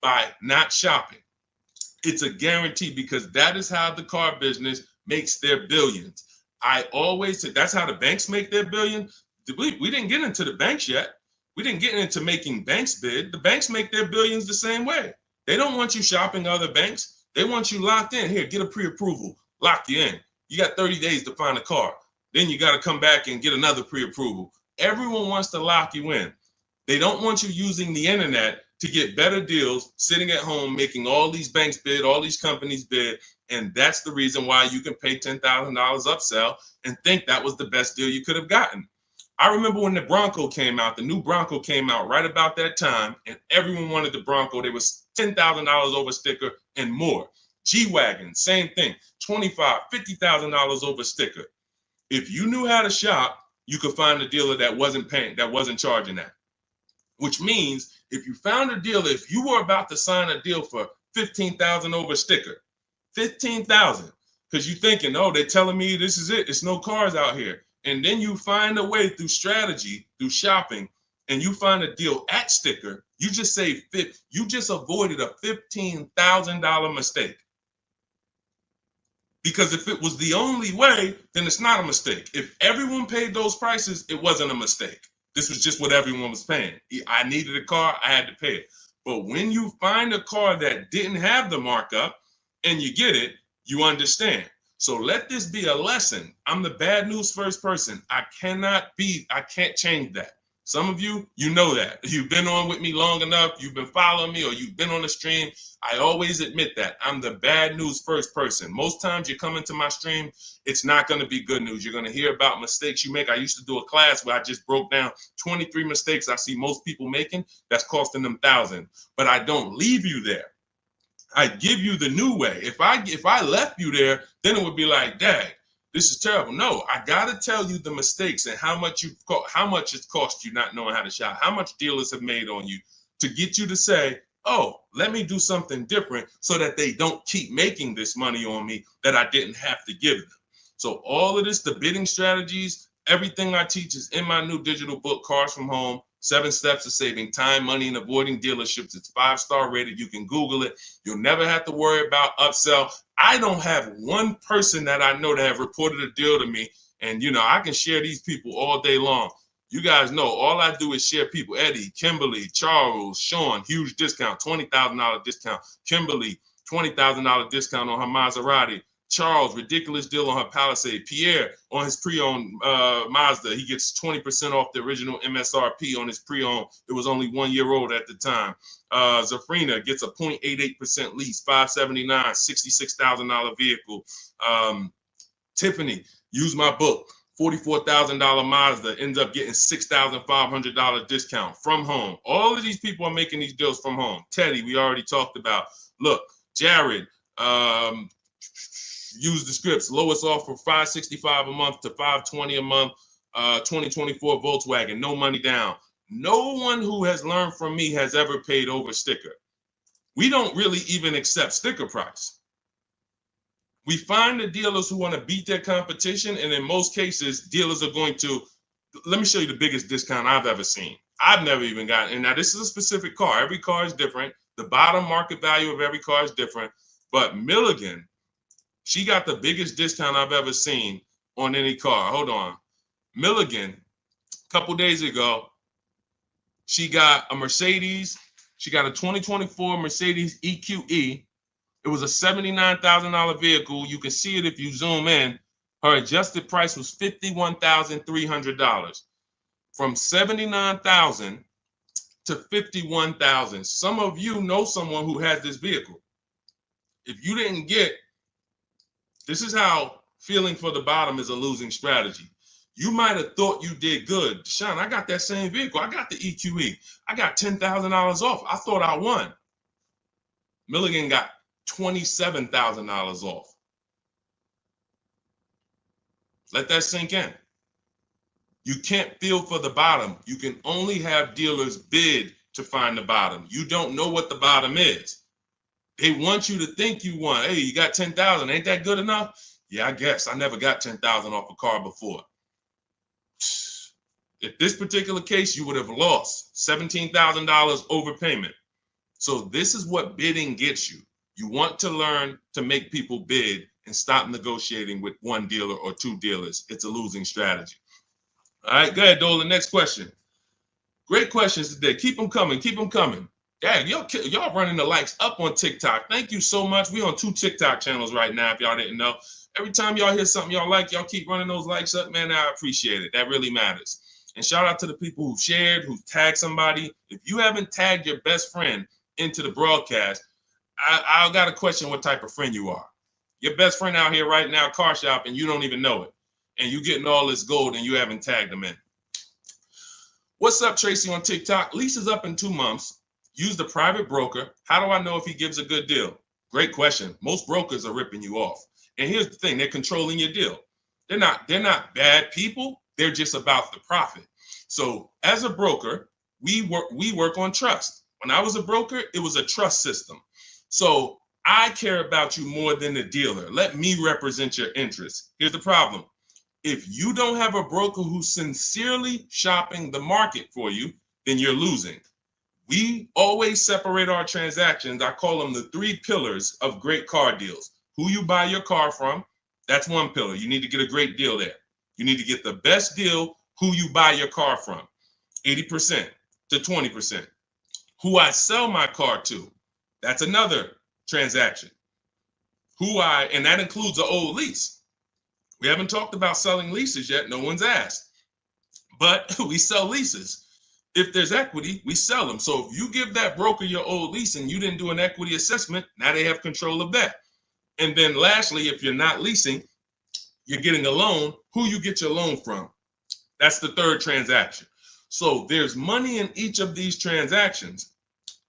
by not shopping, it's a guarantee because that is how the car business makes their billions. I always say that's how the banks make their billion. We didn't get into the banks yet. We didn't get into making banks bid. The banks make their billions the same way. They don't want you shopping other banks. They want you locked in. Here, get a pre-approval. Lock you in. You got 30 days to find a car. Then you got to come back and get another pre-approval. Everyone wants to lock you in. They don't want you using the internet to get better deals, sitting at home, making all these banks bid, all these companies bid. And that's the reason why you can pay $10,000 upsell and think that was the best deal you could have gotten. I remember when the Bronco came out, the new Bronco came out right about that time, and everyone wanted the Bronco. There was $10,000 over sticker and more. G-Wagon, same thing, $25,000, $50,000 over sticker. If you knew how to shop, you could find a dealer that wasn't paying, that wasn't charging that. Which means if you found a dealer, if you were about to sign a deal for $15,000 over sticker, $15,000, because you're thinking, oh, they're telling me this is it, it's no cars out here. And then you find a way through strategy, through shopping, and you find a deal at sticker, you just you just avoided a $15,000 mistake. Because if it was the only way, then it's not a mistake. If everyone paid those prices, it wasn't a mistake. This was just what everyone was paying. I needed a car, I had to pay it. But when you find a car that didn't have the markup and you get it, you understand. So let this be a lesson. I'm the bad news first person. I can't change that. Some of you, you know that. You've been on with me long enough, you've been following me, or you've been on the stream. I always admit that. I'm the bad news first person. Most times you come into my stream, it's not going to be good news. You're going to hear about mistakes you make. I used to do a class where I just broke down 23 mistakes I see most people making that's costing them thousands. But I don't leave you there. I give you the new way. If I left you there, then it would be like, dang, this is terrible. No, I gotta tell you the mistakes and how much it's cost you not knowing how to shop, how much dealers have made on you to get you to say, oh, let me do something different so that they don't keep making this money on me that I didn't have to give them. So all of this, the bidding strategies, everything I teach is in my new digital book, Cars from Home, 7 Steps to Saving Time, Money, and Avoiding Dealerships. It's 5-star rated. You can Google it. You'll never have to worry about upsell. I don't have one person that I know that have reported a deal to me. And, I can share these people all day long. You guys know all I do is share people. Eddie, Kimberly, Charles, Sean, huge discount, $20,000 discount. Kimberly, $20,000 discount on her Maserati. Charles, ridiculous deal on her Palisade. Pierre, on his pre-owned Mazda, he gets 20% off the original MSRP on his pre-owned. It was only 1 year old at the time. Zafrina gets a 0.88% lease, $579, $66,000 vehicle. Tiffany, use my book, $44,000 Mazda, ends up getting $6,500 discount from home. All of these people are making these deals from home. Teddy, we already talked about. Look, Jared, use the scripts. Lowest offer $565 a month to $520 a month. 2024 Volkswagen, no money down. No one who has learned from me has ever paid over sticker. We don't really even accept sticker price. We find the dealers who want to beat their competition, and in most cases, dealers are going to, let me show you the biggest discount I've ever seen. I've never even gotten, and now this is a specific car. Every car is different. The bottom market value of every car is different. But Milligan, she got the biggest discount I've ever seen on any car. Hold on. Milligan, a couple days ago, she got a Mercedes. She got a 2024 Mercedes EQE. It was a $79,000 vehicle. You can see it if you zoom in. Her adjusted price was $51,300. From $79,000 to $51,000. Some of you know someone who has this vehicle. If you didn't get, this is how feeling for the bottom is a losing strategy. You might have thought you did good. Sean, I got that same vehicle. I got the EQE. I got $10,000 off. I thought I won. Milligan got $27,000 off. Let that sink in. You can't feel for the bottom. You can only have dealers bid to find the bottom. You don't know what the bottom is. They want you to think you won. Hey, you got 10,000. Ain't that good enough? Yeah, I guess. I never got 10,000 off a car before. If this particular case, you would have lost $17,000 overpayment. So this is what bidding gets you. You want to learn to make people bid and stop negotiating with one dealer or two dealers. It's a losing strategy. All right, go ahead, Dolan. Next question. Great questions today. Keep them coming. Keep them coming. Dang, y'all running the likes up on TikTok. Thank you so much. We on 2 TikTok channels right now, if y'all didn't know. Every time y'all hear something y'all like, y'all keep running those likes up, man. I appreciate it. That really matters. And shout out to the people who shared, who tagged somebody. If you haven't tagged your best friend into the broadcast, I got to question what type of friend you are. Your best friend out here right now, car shop, and you don't even know it. And you getting all this gold and you haven't tagged them in. What's up, Tracy on TikTok? Lease is up in 2 months. Use the private broker. How do I know if he gives a good deal? Great question. Most brokers are ripping you off. And here's the thing, they're controlling your deal. They're not bad people. They're just about the profit. So as a broker, we work on trust. When I was a broker, it was a trust system. So I care about you more than the dealer. Let me represent your interests. Here's the problem. If you don't have a broker who's sincerely shopping the market for you, then you're losing. We always separate our transactions. I call them the 3 pillars of great car deals. Who you buy your car from, that's one pillar. You need to get a great deal there. You need to get the best deal, who you buy your car from, 80% to 20%. Who I sell my car to, that's another transaction. And that includes an old lease. We haven't talked about selling leases yet. No one's asked. But we sell leases. If there's equity, we sell them. So if you give that broker your old lease and you didn't do an equity assessment, now they have control of that. And then lastly, if you're not leasing, you're getting a loan, who you get your loan from. That's the 3rd transaction. So there's money in each of these transactions.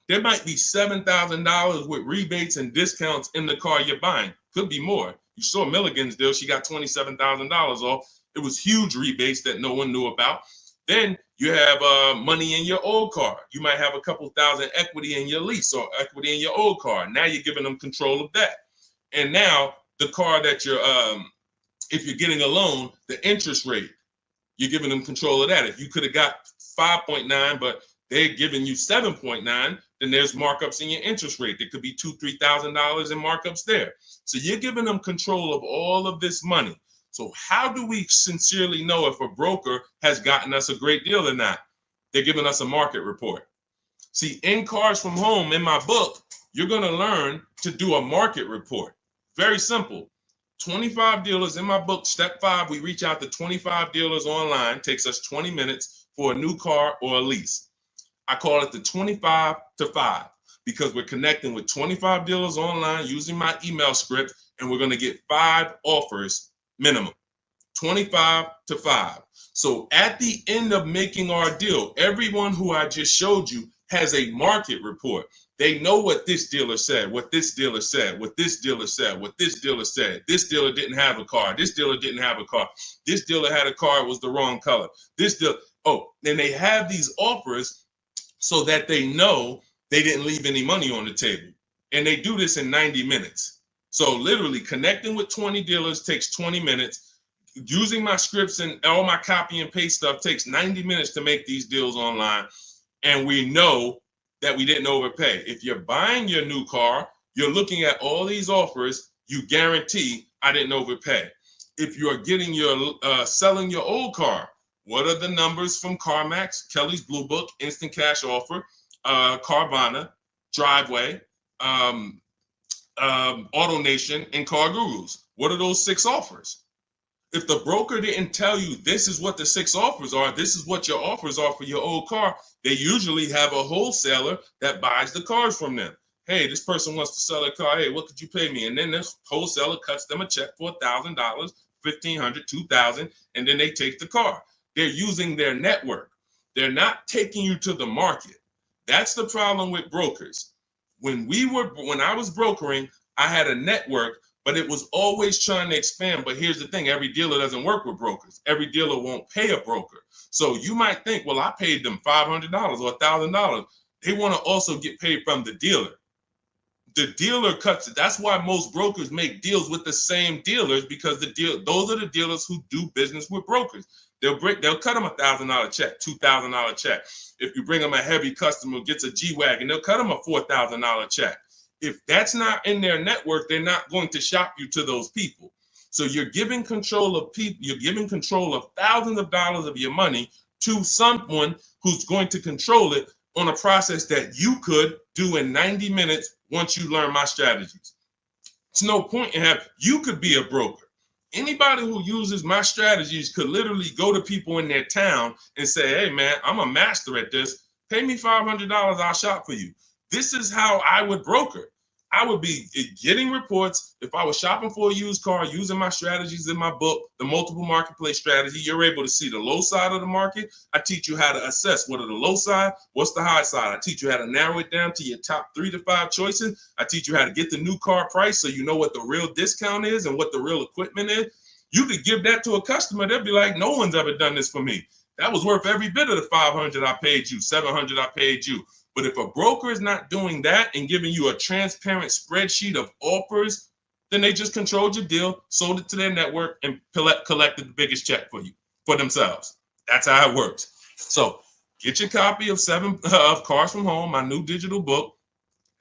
There might be $7,000 with rebates and discounts in the car you're buying. Could be more. You saw Milligan's deal. She got $27,000 off. It was huge rebates that no one knew about. Then you have money in your old car. You might have a couple thousand equity in your lease or equity in your old car. Now you're giving them control of that. And now the car that you're, if you're getting a loan, the interest rate, you're giving them control of that. If you could have got 5.9, but they're giving you 7.9, then there's markups in your interest rate. There could be $2,000, $3,000 in markups there. So you're giving them control of all of this money. So how do we sincerely know if a broker has gotten us a great deal or not? They're giving us a market report. See, in Cars from Home, in my book, you're going to learn to do a market report. Very simple. 25 dealers in my book, step 5, we reach out to 25 dealers online. Takes us 20 minutes for a new car or a lease. I call it the 25 to 5 because we're connecting with 25 dealers online using my email script, and we're going to get 5 offers minimum. 25 to 5. So at the end of making our deal, everyone who I just showed you has a market report. They know what this dealer said, what this dealer said, what this dealer said, what this dealer said. This dealer didn't have a car. This dealer didn't have a car. This dealer had a car, it was the wrong color. This dealer, then they have these offers so that they know they didn't leave any money on the table. And they do this in 90 minutes. So literally connecting with 20 dealers takes 20 minutes. Using my scripts and all my copy and paste stuff takes 90 minutes to make these deals online. And we know that we didn't overpay. If you're buying your new car, you're looking at all these offers, you guarantee I didn't overpay. If you're getting your selling your old car, what are the numbers from CarMax, Kelly's Blue Book, Instant Cash Offer, Carvana, Driveway, AutoNation, and Car Gurus? What are those 6 offers? If the broker didn't tell you this is what the 6 offers are, this is what your offers are for your old car, they usually have a wholesaler that buys the cars from them. Hey, this person wants to sell a car. Hey, what could you pay me? And then this wholesaler cuts them a check for $1,000, $1,500, $2,000, and then they take the car. They're using their network. They're not taking you to the market. That's the problem with brokers. When I was brokering, I had a network, but it was always trying to expand. But here's the thing, every dealer doesn't work with brokers. Every dealer won't pay a broker. So you might think, well, I paid them $500 or $1,000. They want to also get paid from the dealer. The dealer cuts it. That's why most brokers make deals with the same dealers, because those are the dealers who do business with brokers. They'll cut them $1,000 check, $2,000 check. If you bring them a heavy customer who gets a G-Wagon, they'll cut them a $4,000 check. If that's not in their network, they're not going to shop you to those people. So you're giving control of people, you're giving control of thousands of dollars of your money to someone who's going to control it on a process that you could do in 90 minutes once you learn my strategies. It's no point in you could be a broker. Anybody who uses my strategies could literally go to people in their town and say, hey, man, I'm a master at this. Pay me $500, I'll shop for you. This is how I would broker. I would be getting reports. If I was shopping for a used car, using my strategies in my book, the multiple marketplace strategy, you're able to see the low side of the market. I teach you how to assess what are the low side, what's the high side. I teach you how to narrow it down to your top 3 to 5 choices. I teach you how to get the new car price so you know what the real discount is and what the real equipment is. You could give that to a customer. They'll be like, no one's ever done this for me. That was worth every bit of the 500 I paid you, 700 I paid you. But if a broker is not doing that and giving you a transparent spreadsheet of offers, then they just controlled your deal, sold it to their network, and collected the biggest check for you, for themselves. That's how it works. So get your copy of Cars from Home, my new digital book,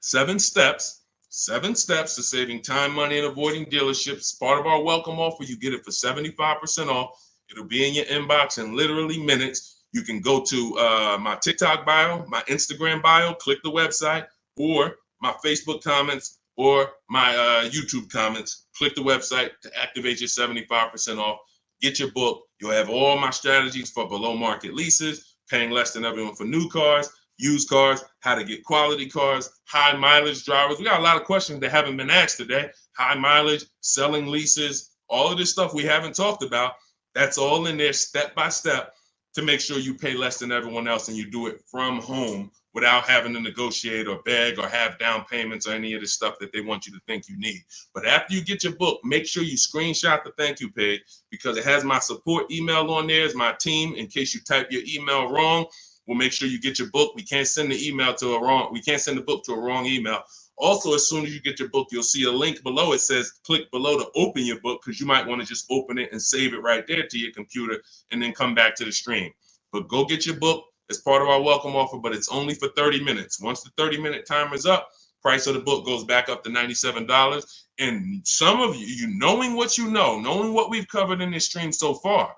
7 steps to saving time, money, and avoiding dealerships. Part of our welcome offer. You get it for 75% off. It'll be in your inbox in literally minutes. You can go to my TikTok bio, my Instagram bio, click the website, or my Facebook comments, or my YouTube comments. Click the website to activate your 75% off. Get your book. You'll have all my strategies for below market leases, paying less than everyone for new cars, used cars, how to get quality cars, high mileage drivers. We got a lot of questions that haven't been asked today. High mileage, selling leases, all of this stuff we haven't talked about. That's all in there step by step to make sure you pay less than everyone else and you do it from home without having to negotiate or beg or have down payments or any of the stuff that they want you to think you need. But after you get your book, make sure you screenshot the thank you page because it has my support email on there as my team in case you type your email wrong. We'll make sure you get your book. We can't send the book to a wrong email. Also, as soon as you get your book, you'll see a link below. It says click below to open your book because you might want to just open it and save it right there to your computer and then come back to the stream. But go get your book. It's part of our welcome offer, but it's only for 30 minutes. Once the 30-minute timer is up, price of the book goes back up to $97. And some of you knowing what you know, knowing what we've covered in this stream so far,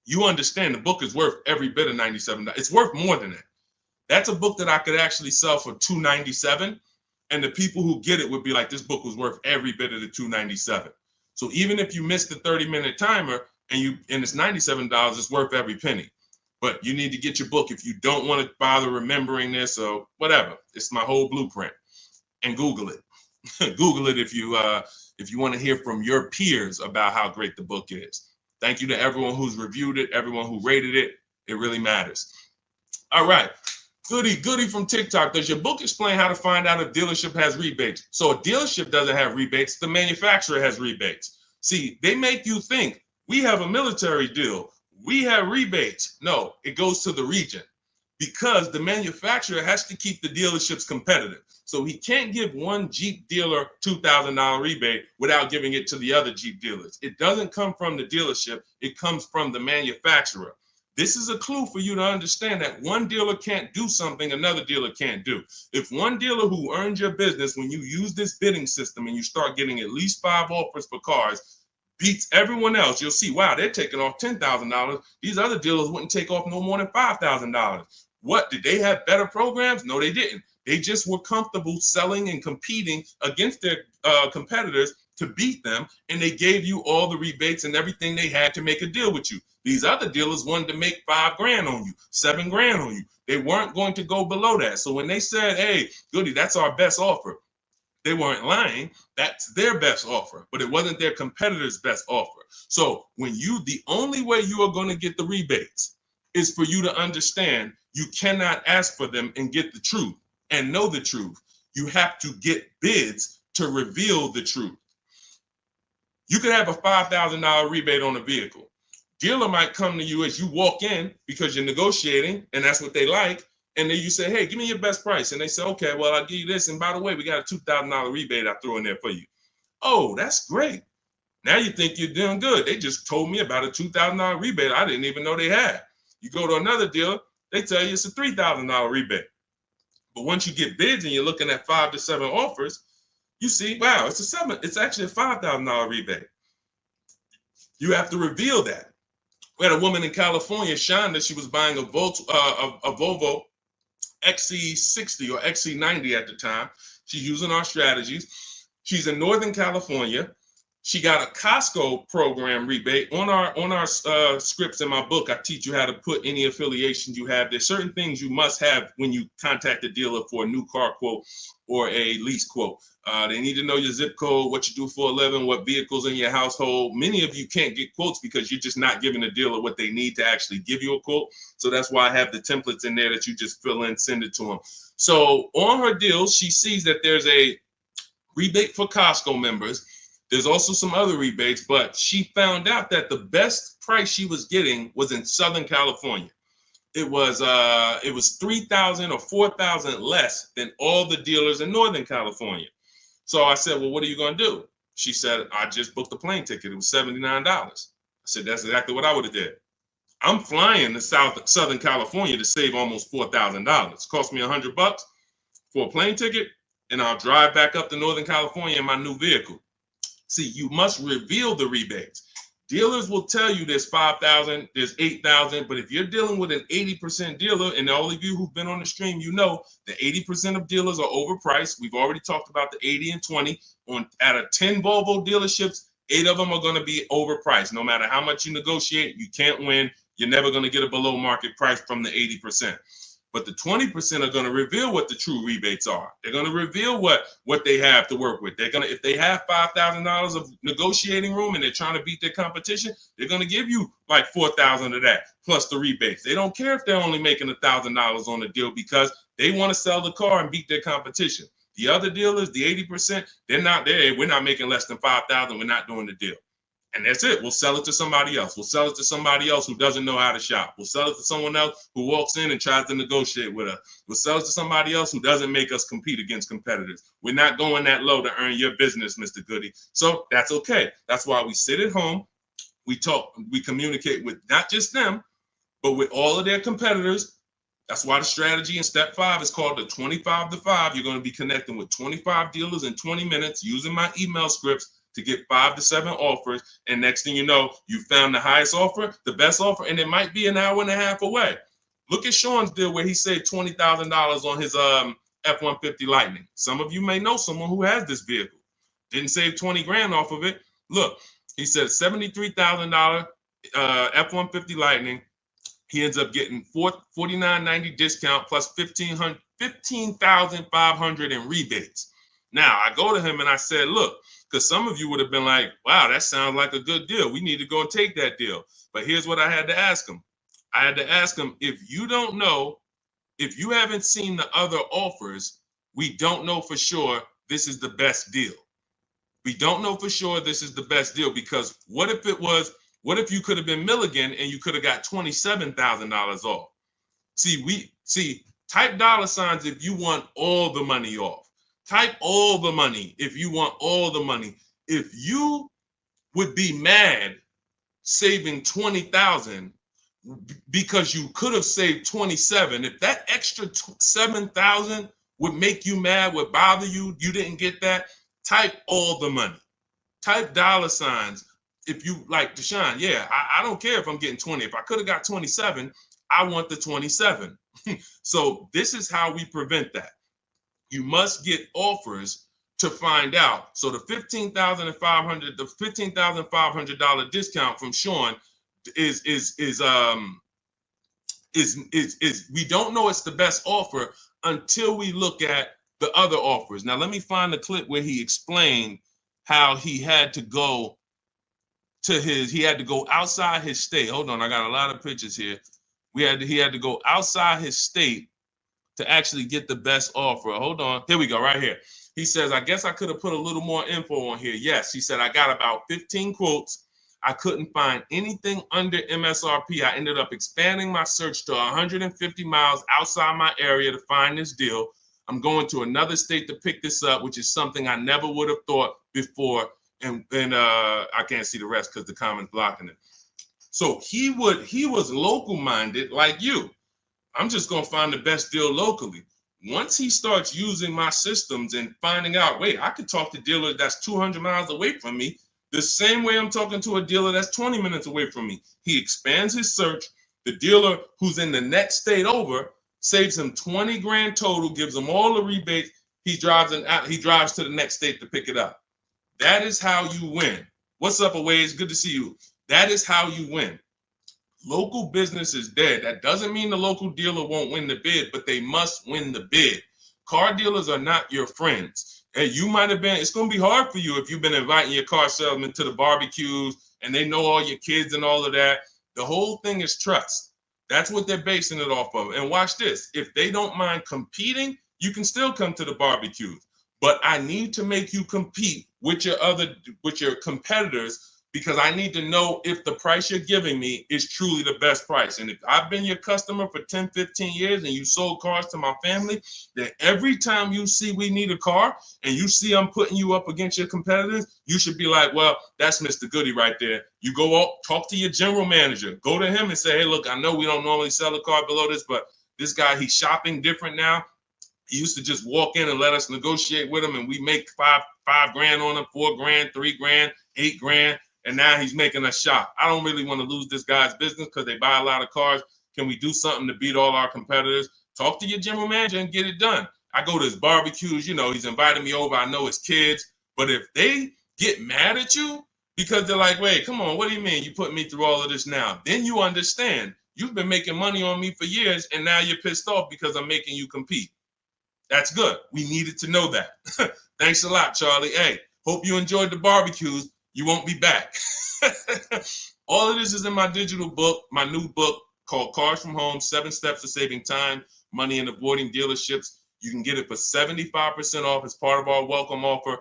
you understand the book is worth every bit of $97. It's worth more than that. That's a book that I could actually sell for $297. And the people who get it would be like, this book was worth every bit of the $297. So even if you miss the 30-minute timer and it's $97, it's worth every penny. But you need to get your book if you don't want to bother remembering this or whatever. It's my whole blueprint. And Google it. Google it if you want to hear from your peers about how great the book is. Thank you to everyone who's reviewed it, everyone who rated it. It really matters. All right. Goody from TikTok. Does your book explain how to find out if dealership has rebates? So a dealership doesn't have rebates. The manufacturer has rebates. See, they make you think we have a military deal. We have rebates. No, it goes to the region because the manufacturer has to keep the dealerships competitive. So he can't give one Jeep dealer $2,000 rebate without giving it to the other Jeep dealers. It doesn't come from the dealership. It comes from the manufacturer. This is a clue for you to understand that one dealer can't do something another dealer can't do. If one dealer who earned your business, when you use this bidding system and you start getting at least 5 offers for cars, beats everyone else, you'll see, wow, they're taking off $10,000. These other dealers wouldn't take off no more than $5,000. What, did they have better programs? No, they didn't. They just were comfortable selling and competing against their competitors to beat them, and they gave you all the rebates and everything they had to make a deal with you. These other dealers wanted to make $5,000 on you, $7,000 on you. They weren't going to go below that. So when they said, hey, Goody, that's our best offer, they weren't lying. That's their best offer, but it wasn't their competitor's best offer. So the only way you are going to get the rebates is for you to understand you cannot ask for them and get the truth and know the truth. You have to get bids to reveal the truth. You could have a $5,000 rebate on a vehicle. Dealer might come to you as you walk in because you're negotiating and that's what they like. And then you say, hey, give me your best price. And they say, okay, well, I'll give you this. And by the way, we got a $2,000 rebate I threw in there for you. Oh, that's great. Now you think you're doing good. They just told me about a $2,000 rebate I didn't even know they had. You go to another dealer, they tell you it's a $3,000 rebate. But once you get bids and you're looking at 5 to 7 offers, you see, wow, it's actually a $5,000 rebate. You have to reveal that. We had a woman in California, Shonda, she was buying a Volvo XC60 or XC90 at the time. She's using our strategies. She's in Northern California. She got a Costco program rebate on our scripts in my book. I teach you how to put any affiliations you have. There's certain things you must have when you contact a dealer for a new car quote or a lease quote. They need to know your zip code, what you do for a living, what vehicles in your household. Many of you can't get quotes because you're just not giving the dealer what they need to actually give you a quote. So that's why I have the templates in there that you just fill in, send it to them. So on her deals, she sees that there's a rebate for Costco members. There's also some other rebates, but she found out that the best price she was getting was in Southern California. It was $3,000 or $4,000 less than all the dealers in Northern California. So I said, well, what are you going to do? She said, I just booked a plane ticket. It was $79. I said, that's exactly what I would have did. I'm flying to Southern California to save almost $4,000. It cost me $100 for a plane ticket, and I'll drive back up to Northern California in my new vehicle. See, you must reveal the rebates. Dealers will tell you there's 5,000, there's 8,000, but if you're dealing with an 80% dealer, and all of you who've been on the stream, you know the 80% of dealers are overpriced. We've already talked about the 80 and 20. Out of 10 Volvo dealerships, 8 of them are going to be overpriced. No matter how much you negotiate, you can't win. You're never going to get a below market price from the 80%. But the 20% are going to reveal what the true rebates are. They're going to reveal what they have to work with. They're going to, if they have $5,000 of negotiating room and they're trying to beat their competition, they're going to give you like $4,000 of that plus the rebates. They don't care if they're only making $1,000 on the deal because they want to sell the car and beat their competition. The other dealers, the 80%, they're not there. We're not making less than $5,000. We're not doing the deal. And that's it. We'll sell it to somebody else. We'll sell it to somebody else who doesn't know how to shop. We'll sell it to someone else who walks in and tries to negotiate with us. We'll sell it to somebody else who doesn't make us compete against competitors. We're not going that low to earn your business, Mr. Goody. So that's okay. That's why we sit at home. We talk, we communicate with not just them, but with all of their competitors. That's why the strategy in step 5 is called the 25 to 5. You're going to be connecting with 25 dealers in 20 minutes using my email scripts to get 5 to 7 offers. And next thing you know, you found the highest offer, the best offer, and it might be an hour and a half away. Look at Sean's deal where he saved $20,000 on his F-150 Lightning. Some of you may know someone who has this vehicle. Didn't save 20 grand off of it. Look, he said $73,000 F-150 Lightning. He ends up getting $49.90 discount plus $15,500 in rebates. Now, I go to him and I said, look, because some of you would have been like, wow, that sounds like a good deal. We need to go and take that deal. But here's what I had to ask him. I had to ask him, if you don't know, if you haven't seen the other offers, we don't know for sure this is the best deal. We don't know for sure this is the best deal because what if you could have been Milligan and you could have got $27,000 off? Type $signs if you want all the money off. Type all the money if you want all the money. If you would be mad saving $20,000 because you could have saved $27,000, if that extra $7,000 would make you mad, would bother you, you didn't get that, type all the money. Type $signs if you like Deshaun. Yeah, I don't care if I'm getting 20. If I could have got 27, I want the 27. So this is how we prevent that. You must get offers to find out. So the $15,500 discount from Sean is we don't know it's the best offer until we look at the other offers. Now let me find the clip where he explained how he had to go outside his state. Hold on, I got a lot of pictures here. He had to go outside his state to actually get the best offer. Hold on. Here we go, right here. He says, I guess I could have put a little more info on here. Yes, he said, I got about 15 quotes. I couldn't find anything under MSRP. I ended up expanding my search to 150 miles outside my area to find this deal. I'm going to another state to pick this up, which is something I never would have thought before. And I can't see the rest because the comment's blocking it. So he was local minded like you. I'm just going to find the best deal locally. Once he starts using my systems and finding out, wait, I could talk to a dealer that's 200 miles away from me the same way I'm talking to a dealer that's 20 minutes away from me. He expands his search. The dealer who's in the next state over saves him 20 grand total, gives him all the rebates. He drives to the next state to pick it up. That is how you win. What's up, Aways? Good to see you. That is how you win. Local business is dead. That doesn't mean the local dealer won't win the bid, but they must win the bid. Car dealers are not your friends. Hey, you might have been, it's going to be hard for you if you've been inviting your car salesman to the barbecues and they know all your kids and all of that. The whole thing is trust. That's what they're basing it off of. And watch this. If they don't mind competing, you can still come to the barbecues. But I need to make you compete with your competitors, because I need to know if the price you're giving me is truly the best price. And if I've been your customer for 10, 15 years and you sold cars to my family, then every time you see we need a car and you see I'm putting you up against your competitors, you should be like, well, that's Mr. Goody right there. You go out, talk to your general manager, go to him and say, hey, look, I know we don't normally sell a car below this, but this guy, he's shopping different now. He used to just walk in and let us negotiate with him, and we make five grand on him, 4 grand, 3 grand, 8 grand. And now he's making us shop. I don't really want to lose this guy's business because they buy a lot of cars. Can we do something to beat all our competitors? Talk to your general manager and get it done. I go to his barbecues, he's invited me over. I know his kids. But if they get mad at you because they're like, wait, come on, what do you mean you put me through all of this now? Then you understand. You've been making money on me for years, and now you're pissed off because I'm making you compete. That's good. We needed to know that. Thanks a lot, Charlie. Hey, hope you enjoyed the barbecues. You won't be back. All of this is in my digital book, my new book called Cars from Home, 7 Steps to Saving Time, Money, and Avoiding Dealerships. You can get it for 75% off as part of our welcome offer.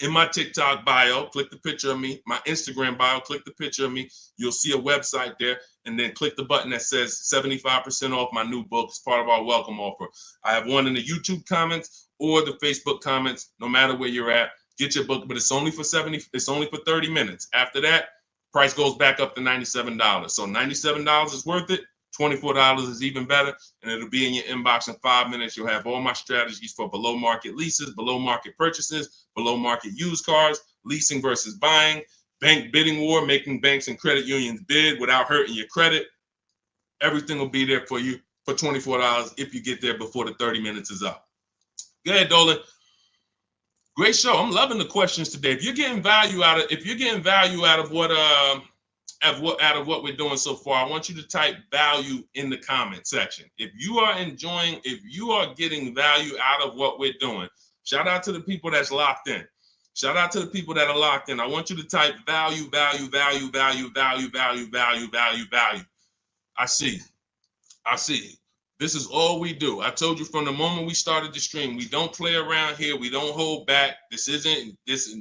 In my TikTok bio, click the picture of me. My Instagram bio, click the picture of me. You'll see a website there, and then click the button that says 75% off my new book as part of our welcome offer. I have one in the YouTube comments or the Facebook comments, no matter where you're at. Get your book, but it's only for 30 minutes. After that, price goes back up to $97. So $97 is worth it. $24 is even better, and it'll be in your inbox in 5 minutes. You'll have all my strategies for below market leases, below market purchases, below market used cars, leasing versus buying, bank bidding war, making banks and credit unions bid without hurting your credit. Everything will be there for you for $24 if you get there before the 30 minutes is up. Go ahead, Dolan. Great show. I'm loving the questions today. If you're getting value out of what we're doing so far, I want you to type value in the comment section. If you are getting value out of what we're doing, shout out to the people that's locked in. Shout out to the people that are locked in. I want you to type value, value, value, value, value, value, value, value, value. I see. This is all we do. I told you from the moment we started the stream, we don't play around here. We don't hold back.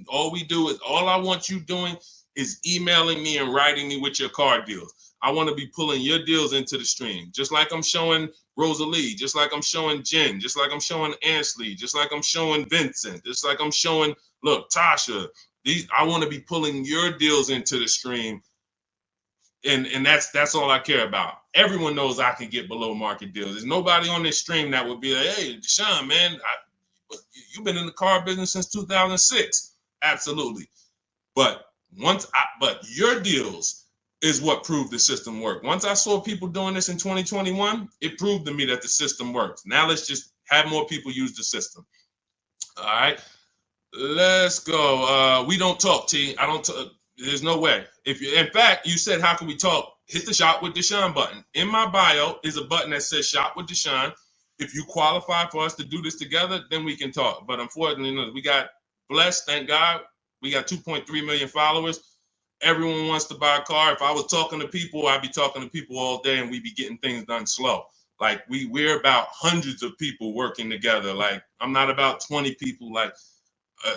All we do is, all I want you doing is emailing me and writing me with your car deals. I want to be pulling your deals into the stream, just like I'm showing Rosalie, just like I'm showing Jen, just like I'm showing Ansley, just like I'm showing Vincent, just like I'm showing, look, Tasha. I want to be pulling your deals into the stream. And that's all I care about. Everyone knows I can get below market deals. There's nobody on this stream that would be like, hey, Deshaun, man, you've been in the car business since 2006. Absolutely. But your deals is what proved the system worked. Once I saw people doing this in 2021, it proved to me that the system works. Now let's just have more people use the system. All right, let's go. We don't talk, T. I don't talk. There's no way. In fact, you said, how can we talk? Hit the Shop with Deshaun button. In my bio is a button that says Shop with Deshaun. If you qualify for us to do this together, then we can talk. But unfortunately, we got blessed, thank God. We got 2.3 million followers. Everyone wants to buy a car. If I was talking to people, I'd be talking to people all day and we'd be getting things done slow. Like we're about hundreds of people working together. Like I'm not about 20 people. Like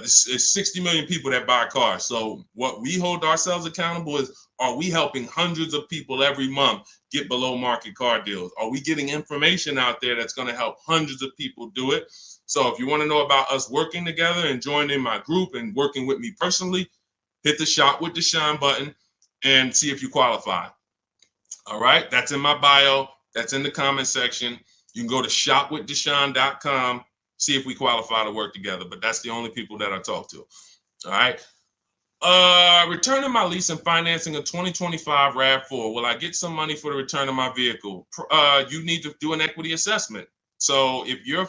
it's 60 million people that buy cars. So what we hold ourselves accountable is, are we helping hundreds of people every month get below market car deals? Are we getting information out there that's going to help hundreds of people do it? So if you want to know about us working together and joining my group and working with me personally, hit the Shop with Deshaun button and see if you qualify. All right, that's in my bio. That's in the comment section. You can go to shopwithdeshaun.com. See if we qualify to work together, but that's the only people that I talk to. All right. Returning my lease and financing a 2025 RAV4. Will I get some money for the return of my vehicle? You need to do an equity assessment. So if you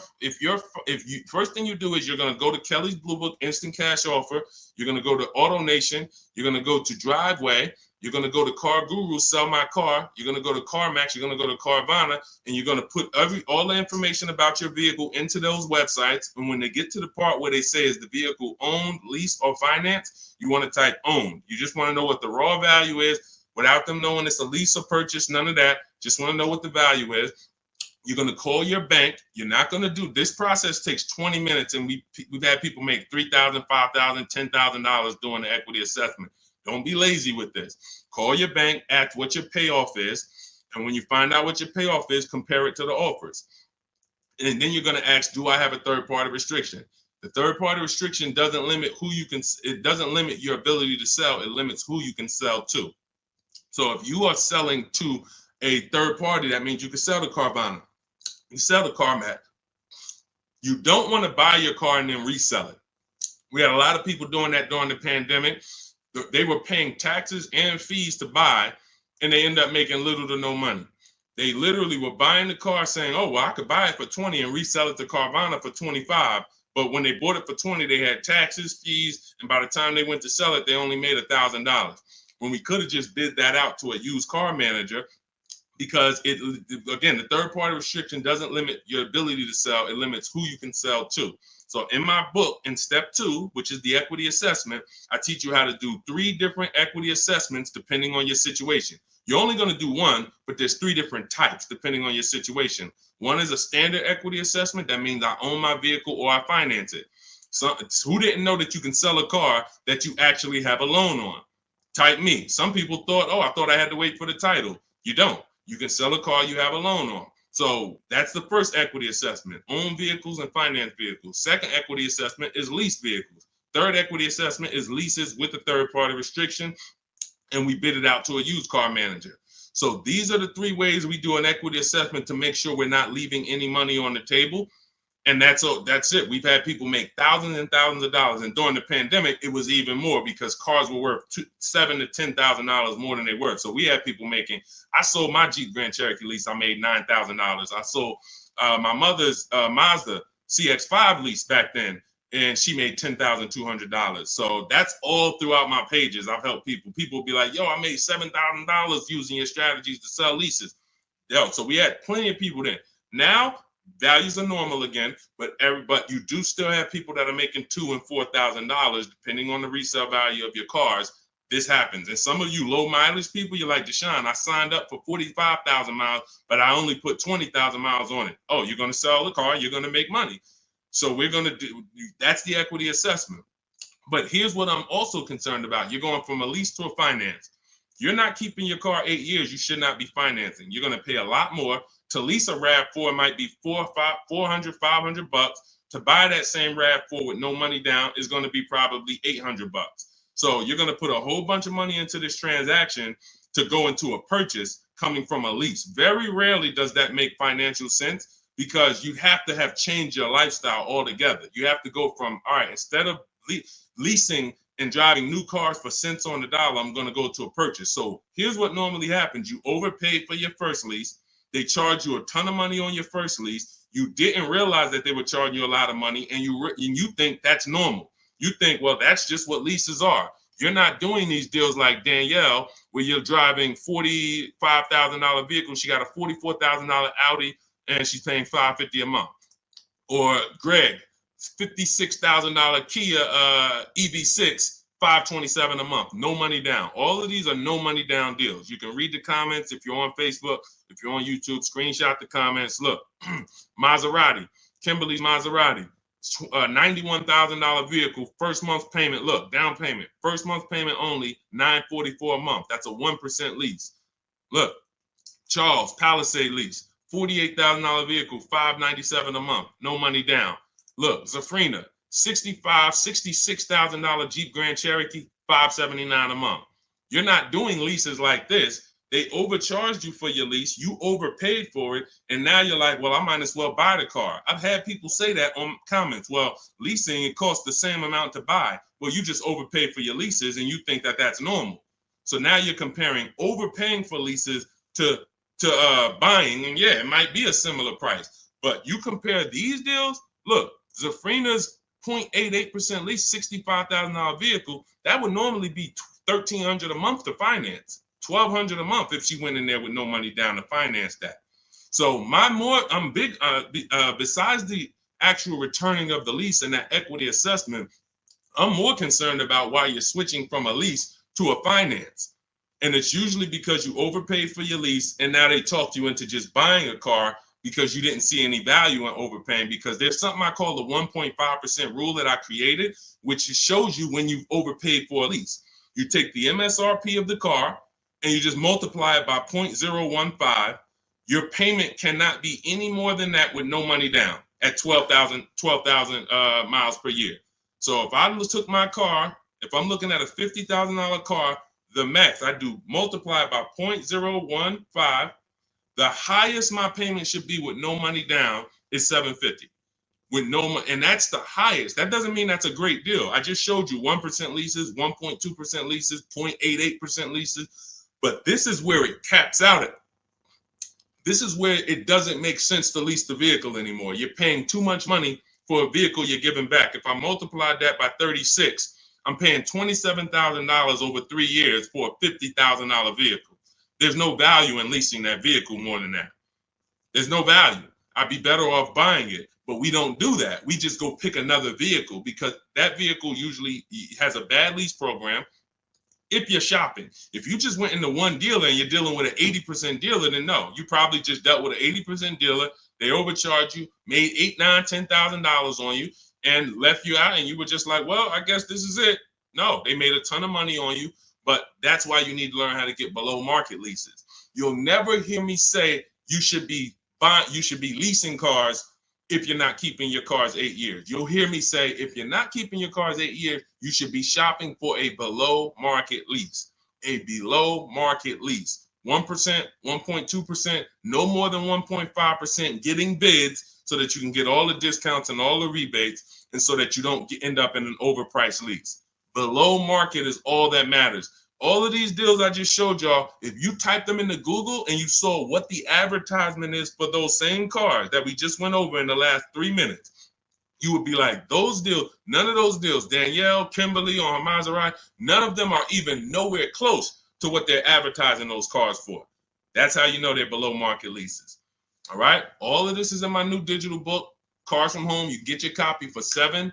first thing you do is you're going to go to Kelly's Blue Book Instant Cash Offer. You're going to go to AutoNation. You're going to go to Driveway. You're going to go to Car Guru, Sell My Car. You're going to go to CarMax. You're going to go to Carvana, and you're going to put all the information about your vehicle into those websites. And when they get to the part where they say is the vehicle owned, leased, or financed, you want to type owned. You just want to know what the raw value is without them knowing it's a lease or purchase. None of that. Just want to know what the value is. You're going to call your bank. You're not going to do this process takes 20 minutes, and we've had people make $3,000, $5,000, $10,000 doing the equity assessment. Don't be lazy with this. Call your bank, ask what your payoff is, and when you find out what your payoff is, compare it to the offers. And then you're going to ask, do I have a third-party restriction? The third-party restriction doesn't limit who you can. It doesn't limit your ability to sell. It limits who you can sell to. So if you are selling to a third party, that means you can sell to Carvana. You sell to CarMax. You don't want to buy your car and then resell it. We had a lot of people doing that during the pandemic. They were paying taxes and fees to buy, and they end up making little to no money. They literally were buying the car saying, oh, well, I could buy it for 20 and resell it to Carvana for 25. But when they bought it for 20, they had taxes, fees, and by the time they went to sell it, they only made $1,000. When we could have just bid that out to a used car manager, because again, the third party restriction doesn't limit your ability to sell. It limits who you can sell to. So in my book, in step 2, which is the equity assessment, I teach you how to do 3 different equity assessments depending on your situation. You're only going to do one, but there's 3 different types depending on your situation. One is a standard equity assessment. That means I own my vehicle or I finance it. So who didn't know that you can sell a car that you actually have a loan on? Type me. Some people thought, oh, I thought I had to wait for the title. You don't. You can sell a car you have a loan on. So that's the first equity assessment, own vehicles and finance vehicles. Second equity assessment is lease vehicles. Third equity assessment is leases with a third party restriction, and we bid it out to a used car manager. So these are the 3 ways we do an equity assessment to make sure we're not leaving any money on the table. And that's it. We've had people make thousands and thousands of dollars. And during the pandemic, it was even more because cars were worth $7,000 to $10,000 more than they were. So we had people making, I sold my Jeep Grand Cherokee lease. I made $9,000. I sold my mother's Mazda CX-5 lease back then, and she made $10,200. So that's all throughout my pages. I've helped people. People be like, yo, I made $7,000 using your strategies to sell leases. Yo, so we had plenty of people then. Now, values are normal again, but you do still have people that are making $2,000 and $4,000 depending on the resale value of your cars. This happens, and some of you low mileage people, you're like, Deshaun, I signed up for 45,000 miles, but I only put 20,000 miles on it. Oh, you're going to sell the car, you're going to make money. So we're going to do that's the equity assessment. But here's what I'm also concerned about: you're going from a lease to a finance. You're not keeping your car 8 years. You should not be financing. You're going to pay a lot more. To lease a RAV4 might be $400, $500. To buy that same RAV4 with no money down is going to be probably $800. So you're going to put a whole bunch of money into this transaction to go into a purchase coming from a lease. Very rarely does that make financial sense because you have to have changed your lifestyle altogether. You have to go from, all right, instead of leasing and driving new cars for cents on the dollar, I'm going to go to a purchase. So here's what normally happens. You overpaid for your first lease. They charge you a ton of money on your first lease. You didn't realize that they were charging you a lot of money, and you think that's normal. You think, well, that's just what leases are. You're not doing these deals like Danielle, where you're driving $45,000 vehicle. She got a $44,000 Audi, and she's paying $550 a month. Or Greg, $56,000 Kia EV6. $527 a month, no money down. All of these are no money down deals. You can read the comments if you're on Facebook, if you're on YouTube, screenshot the comments. Look, Maserati, Kimberly's Maserati, $91,000 vehicle, first month's payment. Look, down payment, first month's payment only, $944 a month. That's a 1% lease. Look, Charles, Palisade lease, $48,000 vehicle, $597 a month, no money down. Look, Zafrina, $66,000 Jeep Grand Cherokee, $579 a month. You're not doing leases like this. They overcharged you for your lease. You overpaid for it. And now you're like, well, I might as well buy the car. I've had people say that on comments. Well, leasing, it costs the same amount to buy. Well, you just overpaid for your leases and you think that that's normal. So now you're comparing overpaying for leases to buying. And yeah, it might be a similar price. But you compare these deals, look, Zafrina's 0.88% lease, $65,000 vehicle, that would normally be $1,300 a month to finance, $1,200 a month if she went in there with no money down to finance that. So I'm big, besides the actual returning of the lease and that equity assessment, I'm more concerned about why you're switching from a lease to a finance. And it's usually because you overpaid for your lease and now they talked you into just buying a car because you didn't see any value in overpaying, because there's something I call the 1.5% rule that I created, which shows you when you've overpaid for a lease. You take the MSRP of the car and you just multiply it by 0.015. Your payment cannot be any more than that with no money down at 12,000 miles per year. So if I took my car, if I'm looking at a $50,000 car, the max I do multiply by 0.015. The highest my payment should be with no money down is $750. With no money, and that's the highest. That doesn't mean that's a great deal. I just showed you 1% leases, 1.2% leases, 0.88% leases, but this is where it caps out at. This is where it doesn't make sense to lease the vehicle anymore. You're paying too much money for a vehicle you're giving back. If I multiplied that by 36, I'm paying $27,000 over 3 years for a $50,000 vehicle. There's no value in leasing that vehicle more than that. There's no value. I'd be better off buying it, but we don't do that. We just go pick another vehicle because that vehicle usually has a bad lease program. If you're shopping, if you just went into one dealer and you're dealing with an 80% dealer, then no, you probably just dealt with an 80% dealer. They overcharged you, made $8,000, $9,000, $10,000 on you, and left you out. And you were just like, well, I guess this is it. No, they made a ton of money on you, but that's why you need to learn how to get below market leases. You'll never hear me say you should be leasing cars if you're not keeping your cars 8 years. You'll hear me say, if you're not keeping your cars 8 years, you should be shopping for a below market lease. A below market lease. 1%, 1.2%, no more than 1.5%, getting bids so that you can get all the discounts and all the rebates, and so that you don't end up in an overpriced lease. Below market is all that matters. All of these deals I just showed y'all, if you type them into Google and you saw what the advertisement is for those same cars that we just went over in the last 3 minutes, you would be like, those deals, none of those deals, Danielle, Kimberly, or Maserati, none of them are even nowhere close to what they're advertising those cars for. That's how you know they're below market leases. All right. All of this is in my new digital book, Cars from Home. You get your copy for 75%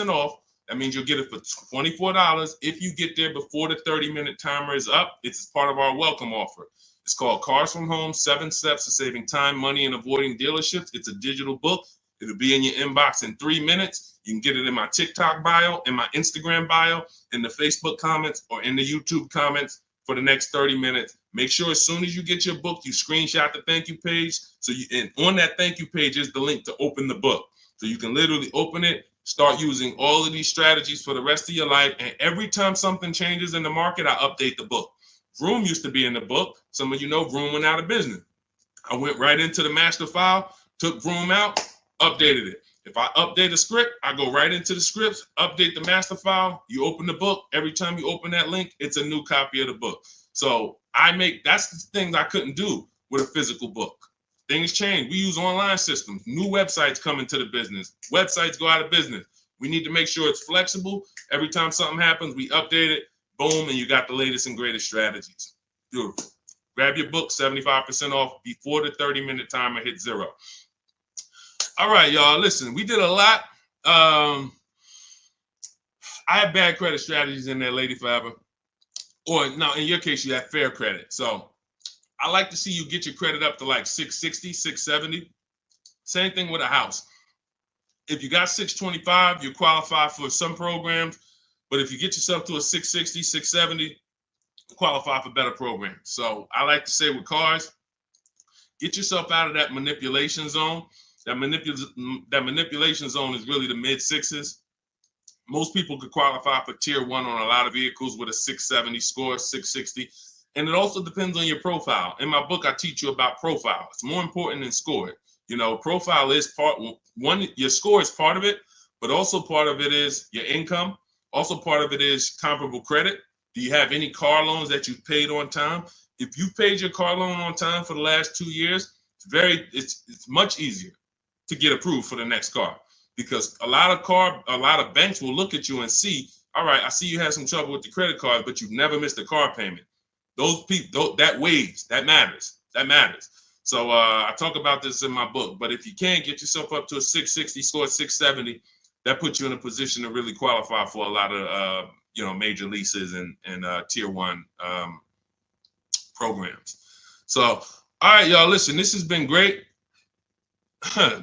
off. That means you'll get it for $24 if you get there before the 30-minute timer is up. It's part of our welcome offer. It's called Cars from Home, 7 Steps to Saving Time, Money, and Avoiding Dealerships. It's a digital book. It'll be in your inbox in 3 minutes. You can get it in my TikTok bio, in my Instagram bio, in the Facebook comments, or in the YouTube comments for the next 30 minutes. Make sure as soon as you get your book, you screenshot the thank you page. And on that thank you page is the link to open the book. So you can literally open it, start using all of these strategies for the rest of your life. And every time something changes in the market, I update the book. Vroom used to be in the book. Some of you know Vroom went out of business. I went right into the master file, took Vroom out, updated it. If I update a script, I go right into the scripts, update the master file. You open the book. Every time you open that link, it's a new copy of the book. So that's the things I couldn't do with a physical book. Things change. We use online systems. New websites come into the business. Websites go out of business. We need to make sure it's flexible. Every time something happens, we update it. Boom, and you got the latest and greatest strategies. Beautiful. Grab your book, 75% off before the 30-minute timer hits 0. All right, y'all. Listen, we did a lot. I have bad credit strategies in there, Lady Forever. Or no, in your case, you have fair credit. So I like to see you get your credit up to like 660, 670. Same thing with a house. If you got 625, you qualify for some programs. But if you get yourself to a 660, 670, you qualify for better programs. So I like to say with cars, get yourself out of that manipulation zone. That manipulation zone is really the mid-6s. Most people could qualify for tier 1 on a lot of vehicles with a 670 score, 660. And it also depends on your profile. In my book, I teach you about profile. It's more important than score. You know, profile is part one. Your score is part of it, but also part of it is your income. Also part of it is comparable credit. Do you have any car loans that you've paid on time? If you've paid your car loan on time for the last 2 years, It's much easier to get approved for the next car, because a lot of banks will look at you and see, all right, I see you had some trouble with the credit card, but you've never missed a car payment. Those people, that weighs, that matters. So I talk about this in my book, but if you can't get yourself up to a 660 score, 670, that puts you in a position to really qualify for a lot of major leases and tier 1 programs. So, all right, y'all, listen, this has been great.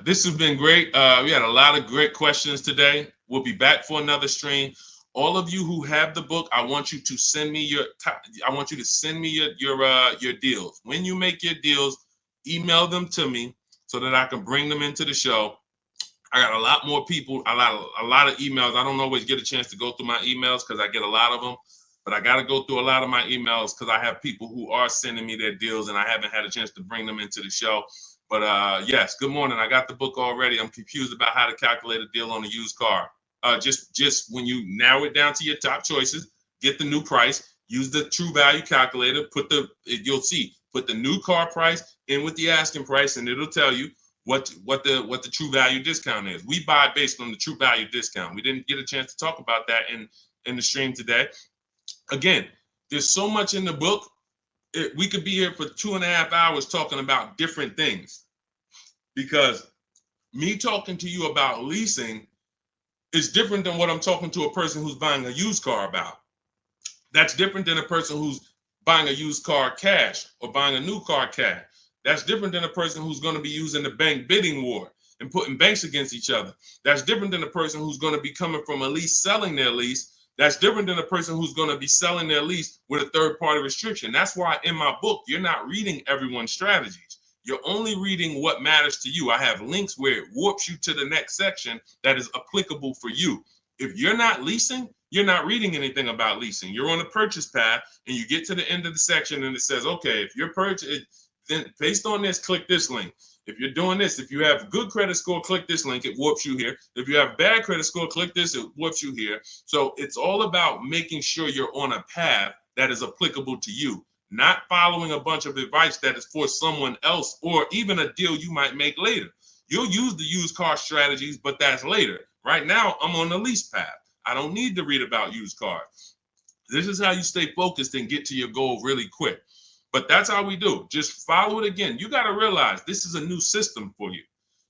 This has been great. We had a lot of great questions today. We'll be back for another stream. All of you who have the book, I want you to send me your deals. When you make your deals, email them to me so that I can bring them into the show. I got a lot more people, a lot of emails. I don't always get a chance to go through my emails because I get a lot of them, but I got to go through a lot of my emails because I have people who are sending me their deals and I haven't had a chance to bring them into the show. But yes, good morning. I got the book already. I'm confused about how to calculate a deal on a used car. Just when you narrow it down to your top choices, get the new price, use the true value calculator, put the new car price in with the asking price, and it'll tell you what the true value discount is. We buy based on the true value discount. We didn't get a chance to talk about that in the stream today. Again, there's so much in the book. We could be here for 2.5 hours talking about different things, because me talking to you about leasing is different than what I'm talking to a person who's buying a used car about. That's different than a person who's buying a used car cash or buying a new car cash. That's different than a person who's going to be using the bank bidding war and putting banks against each other. That's different than a person who's going to be coming from a lease, selling their lease. That's different than a person who's going to be selling their lease with a third-party restriction. That's why in my book, you're not reading everyone's strategies. You're only reading what matters to you. I have links where it warps you to the next section that is applicable for you. If you're not leasing, you're not reading anything about leasing. You're on a purchase path and you get to the end of the section and it says, okay, if you're purchasing, then based on this, click this link. If you're doing this, if you have good credit score, click this link, it warps you here. If you have bad credit score, click this, it warps you here. So it's all about making sure you're on a path that is applicable to you, not following a bunch of advice that is for someone else or even a deal you might make later. You'll use the used car strategies, but that's later. Right now, I'm on the lease path. I don't need to read about used cars. This is how you stay focused and get to your goal really quick. But that's how we do. Just follow it again. You got to realize this is a new system for you.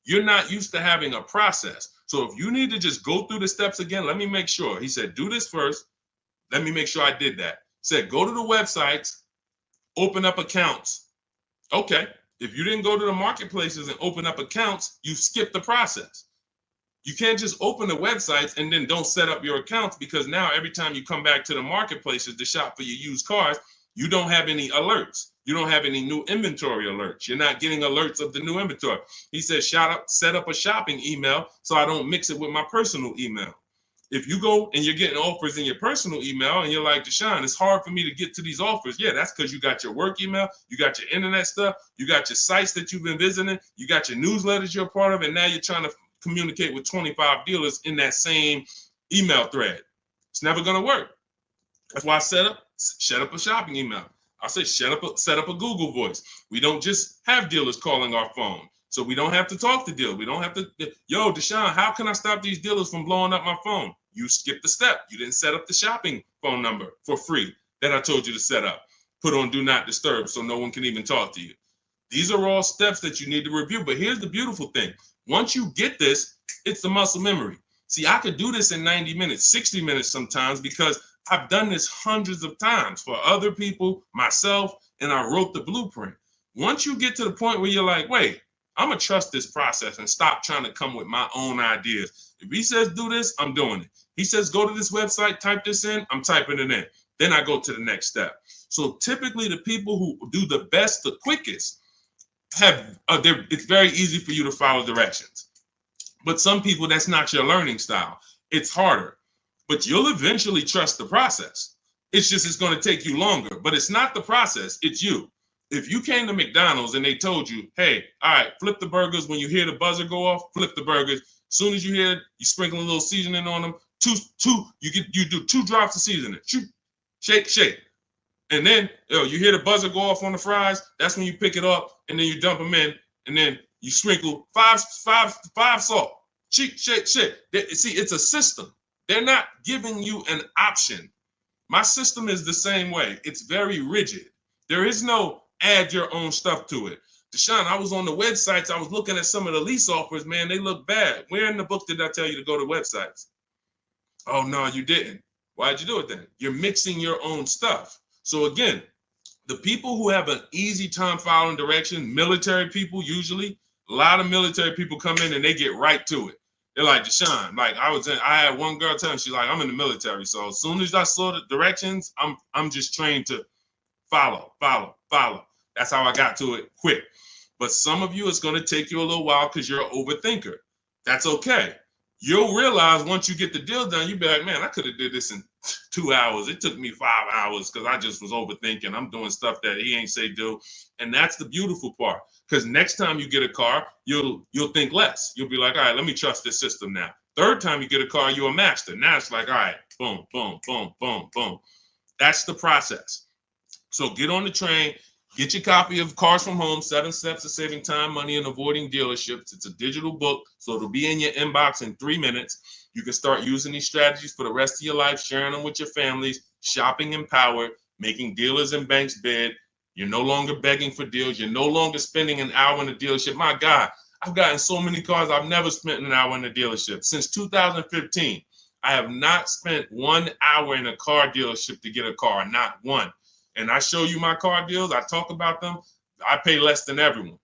You're not used to having a process. So if you need to just go through the steps again, let me make sure. He said, do this first. Let me make sure I did that. Said, go to the websites, open up accounts. Okay. If you didn't go to the marketplaces and open up accounts, you skipped the process. You can't just open the websites and then don't set up your accounts, because now every time you come back to the marketplaces to shop for your used cars, you don't have any alerts. You don't have any new inventory alerts. You're not getting alerts of the new inventory. He says, set up a shopping email so I don't mix it with my personal email. If you go and you're getting offers in your personal email and you're like, Deshaun, it's hard for me to get to these offers. Yeah, that's because you got your work email, you got your internet stuff, you got your sites that you've been visiting, you got your newsletters you're a part of, and now you're trying to communicate with 25 dealers in that same email thread. It's never going to work. That's why I set up a shopping email. I say set up a Google Voice. We don't just have dealers calling our phone, so we don't have to talk to dealers. We don't have to, yo, Deshaun, how can I stop these dealers from blowing up my phone? You skipped the step. You didn't set up the shopping phone number for free that I told you to set up. Put on do not disturb so no one can even talk to you. These are all steps that you need to review. But here's the beautiful thing. Once you get this, it's the muscle memory. See, I could do this in 90 minutes, 60 minutes sometimes, because I've done this hundreds of times for other people, myself, and I wrote the blueprint. Once you get to the point where you're like, wait, I'm going to trust this process and stop trying to come with my own ideas. If he says do this, I'm doing it. He says go to this website, type this in, I'm typing it in. Then I go to the next step. So typically the people who do the best, the quickest, it's very easy for you to follow directions. But some people, that's not your learning style. It's harder. But you'll eventually trust the process. It's going to take you longer. But it's not the process, it's you. If you came to McDonald's and they told you, hey, all right, flip the burgers. When you hear the buzzer go off, flip the burgers. As soon as you hear it, you sprinkle a little seasoning on them. You do 2 drops of seasoning. Shake. And then you hear the buzzer go off on the fries. That's when you pick it up and then you dump them in. and then you sprinkle five salt. Shit. See, it's a system. They're not giving you an option. My system is the same way. It's very rigid. There is no add your own stuff to it. Deshaun, I was on the websites. I was looking at some of the lease offers, man. They look bad. Where in the book did I tell you to go to websites? Oh, no, you didn't. Why'd you do it then? You're mixing your own stuff. So again, the people who have an easy time following direction, military people usually, a lot of military people come in and they get right to it. They're like, Deshaun, like I had one girl tell me, she's like, I'm in the military. So as soon as I saw the directions, I'm just trained to follow. That's how I got to it quick. But some of you, it's going to take you a little while because you're an overthinker. That's okay. You'll realize once you get the deal done, you'll be like, man, I could have did this in 2 hours. It took me 5 hours because I just was overthinking. I'm doing stuff that he ain't say do. And that's the beautiful part. Because next time you get a car, you'll think less. You'll be like, all right, let me trust this system now. Third time you get a car, you're a master. Now it's like, all right, boom, boom, boom, boom, boom. That's the process. So get on the train. Get your copy of Cars from Home, 7 Steps to Saving Time, Money, and Avoiding Dealerships. It's a digital book, so it'll be in your inbox in 3 minutes. You can start using these strategies for the rest of your life, sharing them with your families, shopping empowered, making dealers and banks bid. You're no longer begging for deals. You're no longer spending an hour in a dealership. My God, I've gotten so many cars. I've never spent an hour in a dealership. Since 2015, I have not spent 1 hour in a car dealership to get a car, not one. And I show you my car deals, I talk about them, I pay less than everyone.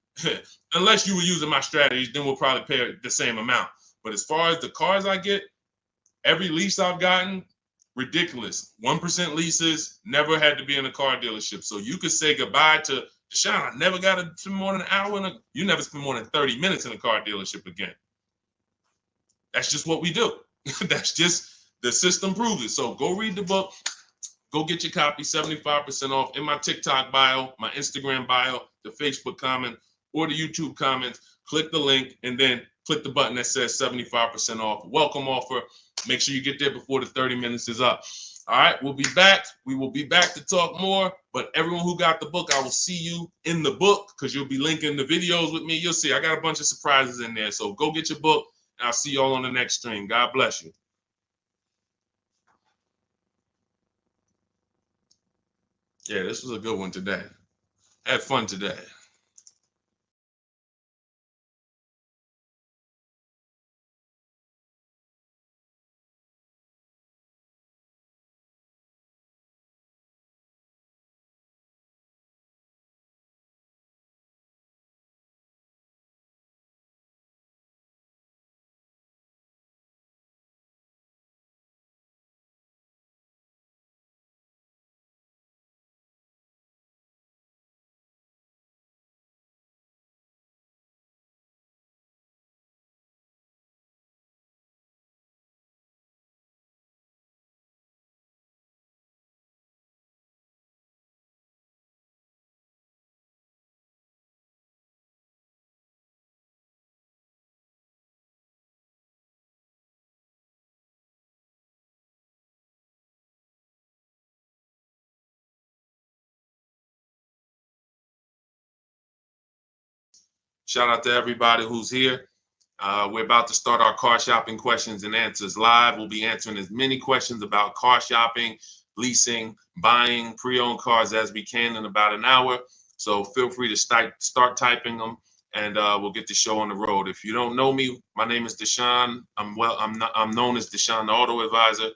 Unless you were using my strategies, then we'll probably pay the same amount. But as far as the cars I get, every lease I've gotten, ridiculous. 1% leases, never had to be in a car dealership. So you could say goodbye to Deshaun, I never got to spend more than an hour you never spend more than 30 minutes in a car dealership again. That's just what we do. That's just, the system proves it. So go read the book. Go get your copy, 75% off in my TikTok bio, my Instagram bio, the Facebook comment, or the YouTube comments. Click the link and then click the button that says 75% off. Welcome offer. Make sure you get there before the 30 minutes is up. All right, we'll be back. We will be back to talk more. But everyone who got the book, I will see you in the book because you'll be linking the videos with me. You'll see I got a bunch of surprises in there. So go get your book and I'll see you all on the next stream. God bless you. Yeah, this was a good one today. Had fun today. Shout out to everybody who's here. We're about to start our car shopping questions and answers live. We'll be answering as many questions about car shopping, leasing, buying, pre-owned cars as we can in about an hour. So feel free to start typing them, and we'll get the show on the road. If you don't know me, my name is Deshaun. I'm known as Deshaun, the Auto Advisor.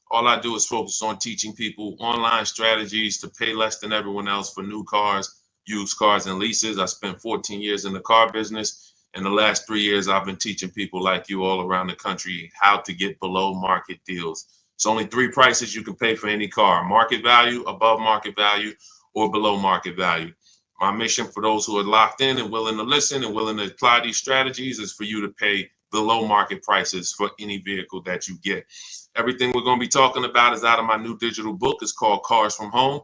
All I do is focus on teaching people online strategies to pay less than everyone else for new cars, used cars, and leases. I spent 14 years in the car business. In the last 3 years, I've been teaching people like you all around the country how to get below market deals. It's only 3 prices you can pay for any car: market value, above market value, or below market value. My mission for those who are locked in and willing to listen and willing to apply these strategies is for you to pay below market prices for any vehicle that you get. Everything we're going to be talking about is out of my new digital book. It's called Cars from Home.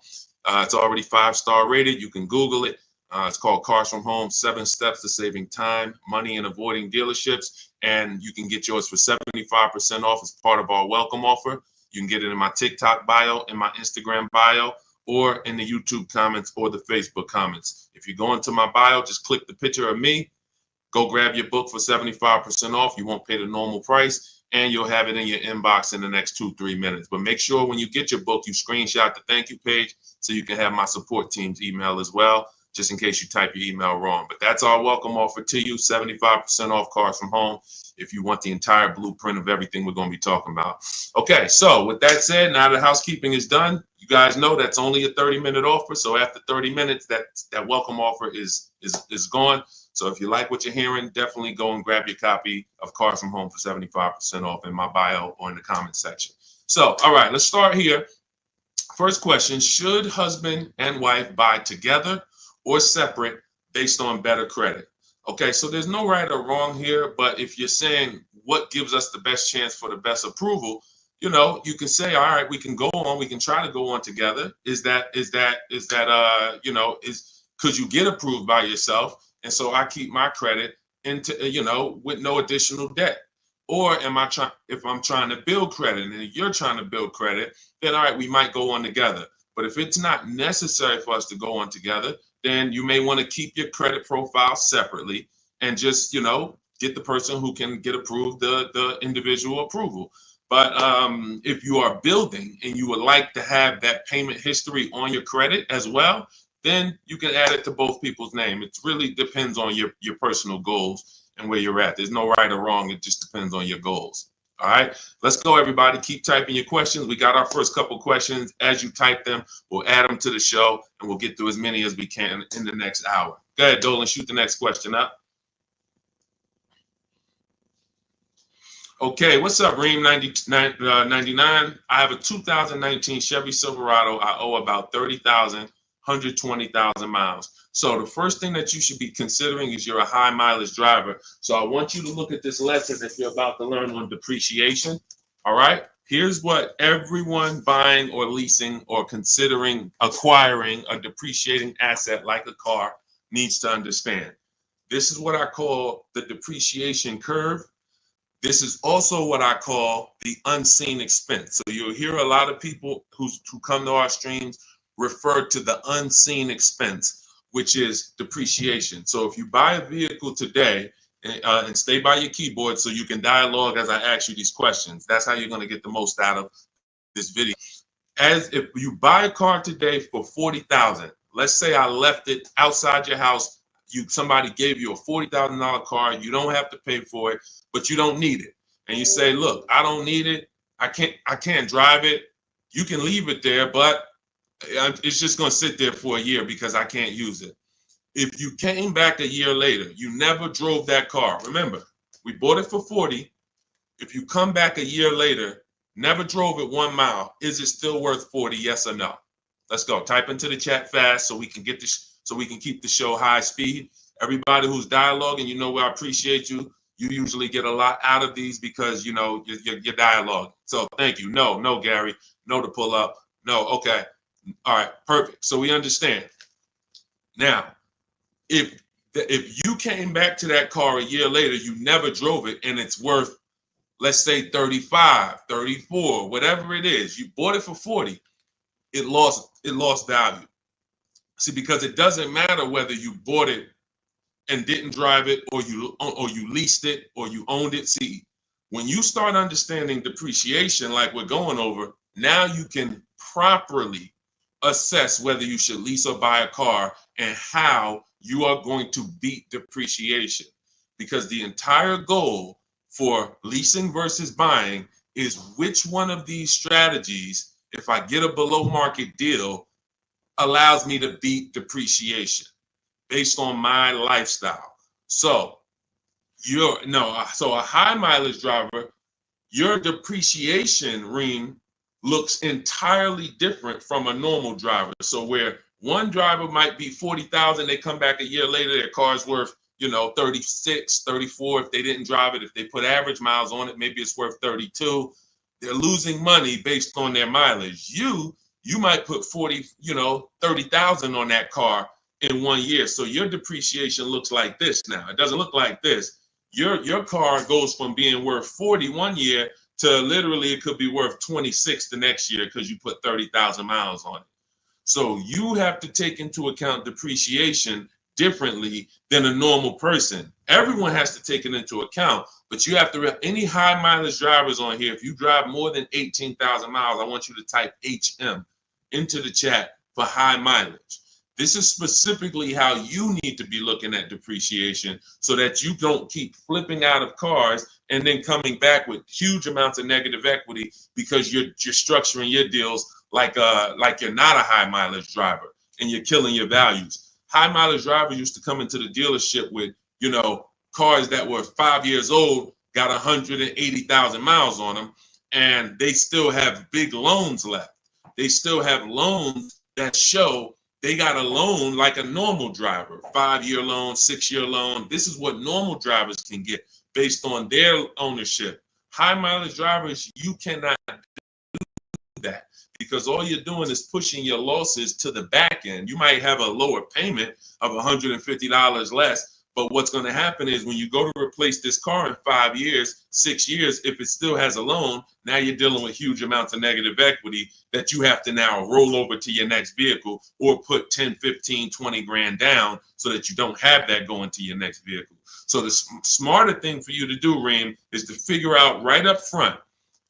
It's already 5-star rated. You can Google it. It's called Cars from Home, 7 Steps to Saving Time, Money, and Avoiding Dealerships. And you can get yours for 75% off as part of our welcome offer. You can get it in my TikTok bio, in my Instagram bio, or in the YouTube comments or the Facebook comments. If you go into my bio, just click the picture of me, go grab your book for 75% off. You won't pay the normal price, and you'll have it in your inbox in the next 2-3 minutes. But make sure when you get your book, you screenshot the thank you page so you can have my support team's email as well, just in case you type your email wrong. But that's our welcome offer to you, 75% off Cars from Home, if you want the entire blueprint of everything we're going to be talking about. Okay, so with that said, now the housekeeping is done. You guys know that's only a 30-minute offer. So after 30 minutes, that welcome offer is gone. So if you like what you're hearing, definitely go and grab your copy of Cars from Home for 75% off in my bio or in the comment section. So, all right, let's start here. First question, should husband and wife buy together or separate based on better credit? Okay, so there's no right or wrong here, but if you're saying what gives us the best chance for the best approval, you know, you can say, all right, we can go on, we can try to go on together. Could you get approved by yourself? And so I keep my credit into, with no additional debt. Or if I'm trying to build credit and you're trying to build credit, then all right, we might go on together. But if it's not necessary for us to go on together, then you may want to keep your credit profile separately and just, get the person who can get approved the individual approval. But if you are building and you would like to have that payment history on your credit as well, then you can add it to both people's name. It really depends on your personal goals and where you're at. There's no right or wrong. It just depends on your goals. All right, let's go, everybody. Keep typing your questions. We got our first couple questions. As you type them, we'll add them to the show, and we'll get through as many as we can in the next hour. Go ahead, Dolan, shoot the next question up. Okay, what's up, Reem 99? I have a 2019 Chevy Silverado. I owe about 30,000, 120,000 miles. So the first thing that you should be considering is you're a high mileage driver. So I want you to look at this lesson that you're about to learn on depreciation. All right, here's what everyone buying or leasing or considering acquiring a depreciating asset like a car needs to understand. This is what I call the depreciation curve. This is also what I call the unseen expense. So you'll hear a lot of people who come to our streams refer to the unseen expense, which is depreciation. So if you buy a vehicle today, and stay by your keyboard so you can dialogue as I ask you these questions. That's how you're going to get the most out of this video. As if you buy a car today for 40,000, let's say I left it outside your house. Somebody gave you a $40,000 car. You don't have to pay for it, but you don't need it. And you say, look, I don't need it. I can't drive it. You can leave it there, but it's just going to sit there for a year because I can't use it. If you came back a year later, you never drove that car. Remember, we bought it for 40. If you come back a year later, never drove it 1 mile, is it still worth 40? Yes or no? Let's go. Type into the chat fast so we can get this, so we can keep the show high speed. Everybody who's dialoguing, I appreciate you. You usually get a lot out of these because your dialogue. So thank you. No, Gary. No to pull up. No. Okay. All right. Perfect. So we understand. Now, if you came back to that car a year later, you never drove it, and it's worth, let's say 35, 34, whatever it is, you bought it for 40, it lost value. See, because it doesn't matter whether you bought it and didn't drive it, or you leased it, or you owned it. See, when you start understanding depreciation like we're going over, now you can properly assess whether you should lease or buy a car and how you are going to beat depreciation. Because the entire goal for leasing versus buying is which one of these strategies, if I get a below market deal, allows me to beat depreciation based on my lifestyle. So so a high mileage driver, your depreciation ring looks entirely different from a normal driver. So where one driver might be 40,000, they come back a year later, their car's worth, 36, 34. If they didn't drive it, if they put average miles on it, maybe it's worth 32. They're losing money based on their mileage. You might put 30,000 on that car in 1 year. So your depreciation looks like this now. It doesn't look like this. Your car goes from being worth 40 1 year to literally it could be worth 26 the next year because you put 30,000 miles on it. So you have to take into account depreciation differently than a normal person. Everyone has to take it into account, but you have to, any high mileage drivers on here, if you drive more than 18,000 miles, I want you to type HM into the chat for high mileage. This is specifically how you need to be looking at depreciation so that you don't keep flipping out of cars and then coming back with huge amounts of negative equity because you're structuring your deals like you're not a high mileage driver and you're killing your values. High mileage drivers used to come into the dealership with, you know, cars that were 5 years old, got 180,000 miles on them, and they still have big loans left. They still have loans that show they got a loan like a normal driver, 5-year loan, 6-year loan. This is what normal drivers can get based on their ownership. High mileage drivers, you cannot do that because all you're doing is pushing your losses to the back end. You might have a lower payment of $150 less, but what's going to happen is when you go to replace this car in 5 years, 6 years, if it still has a loan, now you're dealing with huge amounts of negative equity that you have to now roll over to your next vehicle or put 10, 15, 20 grand down so that you don't have that going to your next vehicle. So the smarter thing for you to do, Reem, is to figure out right up front,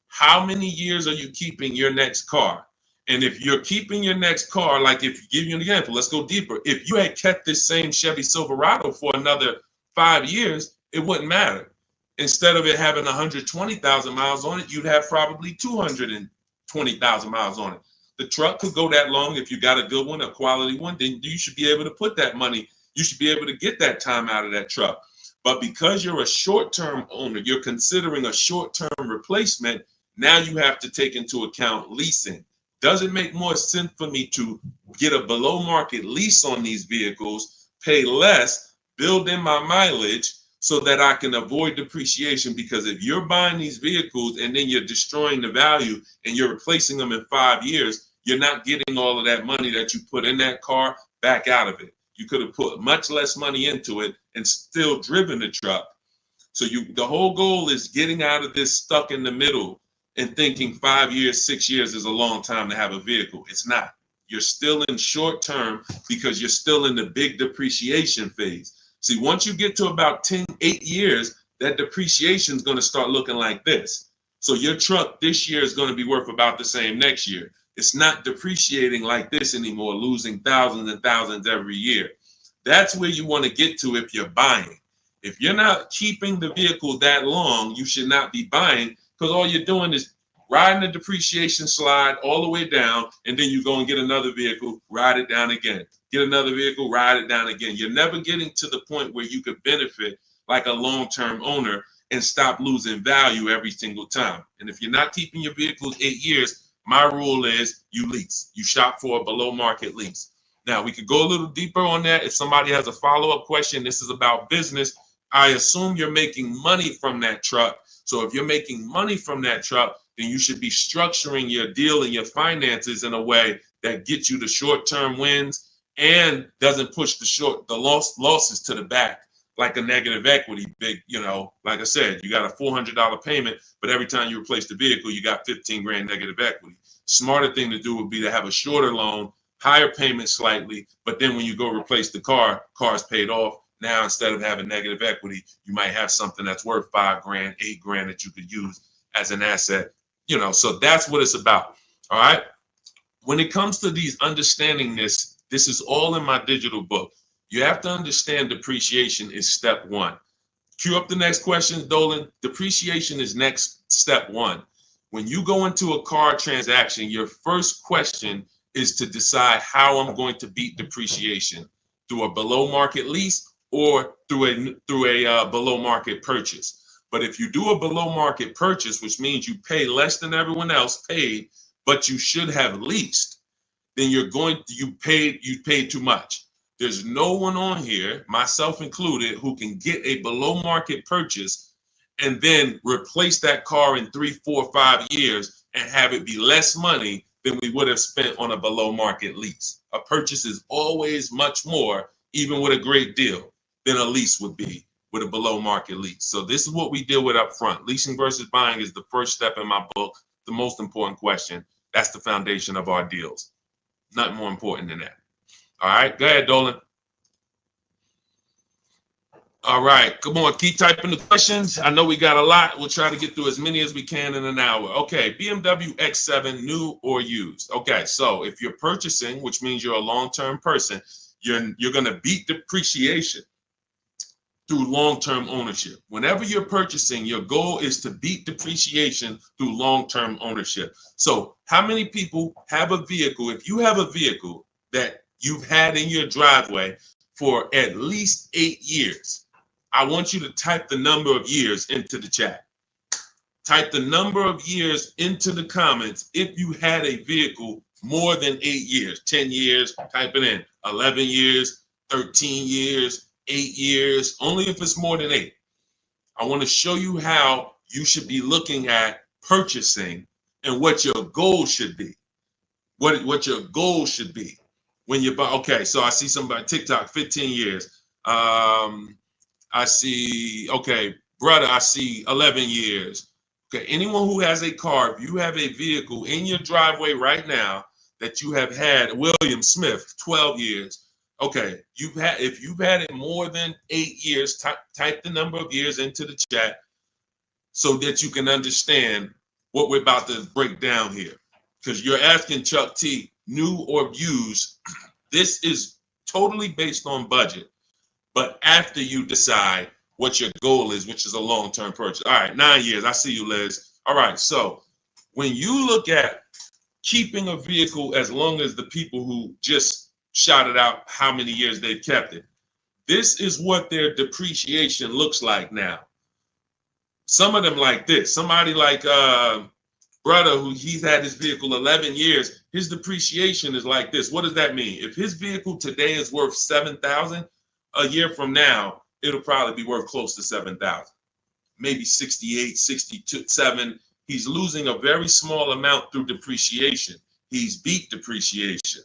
how many years are you keeping your next car? And if you're keeping your next car, like if you give you an example, let's go deeper. If you had kept this same Chevy Silverado for another 5 years, it wouldn't matter. Instead of it having 120,000 miles on it, you'd have probably 220,000 miles on it. The truck could go that long. If you got a good one, a quality one, then you should be able to put that money. You should be able to get that time out of that truck. But because you're a short-term owner, you're considering a short-term replacement. Now you have to take into account leasing. Does it make more sense for me to get a below market lease on these vehicles, pay less, build in my mileage so that I can avoid depreciation? Because if you're buying these vehicles and then you're destroying the value and you're replacing them in 5 years, you're not getting all of that money that you put in that car back out of it. You could have put much less money into it and still driven the truck. So the whole goal is getting out of this stuck in the middle and thinking 5 years, 6 years is a long time to have a vehicle. It's not. You're still in short term because you're still in the big depreciation phase. See, once you get to about 8 years, that depreciation is going to start looking like this. So your truck this year is going to be worth about the same next year. It's not depreciating like this anymore, losing thousands and thousands every year. That's where you want to get to if you're buying. If you're not keeping the vehicle that long, you should not be buying, because all you're doing is riding the depreciation slide all the way down, and then you go and get another vehicle, ride it down again. Get another vehicle, ride it down again. You're never getting to the point where you could benefit like a long-term owner and stop losing value every single time. And if you're not keeping your vehicles 8 years, my rule is you lease. You shop for a below market lease. Now, we could go a little deeper on that. If somebody has a follow-up question, this is about business. I assume you're making money from that truck. So if you're making money from that truck, then you should be structuring your deal and your finances in a way that gets you the short-term wins and doesn't push the losses to the back like a negative equity. Big, like I said, you got a $400 payment, but every time you replace the vehicle, you got 15 grand negative equity. Smarter thing to do would be to have a shorter loan, higher payment slightly, but then when you go replace the car's paid off. Now, instead of having negative equity, you might have something that's worth 5 grand, 8 grand that you could use as an asset. So that's what it's about. All right. When it comes to these understanding this is all in my digital book. You have to understand depreciation is step one. Cue up the next question, Dolan. Depreciation is next step one. When you go into a car transaction, your first question is to decide how I'm going to beat depreciation, through a below market lease or through a below market purchase. But if you do a below market purchase, which means you pay less than everyone else paid, but you should have leased, then you paid too much. There's no one on here, myself included, who can get a below market purchase and then replace that car in 3, 4, 5 years and have it be less money than we would have spent on a below market lease. A purchase is always much more, even with a great deal, than a lease would be with a below market lease. So this is what we deal with up front. Leasing versus buying is the first step in my book, the most important question. That's the foundation of our deals. Nothing more important than that. All right, go ahead, Dolan. All right, come on, keep typing the questions. I know we got a lot. We'll try to get through as many as we can in an hour. Okay, BMW X7, new or used. Okay, so if you're purchasing, which means you're a long-term person, you're going to beat depreciation through long-term ownership. Whenever you're purchasing, your goal is to beat depreciation through long-term ownership. So how many people have a vehicle? If you have a vehicle that you've had in your driveway for at least 8 years, I want you to type the number of years into the chat. Type the number of years into the comments if you had a vehicle more than 8 years, 10 years, type it in, 11 years, 13 years, 8 years, only if it's more than 8. I want to show you how you should be looking at purchasing and what your goal should be. What your goal should be when you buy. Okay, so I see somebody TikTok 15 years. I see, okay, brother, I see 11 years. Okay, anyone who has a car, if you have a vehicle in your driveway right now that you have had, William Smith, 12 years. Okay, if you've had it more than 8 years, type the number of years into the chat so that you can understand what we're about to break down here. Because you're asking Chuck T, new or used. This is totally based on budget. But after you decide what your goal is, which is a long-term purchase. All right, 9 years. I see you, Liz. All right, so when you look at keeping a vehicle as long as the people who just shouted out how many years they've kept it, this is what their depreciation looks like now. Some of them like this. Somebody like brother who he's had his vehicle 11 years, his depreciation is like this. What does that mean? If his vehicle today is worth $7,000, a year from now, it'll probably be worth close to 7,000, maybe 68, 62, 7. He's losing a very small amount through depreciation. He's beat depreciation.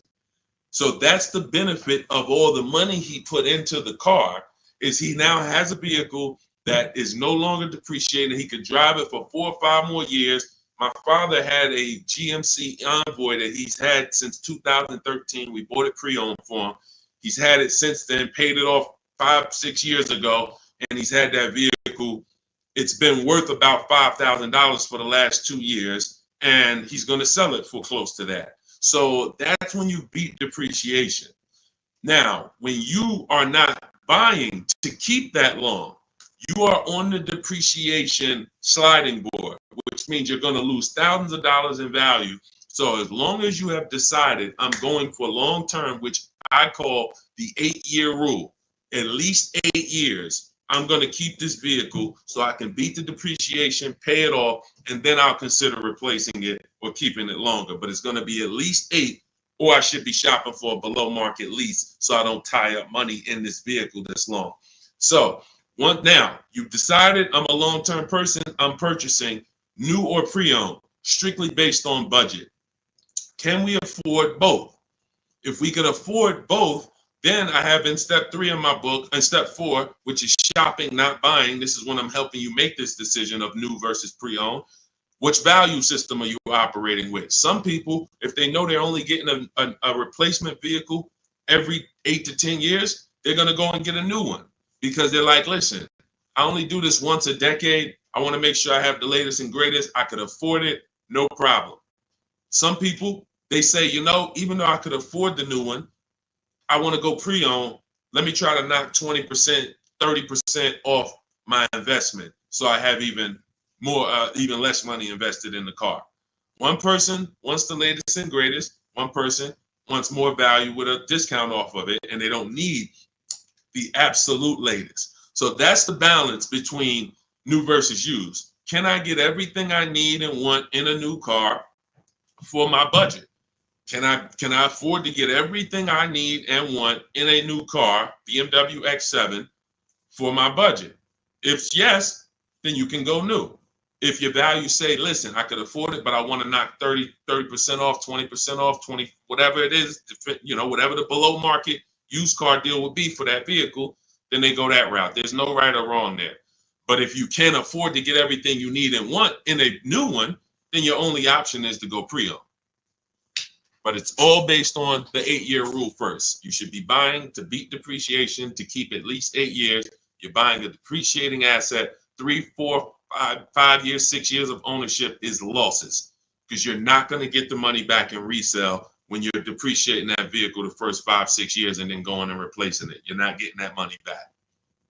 So that's the benefit of all the money he put into the car, is he now has a vehicle that is no longer depreciated. He could drive it for 4 or 5 more years. My father had a GMC Envoy that he's had since 2013. We bought it pre-owned for him. He's had it since then, paid it off 5, 6 years ago, and he's had that vehicle. It's been worth about $5,000 for the last 2 years, and he's going to sell it for close to that. So that's when you beat depreciation. Now, when you are not buying to keep that long, you are on the depreciation sliding board, which means you're going to lose thousands of dollars in value. So as long as you have decided I'm going for long term, which I call the 8-year rule, at least 8 years, I'm going to keep this vehicle so I can beat the depreciation, pay it off, and then I'll consider replacing it or keeping it longer. But it's going to be at least 8, or I should be shopping for a below market lease so I don't tie up money in this vehicle this long. So now you've decided I'm a long-term person, I'm purchasing new or pre-owned, strictly based on budget. Can we afford both? If we can afford both, then I have in step 3 in my book, and step 4, which is shopping, not buying. This is when I'm helping you make this decision of new versus pre-owned. Which value system are you operating with? Some people, if they know they're only getting a replacement vehicle every 8 to 10 years, they're going to go and get a new one because they're like, listen, I only do this once a decade. I want to make sure I have the latest and greatest. I could afford it, no problem. Some people, they say, you know, even though I could afford the new one, I want to go pre-owned. Let me try to knock 20%, 30% off my investment so I have even less money invested in the car. One person wants the latest and greatest. One person wants more value with a discount off of it, and they don't need the absolute latest. So that's the balance between new versus used. Can I get everything I need and want in a new car for my budget? Can I afford to get everything I need and want in a new car, BMW X7, for my budget? If yes, then you can go new. If your value say, listen, I could afford it, but I want to knock 30% off, 20% off, 20, whatever it is, whatever the below market used car deal would be for that vehicle, then they go that route. There's no right or wrong there. But if you can't afford to get everything you need and want in a new one, then your only option is to go pre-owned. But it's all based on the 8-year rule first. You should be buying to beat depreciation to keep at least 8 years. You're buying a depreciating asset. 3, 4, 5 years, 6 years of ownership is losses because you're not going to get the money back in resale when you're depreciating that vehicle the first 5, 6 years and then going and replacing it. You're not getting that money back.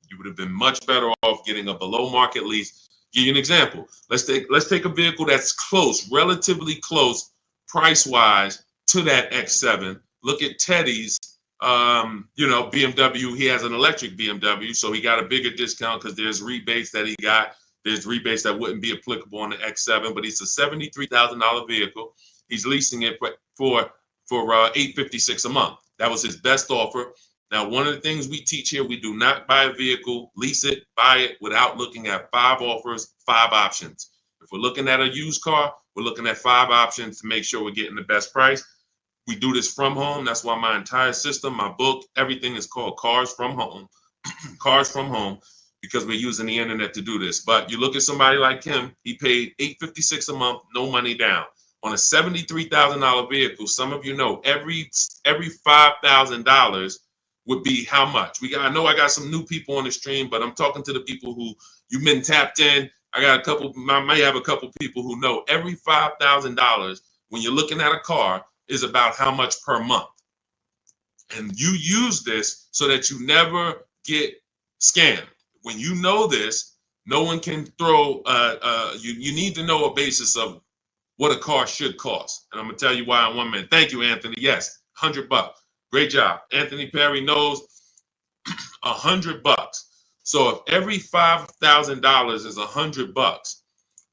You would have been much better off getting a below market lease. Give you an example. Let's take a vehicle that's close, relatively close, price wise to that X7. Look at Teddy's, BMW. He has an electric BMW, so he got a bigger discount because there's rebates that he got. There's rebates that wouldn't be applicable on the X7, but it's a $73,000 vehicle. He's leasing it for $856 a month. That was his best offer. Now, one of the things we teach here, we do not buy a vehicle, lease it, buy it without looking at 5 offers, 5 options. If we're looking at a used car, we're looking at 5 options to make sure we're getting the best price. We do this from home. That's why my entire system, my book, everything is called Cars From Home. Cars From Home, because we're using the internet to do this. But you look at somebody like him, he paid $856 a month, no money down. On a $73,000 vehicle, some of you know every $5,000 would be how much? I know I got some new people on the stream, but I'm talking to the people who you've been tapped in. I may have a couple people who know every $5,000 when you're looking at a car is about how much per month. And you use this so that you never get scammed. When you know this, no one can throw, you need to know a basis of what a car should cost. And I'm gonna tell you why in 1 minute. Thank you, Anthony. Yes, $100. Great job. Anthony Perry knows $100. So if every $5,000 is $100,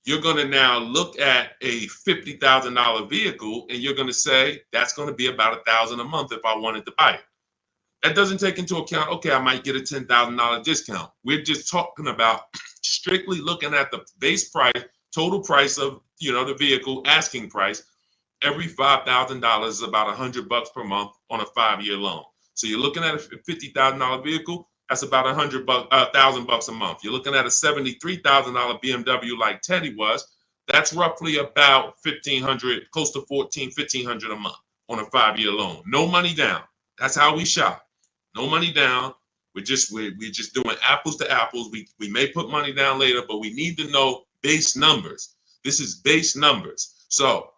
you're going to now look at a $50,000 vehicle and you're going to say, that's going to be about $1,000 a month if I wanted to buy it. That doesn't take into account, okay, I might get a $10,000 discount. We're just talking about strictly looking at the base price, total price of, the vehicle, asking price. Every $5,000 is about $100 per month on a 5-year loan. So you're looking at a $50,000 vehicle, that's about $1,000 a month. You're looking at a $73,000 BMW like Teddy was, that's roughly about $1,500, close to $1,500 a month on a 5-year loan. No money down. That's how we shop. No money down. We're just doing apples to apples. We may put money down later, but we need to know base numbers. This is base numbers. So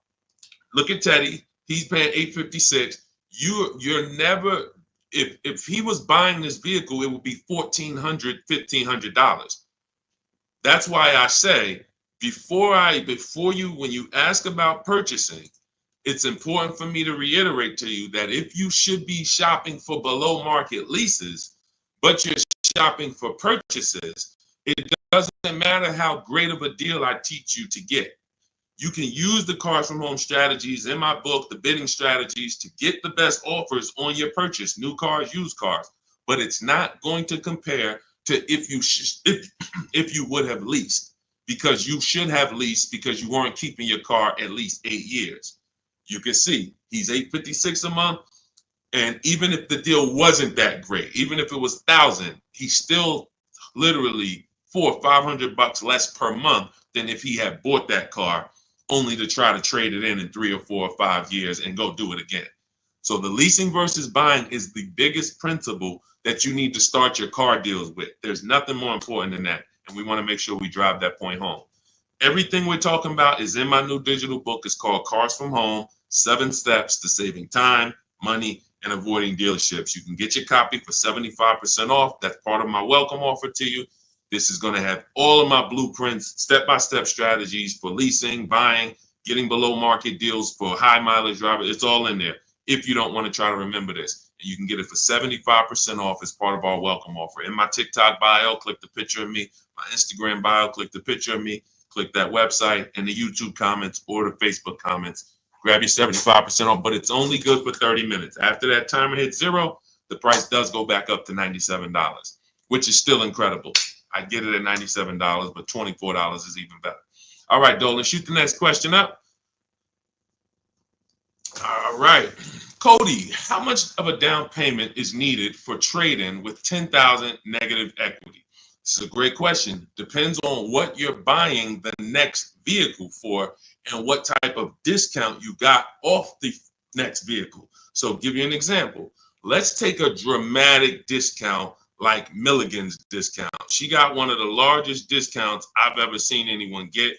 look at Teddy. He's paying $856. You're never, if he was buying this vehicle, it would be $1,400, $1,500. That's why I say when you ask about purchasing, it's important for me to reiterate to you that if you should be shopping for below market leases, but you're shopping for purchases, it doesn't matter how great of a deal I teach you to get. You can use the Cars From Home strategies in my book, the bidding strategies, to get the best offers on your purchase, new cars, used cars. But it's not going to compare to if you would have leased, because you should have leased because you weren't keeping your car at least 8 years. You can see he's $856 a month, and even if the deal wasn't that great, even if it was $1,000, he's still literally $400 or $500 less per month than if he had bought that car only to try to trade it in 3 or 4 or 5 years and go do it again. So the leasing versus buying is the biggest principle that you need to start your car deals with. There's nothing more important than that, and we want to make sure we drive that point home. Everything we're talking about is in my new digital book. It's called Cars From Home, 7 Steps to Saving Time, Money, and Avoiding Dealerships. You can get your copy for 75% off. That's part of my welcome offer to you. This is going to have all of my blueprints, step-by-step strategies for leasing, buying, getting below market deals for high mileage drivers. It's all in there if you don't want to try to remember this. And you can get it for 75% off as part of our welcome offer. In my TikTok bio, click the picture of me. My Instagram bio, click the picture of me. Click that website, and the YouTube comments or the Facebook comments. Grab your 75% off, but it's only good for 30 minutes. After that timer hits 0, the price does go back up to $97, which is still incredible. I get it at $97, but $24 is even better. All right, Dolan, shoot the next question up. All right. Cody, how much of a down payment is needed for trade-in with $10,000 negative equity? This is a great question. Depends on what you're buying the next vehicle for and what type of discount you got off the next vehicle. So give you an example. Let's take a dramatic discount like Milligan's discount. She got one of the largest discounts I've ever seen anyone get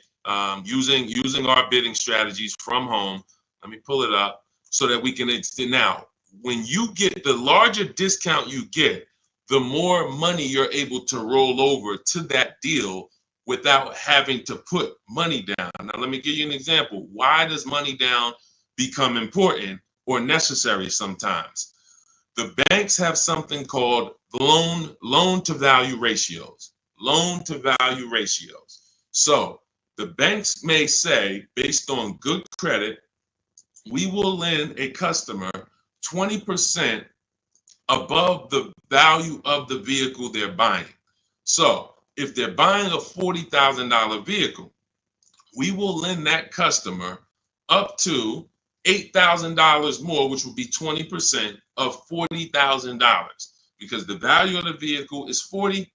using our bidding strategies from home. Let me pull it up so that we can now. When you get the larger discount you get, the more money you're able to roll over to that deal without having to put money down. Now, let me give you an example. Why does money down become important or necessary sometimes? The banks have something called loan to value ratios. Loan to value ratios. So the banks may say, based on good credit, we will lend a customer 20% above the value of the vehicle they're buying. So if they're buying a $40,000 vehicle, we will lend that customer up to $8,000 more, which would be 20% of $40,000. Because the value of the vehicle is 40,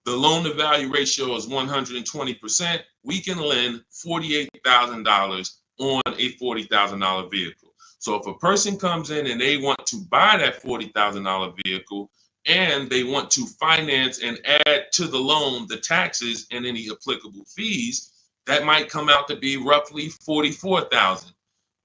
the loan to value ratio is 120%. We can lend $48,000 on a $40,000 vehicle. So if a person comes in and they want to buy that $40,000 vehicle and they want to finance and add to the loan the taxes and any applicable fees, that might come out to be roughly $44,000.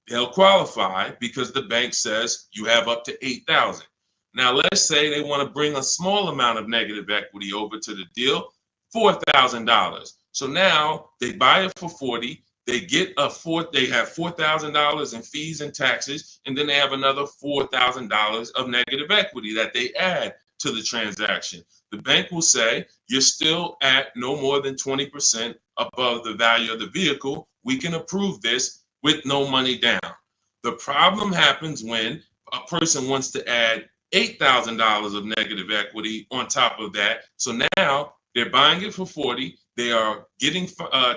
They'll qualify because the bank says you have up to $8,000. Now, let's say they want to bring a small amount of negative equity over to the deal, $4,000. So now they buy it for 40. They get they have $4,000 in fees and taxes, and then they have another $4,000 of negative equity that they add to the transaction. The bank will say you're still at no more than 20% above the value of the vehicle. We can approve this with no money down. The problem happens when a person wants to add $8,000 of negative equity on top of that. So now they're buying it for 40. They are getting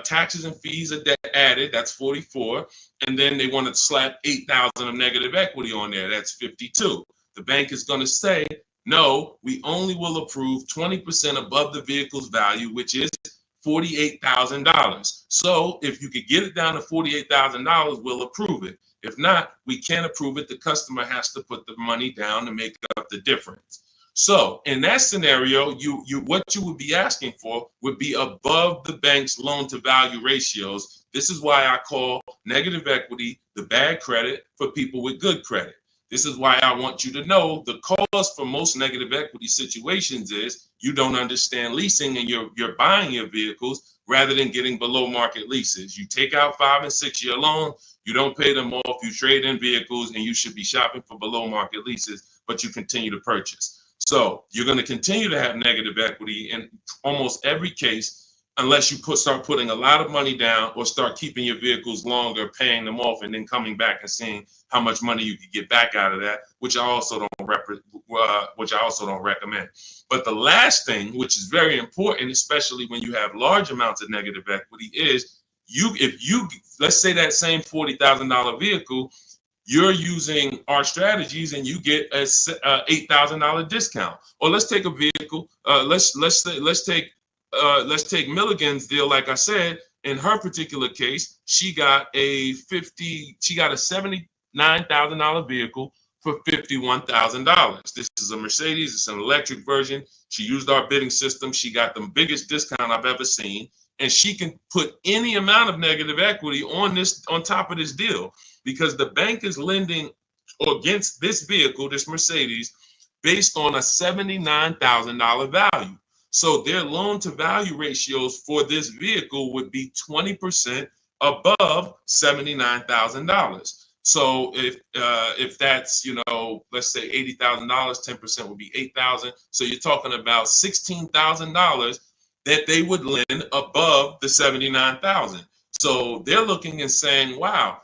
taxes and fees added. That's 44. And then they want to slap 8,000 of negative equity on there. That's 52. The bank is going to say, no, we only will approve 20% above the vehicle's value, which is $48,000. So if you could get it down to $48,000, we'll approve it. If not, we can't approve it. The customer has to put the money down to make up the difference. So in that scenario, what you would be asking for would be above the bank's loan to value ratios. This is why I call negative equity the bad credit for people with good credit. This is why I want you to know the cause for most negative equity situations is you don't understand leasing and you're buying your vehicles rather than getting below market leases. You take out 5 and 6 year loans, you don't pay them off, you trade in vehicles, and you should be shopping for below market leases, but you continue to purchase. So you're going to continue to have negative equity in almost every case unless you start putting a lot of money down or start keeping your vehicles longer, paying them off, and then coming back and seeing how much money you can get back out of that, which I also don't recommend. But the last thing, which is very important, especially when you have large amounts of negative equity, is let's say that same $40,000 vehicle, you're using our strategies and you get a $8,000 discount. Or let's take a vehicle. Let's take Milligan's deal. Like I said, in her particular case, she got a $79,000 vehicle for $51,000. This is a Mercedes. It's an electric version. She used our bidding system. She got the biggest discount I've ever seen, and she can put any amount of negative equity on top of this deal because the bank is lending against this vehicle, this Mercedes, based on a $79,000 value. So their loan to value ratios for this vehicle would be 20% above $79,000. So if that's, let's say $80,000, 10% would be $8,000. So you're talking about $16,000 that they would lend above the $79,000. So they're looking and saying, wow,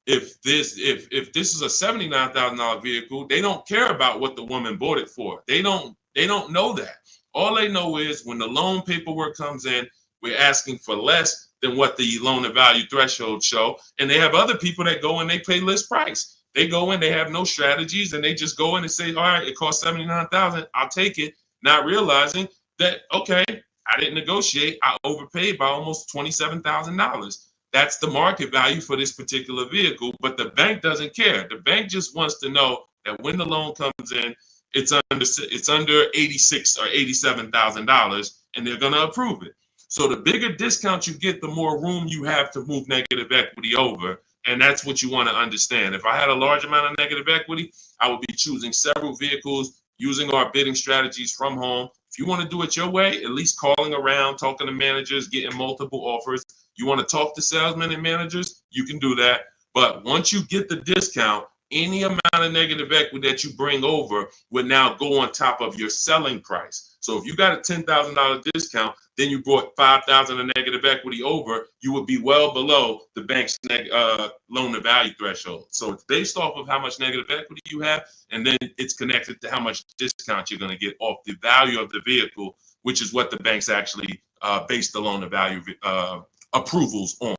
if this is a $79,000 vehicle, they don't care about what the woman bought it for. They don't know that. All they know is when the loan paperwork comes in, we're asking for less than what the loan to value threshold show. And they have other people that go and they pay list price. They go in, they have no strategies, and they just go in and say, all right, it costs $79,000, I'll take it, not realizing that, okay, I didn't negotiate, I overpaid by almost $27,000. That's the market value for this particular vehicle, but the bank doesn't care. The bank just wants to know that when the loan comes in, it's under $86,000 or $87,000, and they're going to approve it. So the bigger discount you get, the more room you have to move negative equity over, and that's what you want to understand. If I had a large amount of negative equity, I would be choosing several vehicles, using our bidding strategies from home. If you want to do it your way, at least calling around, talking to managers, getting multiple offers. You want to talk to salesmen and managers, you can do that. But once you get the discount, any amount of negative equity that you bring over would now go on top of your selling price. So if you got a $10,000 discount, then you brought $5,000 of negative equity over, you would be well below the bank's loan to value threshold. So it's based off of how much negative equity you have, and then it's connected to how much discount you're going to get off the value of the vehicle, which is what the banks actually base the loan to value approvals on.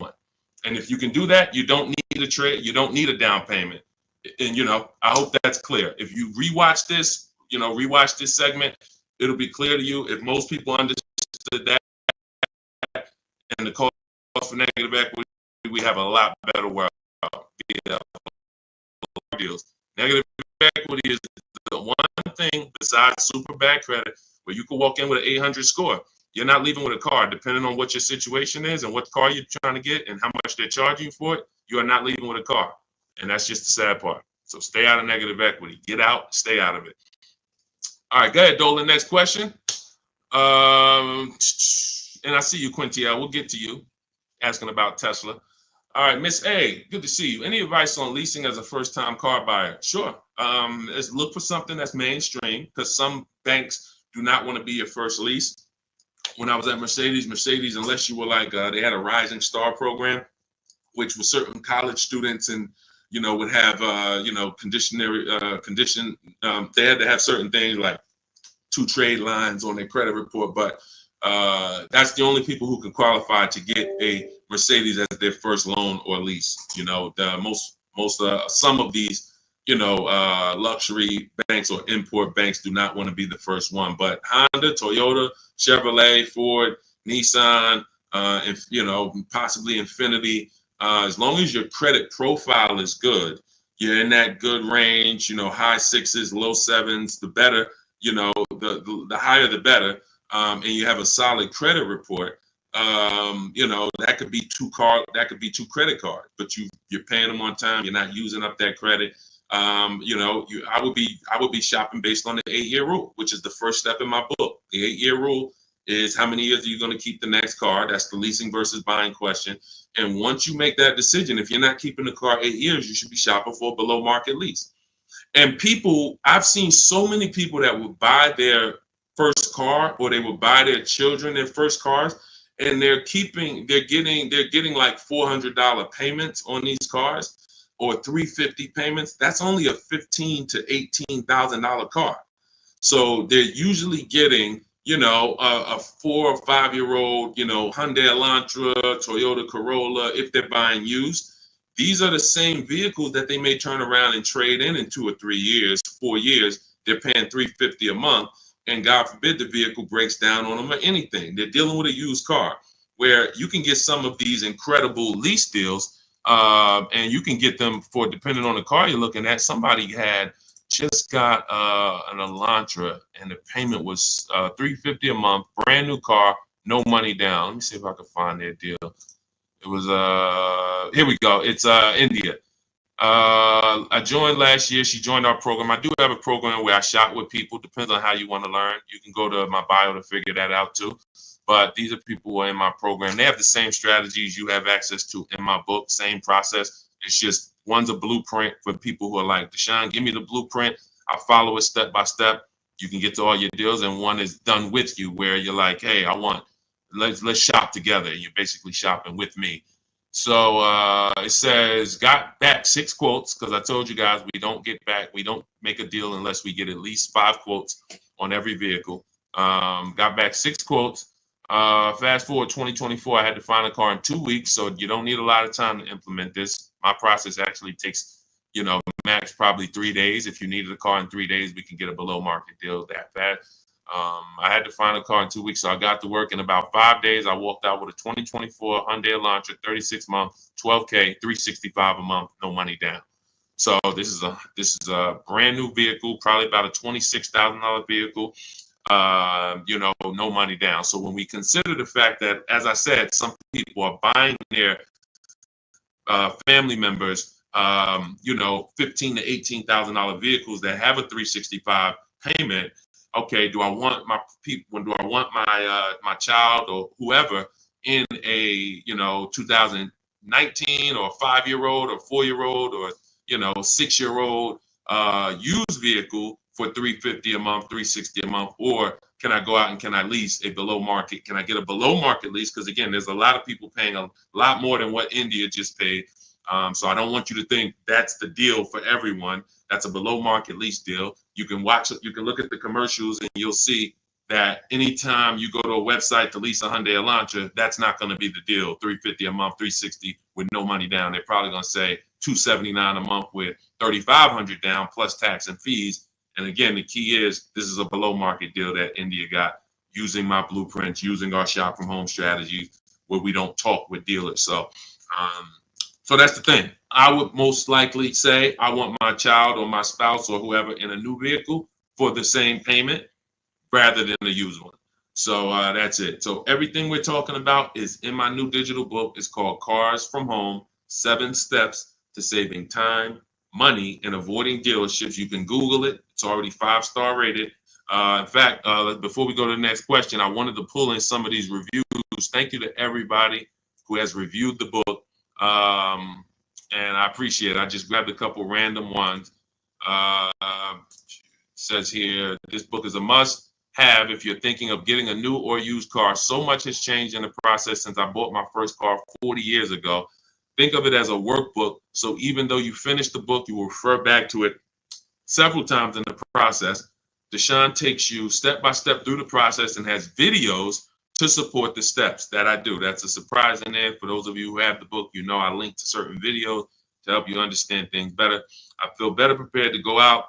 And if you can do that, you don't need a trade, you don't need a down payment. And I hope that's clear. If you rewatch this, rewatch this segment, it'll be clear to you. If most people understood that and the cost for negative equity, we have a lot better world. Deals. Negative equity is the one thing besides super bad credit where you can walk in with an 800 score. You're not leaving with a car, depending on what your situation is and what car you're trying to get and how much they're charging you for it. You are not leaving with a car. And that's just the sad part. So stay out of negative equity. Get out, stay out of it. All right, go ahead, Dolan. Next question. And I see you, Quintia. We'll get to you asking about Tesla. All right, Miss A, good to see you. Any advice on leasing as a first-time car buyer? Sure. Let's look for something that's mainstream because some banks do not want to be your first lease. When I was at Mercedes, unless you were like, they had a Rising Star program, which was certain college students and, would have, condition. They had to have certain things like 2 trade lines on their credit report, but that's the only people who can qualify to get a Mercedes as their first loan or lease. Some of these, luxury banks or import banks do not want to be the first one, but Honda, Toyota, Chevrolet, Ford, Nissan, and possibly Infiniti, as long as your credit profile is good, you're in that good range, high 6s, low 7s, the better, the higher the better, and you have a solid credit report, that could be 2 credit cards, but you're paying them on time, you're not using up that credit. I would be shopping based on the 8-year rule, which is the first step in my book. The 8-year rule is how many years are you going to keep the next car? That's the leasing versus buying question. And once you make that decision, if you're not keeping the car 8 years, you should be shopping for a below market lease. And I've seen so many people that would buy their first car or they would buy their children their first cars, and they're getting like $400 payments on these cars or $350 payments. That's only a $15,000 to $18,000 car. So they're usually getting, a 4 or 5-year-old, Hyundai Elantra, Toyota Corolla, if they're buying used. These are the same vehicles that they may turn around and trade in 2 or 3 years, 4 years. They're paying $350 a month, and God forbid the vehicle breaks down on them or anything. They're dealing with a used car, where you can get some of these incredible lease deals, and you can get them for, depending on the car you're looking at. Somebody had just got an Elantra, and the payment was $350 a month, brand new car, no money down. Let me see if I can find their deal. It was here we go. It's India. I joined last year. She joined our program. I do have a program where I shop with people. Depends on how you want to learn. You can go to my bio to figure that out too. But these are people who are in my program. They have the same strategies you have access to in my book, same process. It's just one's a blueprint for people who are like, Deshaun, give me the blueprint. I'll follow it step by step. You can get to all your deals. And one is done with you, where you're like, hey, let's shop together. You're basically shopping with me. So it says, got back 6 quotes, because I told you guys we don't make a deal unless we get at least 5 quotes on every vehicle. Got back 6 quotes. Fast forward 2024, I had to find a car in 2 weeks, so you don't need a lot of time to implement this. My process actually takes, max probably 3 days. If you needed a car in 3 days, we can get a below market deal that fast. I had to find a car in 2 weeks, so I got to work in about 5 days. I walked out with a 2024 Hyundai Elantra, 36 month, 12K, 365 a month, no money down. So this is a brand new vehicle, probably about a $26,000 vehicle. No money down. So when we consider the fact that, as I said, some people are buying their family members, $15,000 to $18,000 vehicles that have a 365 payment. Okay, do I want my people? Do I want my child or whoever in a 2019 or 5-year-old or 4-year-old or 6-year-old used vehicle for $350 a month, $360 a month, or can I go out and can I lease a below market? Can I get a below market lease? Because again, there's a lot of people paying a lot more than what India just paid. So I don't want you to think that's the deal for everyone. That's a below market lease deal. You can look at the commercials and you'll see that anytime you go to a website to lease a Hyundai Elantra, that's not going to be the deal. $350 a month, $360 with no money down. They're probably going to say $279 a month with $3,500 down plus tax and fees. And again, the key is this is a below market deal that India got using my blueprints, using our shop from home strategy where we don't talk with dealers. So that's the thing. I would most likely say I want my child or my spouse or whoever in a new vehicle for the same payment rather than a used one. So that's it. So everything we're talking about is in my new digital book. It's called Cars from Home, 7 Steps to Saving Time, Money, and Avoiding Dealerships. You can Google it. It's already 5-star rated. In fact, before we go to the next question, I wanted to pull in some of these reviews. Thank you to everybody who has reviewed the book. And I appreciate it. I just grabbed a couple random ones. Says here, this book is a must have if you're thinking of getting a new or used car. So much has changed in the process since I bought my first car 40 years ago. Think of it as a workbook. So even though you finish the book, you will refer back to it several times in the process. Deshaun takes you step by step through the process and has videos to support the steps that I do. That's a surprise in there. For those of you who have the book, I link to certain videos to help you understand things better. I feel better prepared to go out,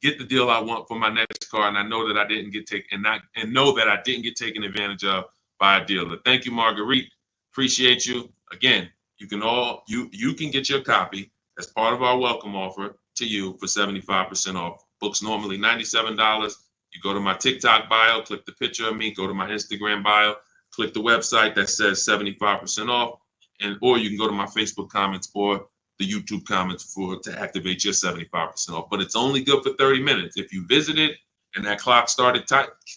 get the deal I want for my next car, and I know that I didn't get taken advantage of by a dealer. Thank you, Marguerite. Appreciate you. Again, you can get your copy as part of our welcome offer to you for 75% off. Books normally $97. You go to my TikTok bio, click the picture of me, go to my Instagram bio, click the website that says 75% off, or you can go to my Facebook comments or the YouTube comments to activate your 75% off. But it's only good for 30 minutes. If you visit it and that clock started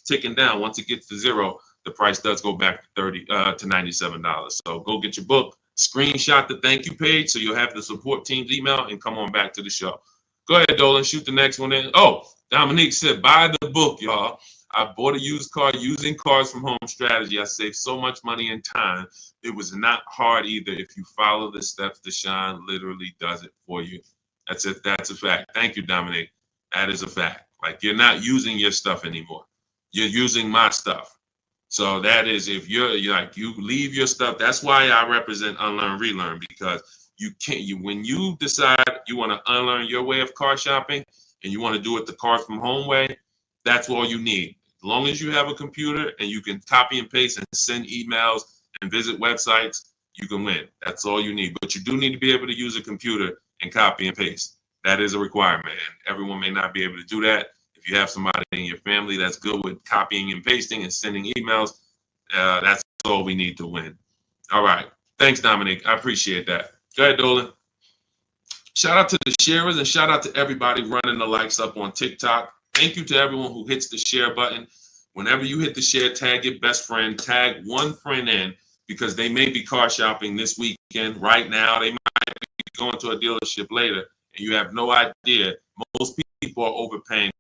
ticking down, once it gets to 0, the price does go back to $97. So go get your book, screenshot the thank you page so you'll have the support team's email and come on back to the show. Go ahead, Dolan, shoot the next one in. Oh, Dominique said, buy the book, y'all. I bought a used car using Cars from Home strategy. I saved so much money and time. It was not hard either. If you follow the steps, Deshaun literally does it for you. That's it. That's a fact. Thank you, Dominique. That is a fact. Like, you're not using your stuff anymore. You're using my stuff. So that is, if you leave your stuff. That's why I represent Unlearn, Relearn, because when you decide you want to unlearn your way of car shopping and you want to do it the Cars from Home way, that's all you need. As long as you have a computer and you can copy and paste and send emails and visit websites, you can win. That's all you need. But you do need to be able to use a computer and copy and paste. That is a requirement. And everyone may not be able to do that. If you have somebody in your family that's good with copying and pasting and sending emails, that's all we need to win. All right. Thanks, Dominic. I appreciate that. Go ahead, Dolan. Shout out to the sharers and shout out to everybody running the likes up on TikTok. Thank you to everyone who hits the share button. Whenever you hit the share, tag your best friend, tag one friend in, because they may be car shopping this weekend. Right now, they might be going to a dealership later, and you have no idea. Most people are overpaying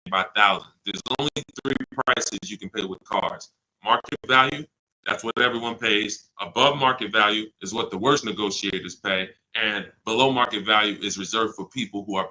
by thousands. There's only 3 prices you can pay with cars. Market value, that's what everyone pays. Above market value is what the worst negotiators pay. And below market value is reserved for people who are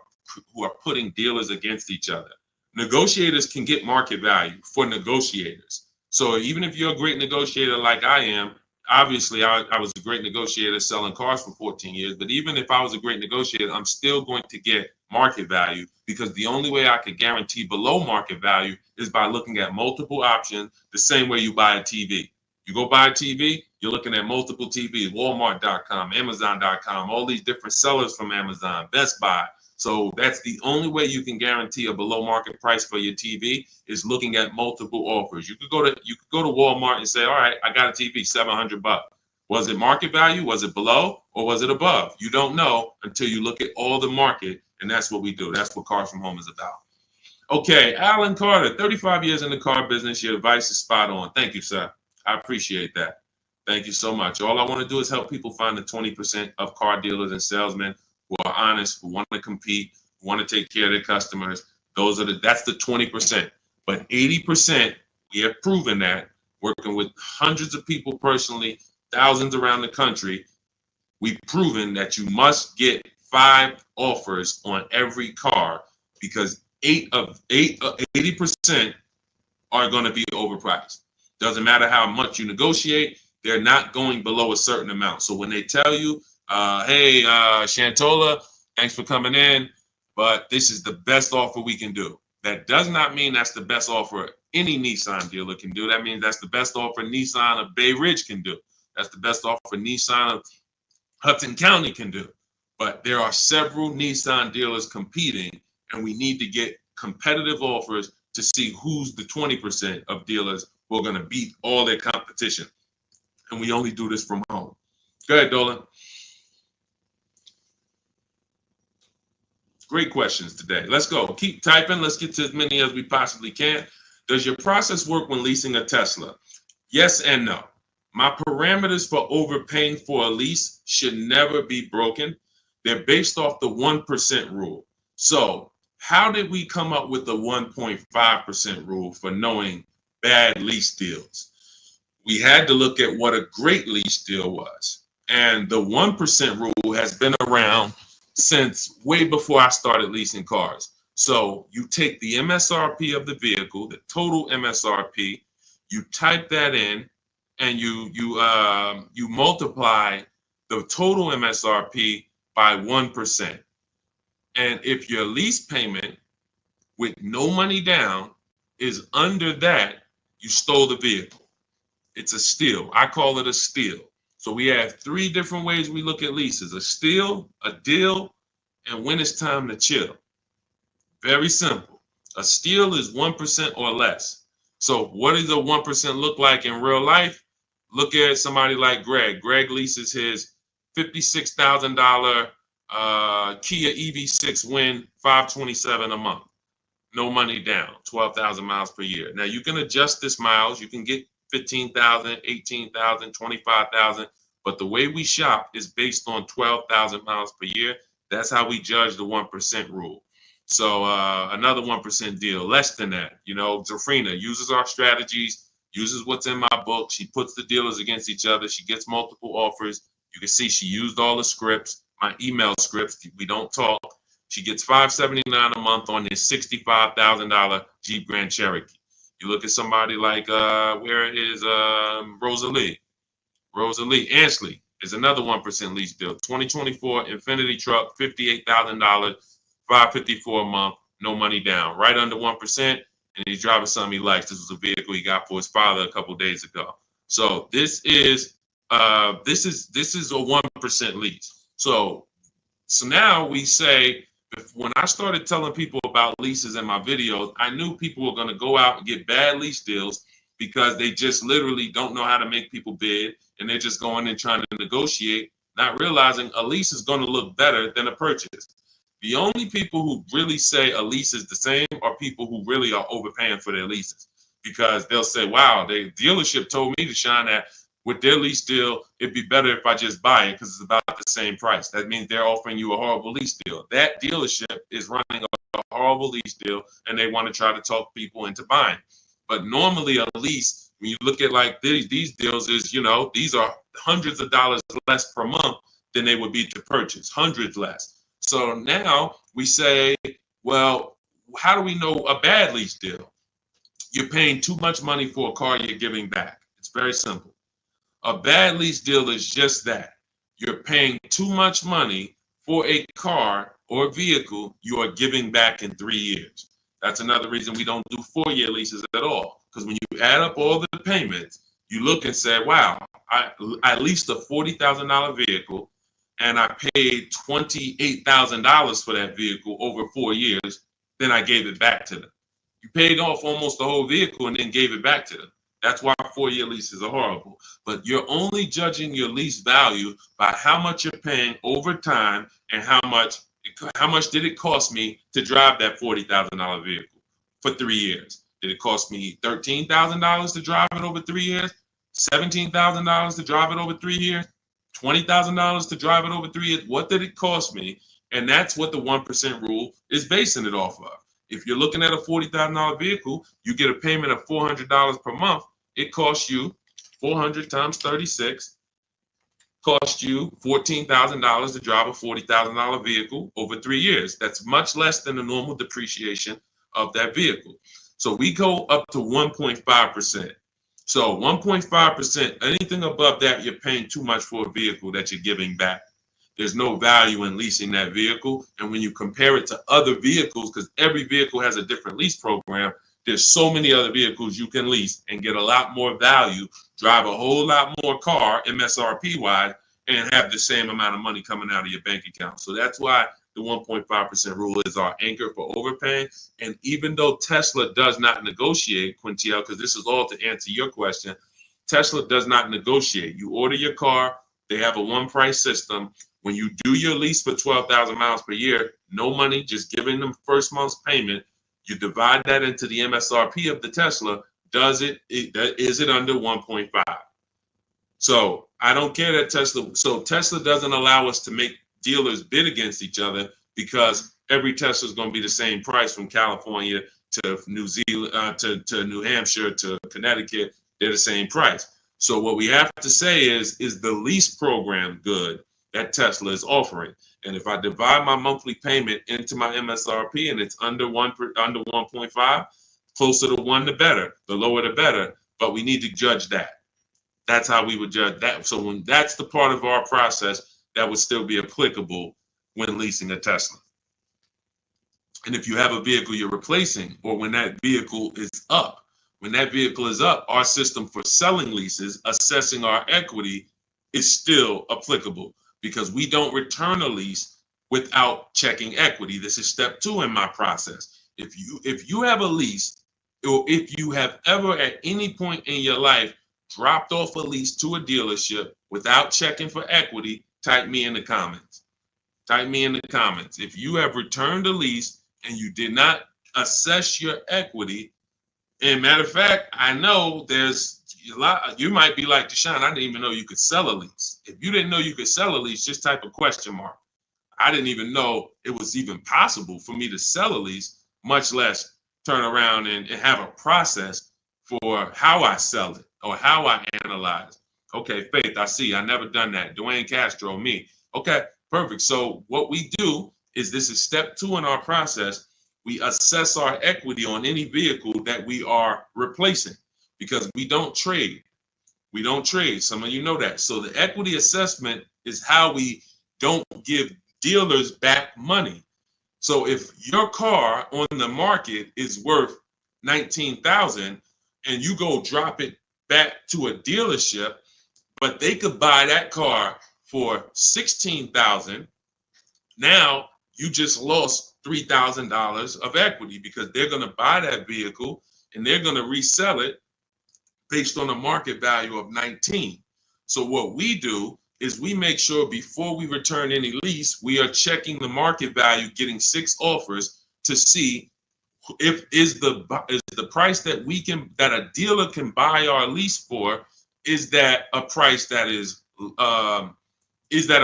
putting dealers against each other. Negotiators can get market value for negotiators. So even if you're a great negotiator like I am, obviously I was a great negotiator selling cars for 14 years, but even if I was a great negotiator, I'm still going to get market value, because the only way I could guarantee below market value is by looking at multiple options, the same way you buy a TV. You go buy a TV, you're looking at multiple TVs, Walmart.com, Amazon.com, all these different sellers from Amazon, Best Buy. So that's the only way you can guarantee a below market price for your TV, is looking at multiple offers. You could go to Walmart and say, all right, I got a TV, $700. Was it market value? Was it below? Or was it above? You don't know until you look at all the market, and that's what we do. That's what Cars from Home is about. Okay, Alan Carter, 35 years in the car business. Your advice is spot on. Thank you, sir. I appreciate that. Thank you so much. All I want to do is help people find the 20% of car dealers and salesmen who are honest, who want to compete, who want to take care of their customers. That's the 20%. But 80%, we have proven that, working with hundreds of people personally, thousands around the country, we've proven that you must get 5 offers on every car, because 80% are going to be overpriced. Doesn't matter how much you negotiate, they're not going below a certain amount. So when they tell you, hey, Shantola, thanks for coming in, but this is the best offer we can do, that does not mean that's the best offer any Nissan dealer can do. That means that's the best offer Nissan of Bay Ridge can do. That's the best offer Nissan of Hudson County can do. But there are several Nissan dealers competing, and we need to get competitive offers to see who's the 20% of dealers who are going to beat all their competition. And we only do this from home. Go ahead, Dolan. Great questions today. Let's go. Keep typing. Let's get to as many as we possibly can. Does your process work when leasing a Tesla? Yes and no. My parameters for overpaying for a lease should never be broken. They're based off the 1% rule. So how did we come up with the 1.5% rule for knowing bad lease deals? We had to look at what a great lease deal was. And the 1% rule has been around since way before I started leasing cars. So you take the MSRP of the vehicle, the total MSRP, you type that in, and you multiply the total MSRP by 1%. And if your lease payment with no money down is under that, you stole the vehicle. It's a steal. I call it a steal. So we have 3 different ways we look at leases: a steal, a deal, and when it's time to chill. Very simple. A steal is 1% or less. So what does a 1% look like in real life? Look at somebody like Greg. Greg leases his $56,000 Kia EV6 Win, $527 a month. No money down, 12,000 miles per year. Now you can adjust this miles. You can get 15,000, 18,000, 25,000. But the way we shop is based on 12,000 miles per year. That's how we judge the 1% rule. So another 1% deal, less than that. You know, Zafrina uses our strategies, uses what's in my book. She puts the dealers against each other. She gets multiple offers. You can see she used all the scripts, my email scripts. We don't talk. She gets $579 a month on this $65,000 Jeep Grand Cherokee. You look at somebody like, where is Rosalie? Rosalie Ansley is another 1% lease deal. 2024 Infiniti truck, $58,000, $554 a month, no money down, right under 1%. And he's driving something he likes. This was a vehicle he got for his father a couple days ago. So this is a 1% lease. So now we say, when I started telling people about leases in my videos, I knew people were going to go out and get bad lease deals because they just literally don't know how to make people bid, and they're just going in trying to negotiate, not realizing a lease is going to look better than a purchase. The only people who really say a lease is the same are people who really are overpaying for their leases, because they'll say, wow, the dealership told me to shine that with their lease deal, it'd be better if I just buy it because it's about the same price. That means they're offering you a horrible lease deal. That dealership is running a horrible lease deal, and they want to try to talk people into buying. But normally a lease, when you look at like these deals, is, you know, these are hundreds of dollars less per month than they would be to purchase, hundreds less. So now we say, well, how do we know a bad lease deal? You're paying too much money for a car you're giving back. It's very simple. A bad lease deal is just that. You're paying too much money for a car or vehicle you are giving back in 3 years. That's another reason we don't do 4-year leases at all. Because when you add up all the payments, you look and say, wow, I leased a $40,000 vehicle and I paid $28,000 for that vehicle over 4 years. Then I gave it back to them. You paid off almost the whole vehicle and then gave it back to them. That's why 4-year leases are horrible. But you're only judging your lease value by how much you're paying over time and how much did it cost me to drive that $40,000 vehicle for 3 years. Did it cost me $13,000 to drive it over 3 years? $17,000 to drive it over 3 years? $20,000 to drive it over 3 years? What did it cost me? And that's what the 1% rule is basing it off of. If you're looking at a $40,000 vehicle, you get a payment of $400 per month. It costs you 400 times 36, cost you $14,000 to drive a $40,000 vehicle over 3 years. That's much less than the normal depreciation of that vehicle. So we go up to 1.5%. So 1.5%, anything above that, you're paying too much for a vehicle that you're giving back. There's no value in leasing that vehicle. And when you compare it to other vehicles, because every vehicle has a different lease program, there's so many other vehicles you can lease and get a lot more value, drive a whole lot more car MSRP wise, and have the same amount of money coming out of your bank account. So that's why the 1.5% rule is our anchor for overpaying. And even though Tesla does not negotiate, Quintiel, because this is all to answer your question, Tesla does not negotiate. You order your car, they have a one price system. When you do your lease for 12,000 miles per year, no money, just giving them first month's payment. You divide that into the MSRP of the Tesla. Is it under 1.5? So I don't care that Tesla. So Tesla doesn't allow us to make dealers bid against each other because every Tesla is going to be the same price from California to New Zealand to New Hampshire to Connecticut. They're the same price. So what we have to say is the lease program good that Tesla is offering? And if I divide my monthly payment into my MSRP and it's under 1.5, closer to 1 the better, the lower the better. But we need to judge that. That's how we would judge that. So when that's the part of our process that would still be applicable when leasing a Tesla. And if you have a vehicle you're replacing, or when that vehicle is up, our system for selling leases, assessing our equity is still applicable because we don't return a lease without checking equity. This is step 2 in my process. If you have a lease, or if you have ever at any point in your life dropped off a lease to a dealership without checking for equity, type me in the comments. Type me in the comments. If you have returned a lease and you did not assess your equity, and matter of fact, I know there's a lot, you might be like Deshaun, I didn't even know you could sell a lease. If you didn't know you could sell a lease, just type a question mark. I didn't even know it was even possible for me to sell a lease, much less turn around and have a process for how I sell it or how I analyze. Okay, Faith, I see. I never done that. Dwayne Castro, me. Okay, perfect. So what we do is, this is step 2 in our process. We assess our equity on any vehicle that we are replacing because we don't trade. We don't trade. Some of you know that. So the equity assessment is how we don't give dealers back money. So if your car on the market is worth $19,000 and you go drop it back to a dealership, but they could buy that car for $16,000, now you just lost $3,000 of equity because they're going to buy that vehicle and they're going to resell it based on a market value of 19. So what we do is we make sure before we return any lease, we are checking the market value, getting 6 offers to see if is the price that a dealer can buy our lease for, is that a price that is a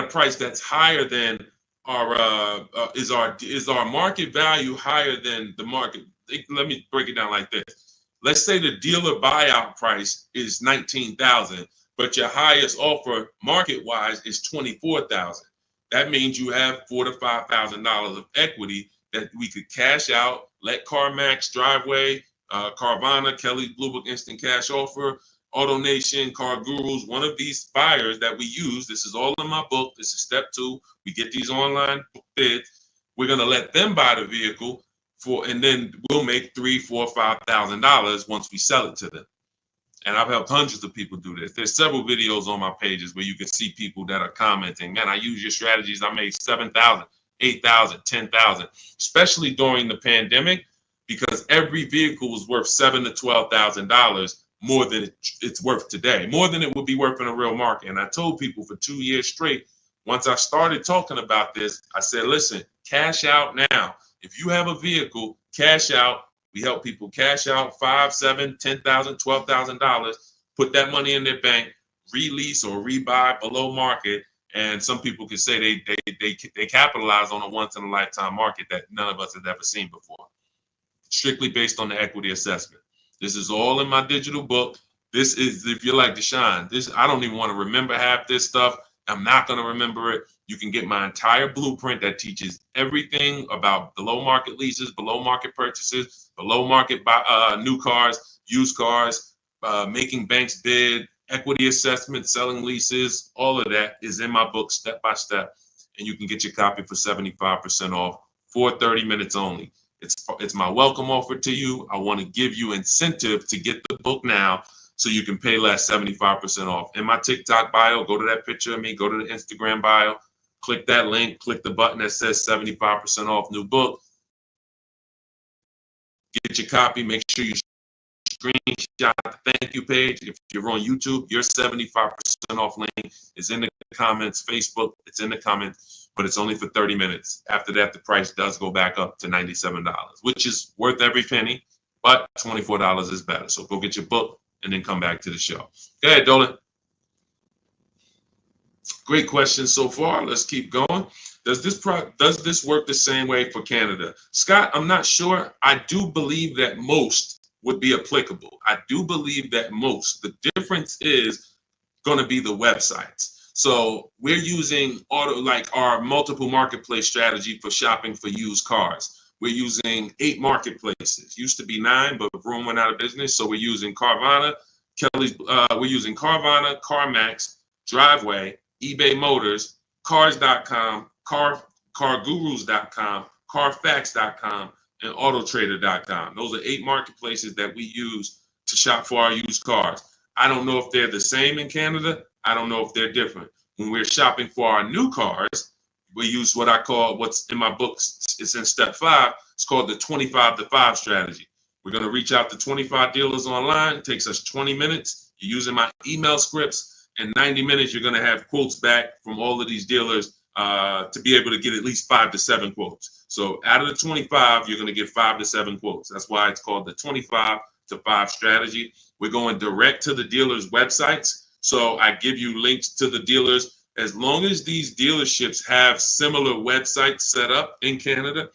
price that's higher than our is our market value higher than the market? Let me break it down like this. Let's say the dealer buyout price is $19,000, but your highest offer market-wise is $24,000. That means you have $4,000 to $5,000 of equity that we could cash out, let CarMax, Driveway, Carvana, Kelly Blue Book Instant Cash Offer, AutoNation, Car Gurus, one of these buyers that we use, this is all in my book. This is step 2. We get these online bids. We're going to let them buy the vehicle and then we'll make $3,000, $4,000, $5,000 once we sell it to them. And I've helped hundreds of people do this. There's several videos on my pages where you can see people that are commenting, man, I use your strategies. I made $7,000, $8,000, $10,000, especially during the pandemic, because every vehicle was worth $7,000 to $12,000 more than it's worth today, more than it would be worth in a real market. And I told people for 2 years straight, once I started talking about this, I said, listen, cash out now. If you have a vehicle, cash out. We help people cash out $5,000, $7,000, $10,000, $12,000, put that money in their bank, release or rebuy below market. And some people can say they capitalize on a once in a lifetime market that none of us have ever seen before. Strictly based on the equity assessment. This is all in my digital book. This is, if you're like Deshaun, I don't even want to remember half this stuff. I'm not going to remember it. You can get my entire blueprint that teaches everything about below market leases, below market purchases, below market new cars, used cars, making banks bid, equity assessment, selling leases. All of that is in my book step by step. And you can get your copy for 75% off for 30 minutes only. It's my welcome offer to you. I want to give you incentive to get the book now so you can pay less, 75% off. In my TikTok bio, go to that picture of me, go to the Instagram bio, click that link, click the button that says 75% off new book. Get your copy. Make sure you screenshot the thank you page. If you're on YouTube, your 75% off link is in the comments. Facebook, it's in the comments, but it's only for 30 minutes. After that, the price does go back up to $97, which is worth every penny, but $24 is better. So go get your book and then come back to the show. Go ahead, Dolan. Great question so far. Let's keep going. Does this work the same way for Canada? Scott, I'm not sure. I do believe that most would be applicable. I do believe that most. The difference is going to be the websites. So we're using our multiple marketplace strategy for shopping for used cars. We're using 8 marketplaces. Used to be 9, but Vroom went out of business. So we're using Carvana, we're using Carvana, CarMax, Driveway, eBay Motors, Cars.com, CarGurus.com, Carfax.com, and Autotrader.com. Those are 8 marketplaces that we use to shop for our used cars. I don't know if they're the same in Canada. I don't know if they're different. When we're shopping for our new cars, we use what I call, what's in my books, it's in step 5. It's called the 25 to 5 strategy. We're going to reach out to 25 dealers online. It takes us 20 minutes. You're using my email scripts. In 90 minutes, you're going to have quotes back from all of these dealers to be able to get at least 5 to 7 quotes. So out of the 25, you're going to get 5 to 7 quotes. That's why it's called the 25 to 5 strategy. We're going direct to the dealers' websites. So I give you links to the dealers. As long as these dealerships have similar websites set up in Canada,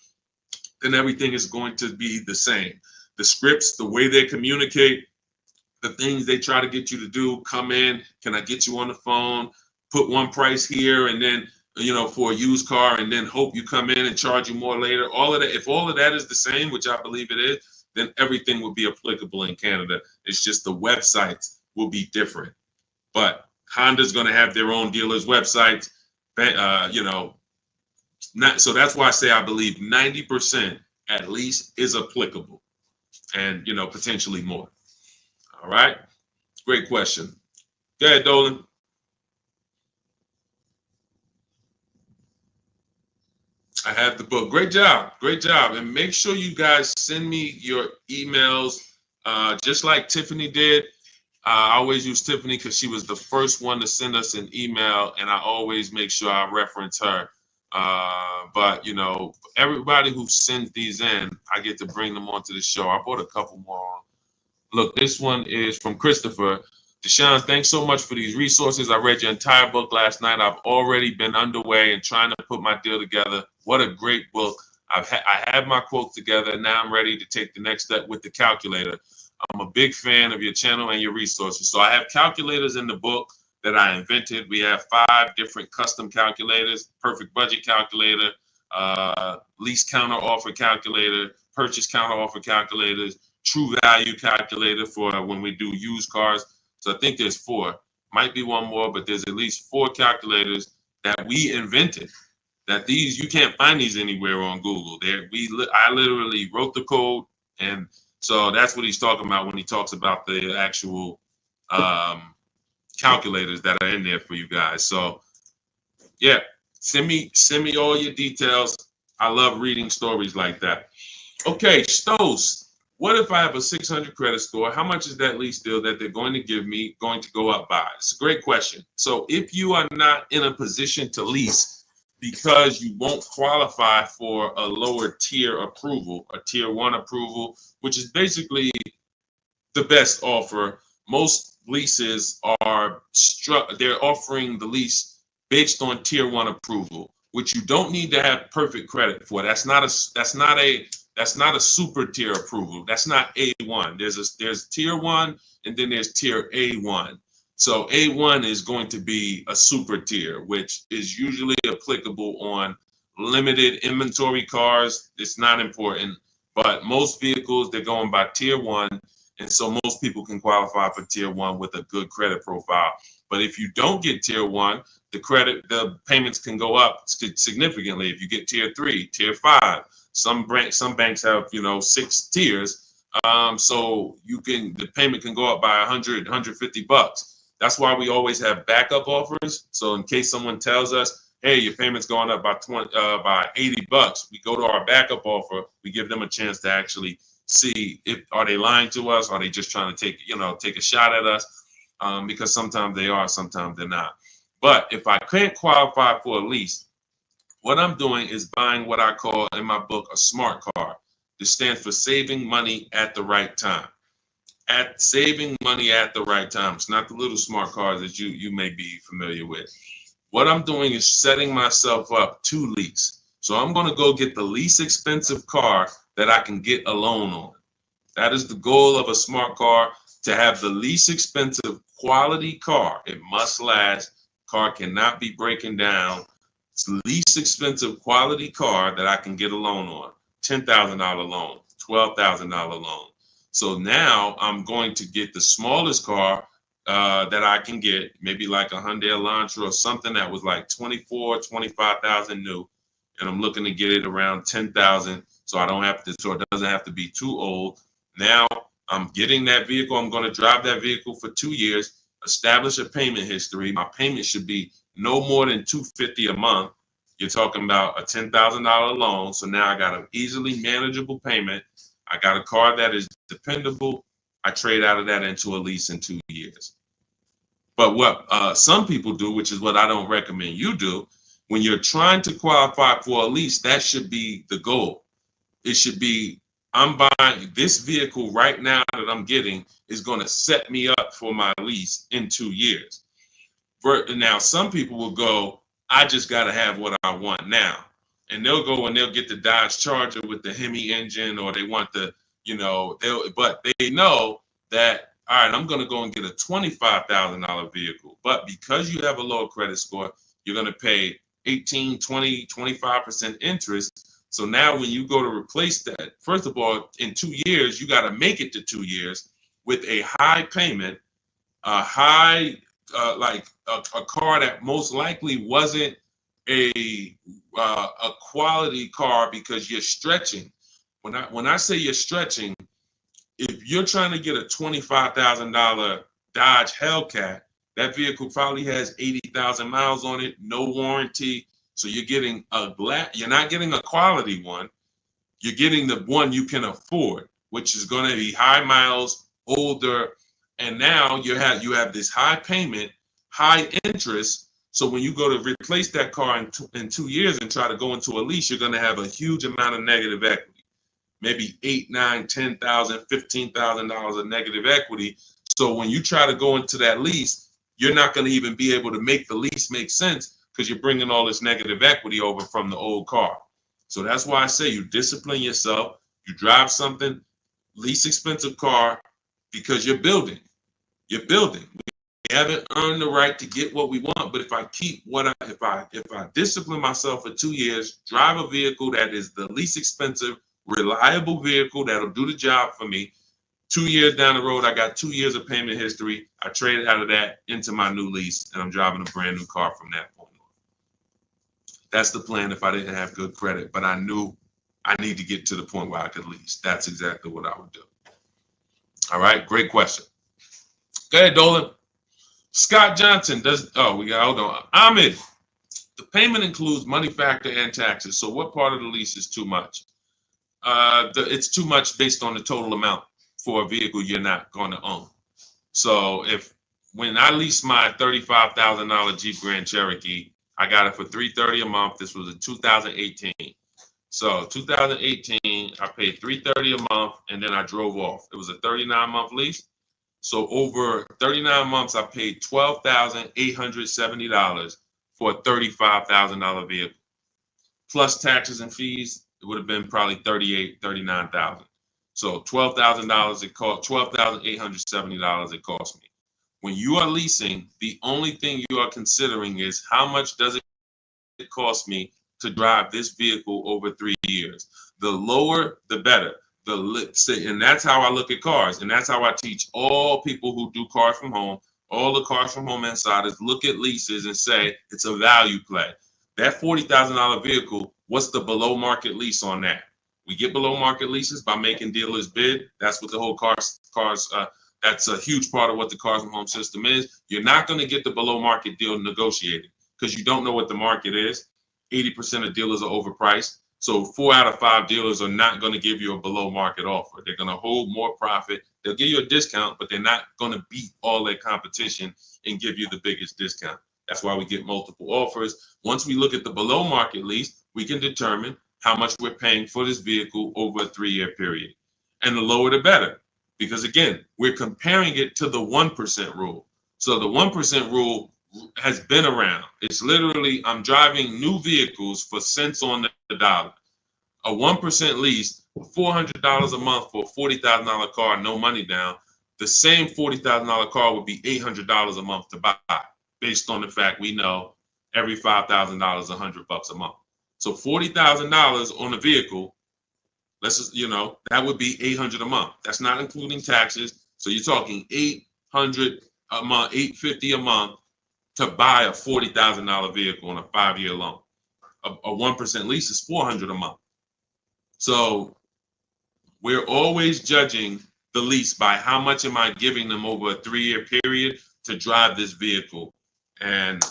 then everything is going to be the same. The scripts, the way they communicate, the things they try to get you to do, come in, can I get you on the phone, put one price here, and then, for a used car, and then hope you come in and charge you more later. All of that, if all of that is the same, which I believe it is, then everything will be applicable in Canada. It's just the websites will be different. But Honda's going to have their own dealers' websites, so that's why I say I believe 90% at least is applicable, and potentially more. All right, great question. Go ahead, Dolan. I have the book. Great job, and make sure you guys send me your emails, just like Tiffany did. I always use Tiffany because she was the first one to send us an email, and I always make sure I reference her. But everybody who sends these in, I get to bring them onto the show. I brought a couple more. Look, this one is from Christopher. Deshaun, thanks so much for these resources. I read your entire book last night. I've already been underway and trying to put my deal together. What a great book. I have my quotes together. Now I'm ready to take the next step with the calculator. I'm a big fan of your channel and your resources. So I have calculators in the book that I invented. We have 5 different custom calculators: perfect budget calculator, lease counter offer calculator, purchase counter offer calculators, true value calculator for when we do used cars. So I think there's 4. Might be one more, but there's at least 4 calculators that we invented. That these, you can't find these anywhere on Google. I literally wrote the code, and so that's what he's talking about when he talks about the actual calculators that are in there for you guys. So yeah, send me all your details. I love reading stories like that. Okay, Stos, what if I have a 600 credit score? How much is that lease deal that they're going to give me going to go up by? It's a great question. So if you are not in a position to lease because you won't qualify for a lower tier approval, a tier 1 approval, which is basically the best offer. Most leases are they're offering the lease based on tier 1 approval, which you don't need to have perfect credit for. That's not a super tier approval. That's not A1. There's tier 1 and then there's tier A1. So A1 is going to be a super tier, which is usually applicable on limited inventory cars. It's not important, but most vehicles, they're going by tier 1. And so most people can qualify for tier 1 with a good credit profile. But if you don't get tier 1, the payments can go up significantly. If you get tier 3, tier 5, some banks have 6 tiers, so the payment can go up by $100-$150. That's why we always have backup offers. So in case someone tells us, hey, your payment's going up by $80, we go to our backup offer. We give them a chance to actually see are they lying to us? Are they just trying to take a shot at us? Because sometimes they are, sometimes they're not. But if I can't qualify for a lease, what I'm doing is buying what I call in my book a smart card. This stands for saving money at the right time. Saving money at the right time. It's not the little smart cards that you may be familiar with. What I'm doing is setting myself up to lease. So I'm going to go get the least expensive car that I can get a loan on. That is the goal of a smart car, to have the least expensive quality car. It must last. Car cannot be breaking down. It's the least expensive quality car that I can get a loan on. $10,000 loan, $12,000 loan. So now I'm going to get the smallest car that I can get, maybe like a Hyundai Elantra or something that was like 25,000 new. And I'm looking to get it around 10,000. So it doesn't have to be too old. Now I'm getting that vehicle. I'm going to drive that vehicle for 2 years, establish a payment history. My payment should be no more than $250 a month. You're talking about a $10,000 loan. So now I got an easily manageable payment. I got a car that is dependable. I trade out of that into a lease in 2 years. But what some people do, which is what I don't recommend you do, when you're trying to qualify for a lease, that should be the goal. It should be, I'm buying this vehicle right now that I'm getting is going to set me up for my lease in 2 years. Now, some people will go, I just got to have what I want now. And they'll go and they'll get the Dodge Charger with the Hemi engine, or they want but they know that, all right, I'm going to go and get a $25,000 vehicle. But because you have a lower credit score, you're going to pay 18, 20, 25% interest. So now when you go to replace that, first of all, in 2 years, you got to make it to 2 years with a high payment, a car that most likely wasn't a quality car, because you're stretching. When I say you're stretching, if you're trying to get a $25,000 Dodge Hellcat, that vehicle probably has 80,000 miles on it, no warranty. So you're getting you're not getting a quality one. You're getting the one you can afford, which is going to be high miles, older. And now you have this high payment, high interest. So when you go to replace that car in 2 years and try to go into a lease, you're going to have a huge amount of negative equity, maybe $8,000, $9,000, $10,000, $15,000 of negative equity. So when you try to go into that lease, you're not going to even be able to make the lease make sense, because you're bringing all this negative equity over from the old car. So that's why I say you discipline yourself. You drive something, least expensive car, because you're building. You're building. We haven't earned the right to get what we want, but if I discipline myself for 2 years, drive a vehicle that is the least expensive, reliable vehicle that'll do the job for me, 2 years down the road, I got 2 years of payment history. I traded out of that into my new lease, and I'm driving a brand new car from that point on. That's the plan if I didn't have good credit, but I knew I need to get to the point where I could lease. That's exactly what I would do. All right, great question. Go ahead, Dolan. Scott Johnson hold on. Ahmed, the payment includes money factor and taxes. So what part of the lease is too much? It's too much based on the total amount for a vehicle you're not going to own. So when I leased my $35,000 Jeep Grand Cherokee, I got it for $330 a month. This was in 2018. So 2018, I paid $330 a month, and then I drove off. It was a 39-month lease. So over 39 months, I paid $12,870 for a $35,000 vehicle. Plus taxes and fees, it would have been probably $39,000. So $12,000 it cost, $12,870 it cost me. When you are leasing, the only thing you are considering is how much does it cost me to drive this vehicle over 3 years. The lower, the better. And that's how I look at cars, and that's how I teach all people who do cars from home, all the cars from home insiders, look at leases and say it's a value play. That $40,000 vehicle, what's the below market lease on that? We get below market leases by making dealers bid. That's what the whole cars. That's a huge part of what the cars from home system is. You're not going to get the below market deal negotiated because you don't know what the market is. 80% of dealers are overpriced. So 4 out of 5 dealers are not going to give you a below market offer. They're going to hold more profit. They'll give you a discount, but they're not going to beat all their competition and give you the biggest discount. That's why we get multiple offers. Once we look at the below market lease, we can determine how much we're paying for this vehicle over a 3-year period. And the lower the better. Because again, we're comparing it to the 1% rule. So the 1% rule has been around. It's literally, I'm driving new vehicles for cents on the dollar. A 1% lease, $400 a month for a $40,000 car, no money down. The same $40,000 car would be $800 a month to buy, based on the fact we know every $5,000 is $100 a month. So $40,000 on a vehicle, that would be $800 a month. That's not including taxes. So you're talking $800 a month, $850 a month to buy a $40,000 vehicle on a 5-year loan. A 1% lease is $400 a month. So we're always judging the lease by how much am I giving them over a 3-year period to drive this vehicle. And,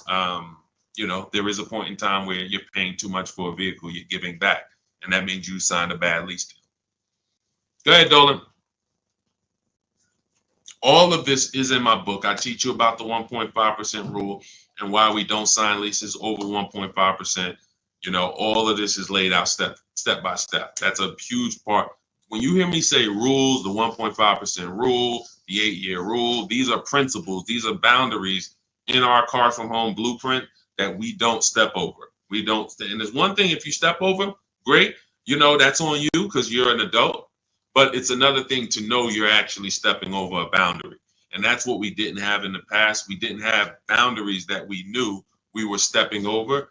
there is a point in time where you're paying too much for a vehicle you're giving back. And that means you signed a bad lease deal. Go ahead, Dolan. All of this is in my book. I teach you about the 1.5% rule and why we don't sign leases over 1.5%. All of this is laid out step by step. That's a huge part. When you hear me say rules, the 1.5% rule, the 8-year rule, these are principles. These are boundaries in our Cars from Home blueprint that we don't step over. We don't. And there's one thing, if you step over, great. That's on you because you're an adult. But it's another thing to know you're actually stepping over a boundary. And that's what we didn't have in the past. We didn't have boundaries that we knew we were stepping over.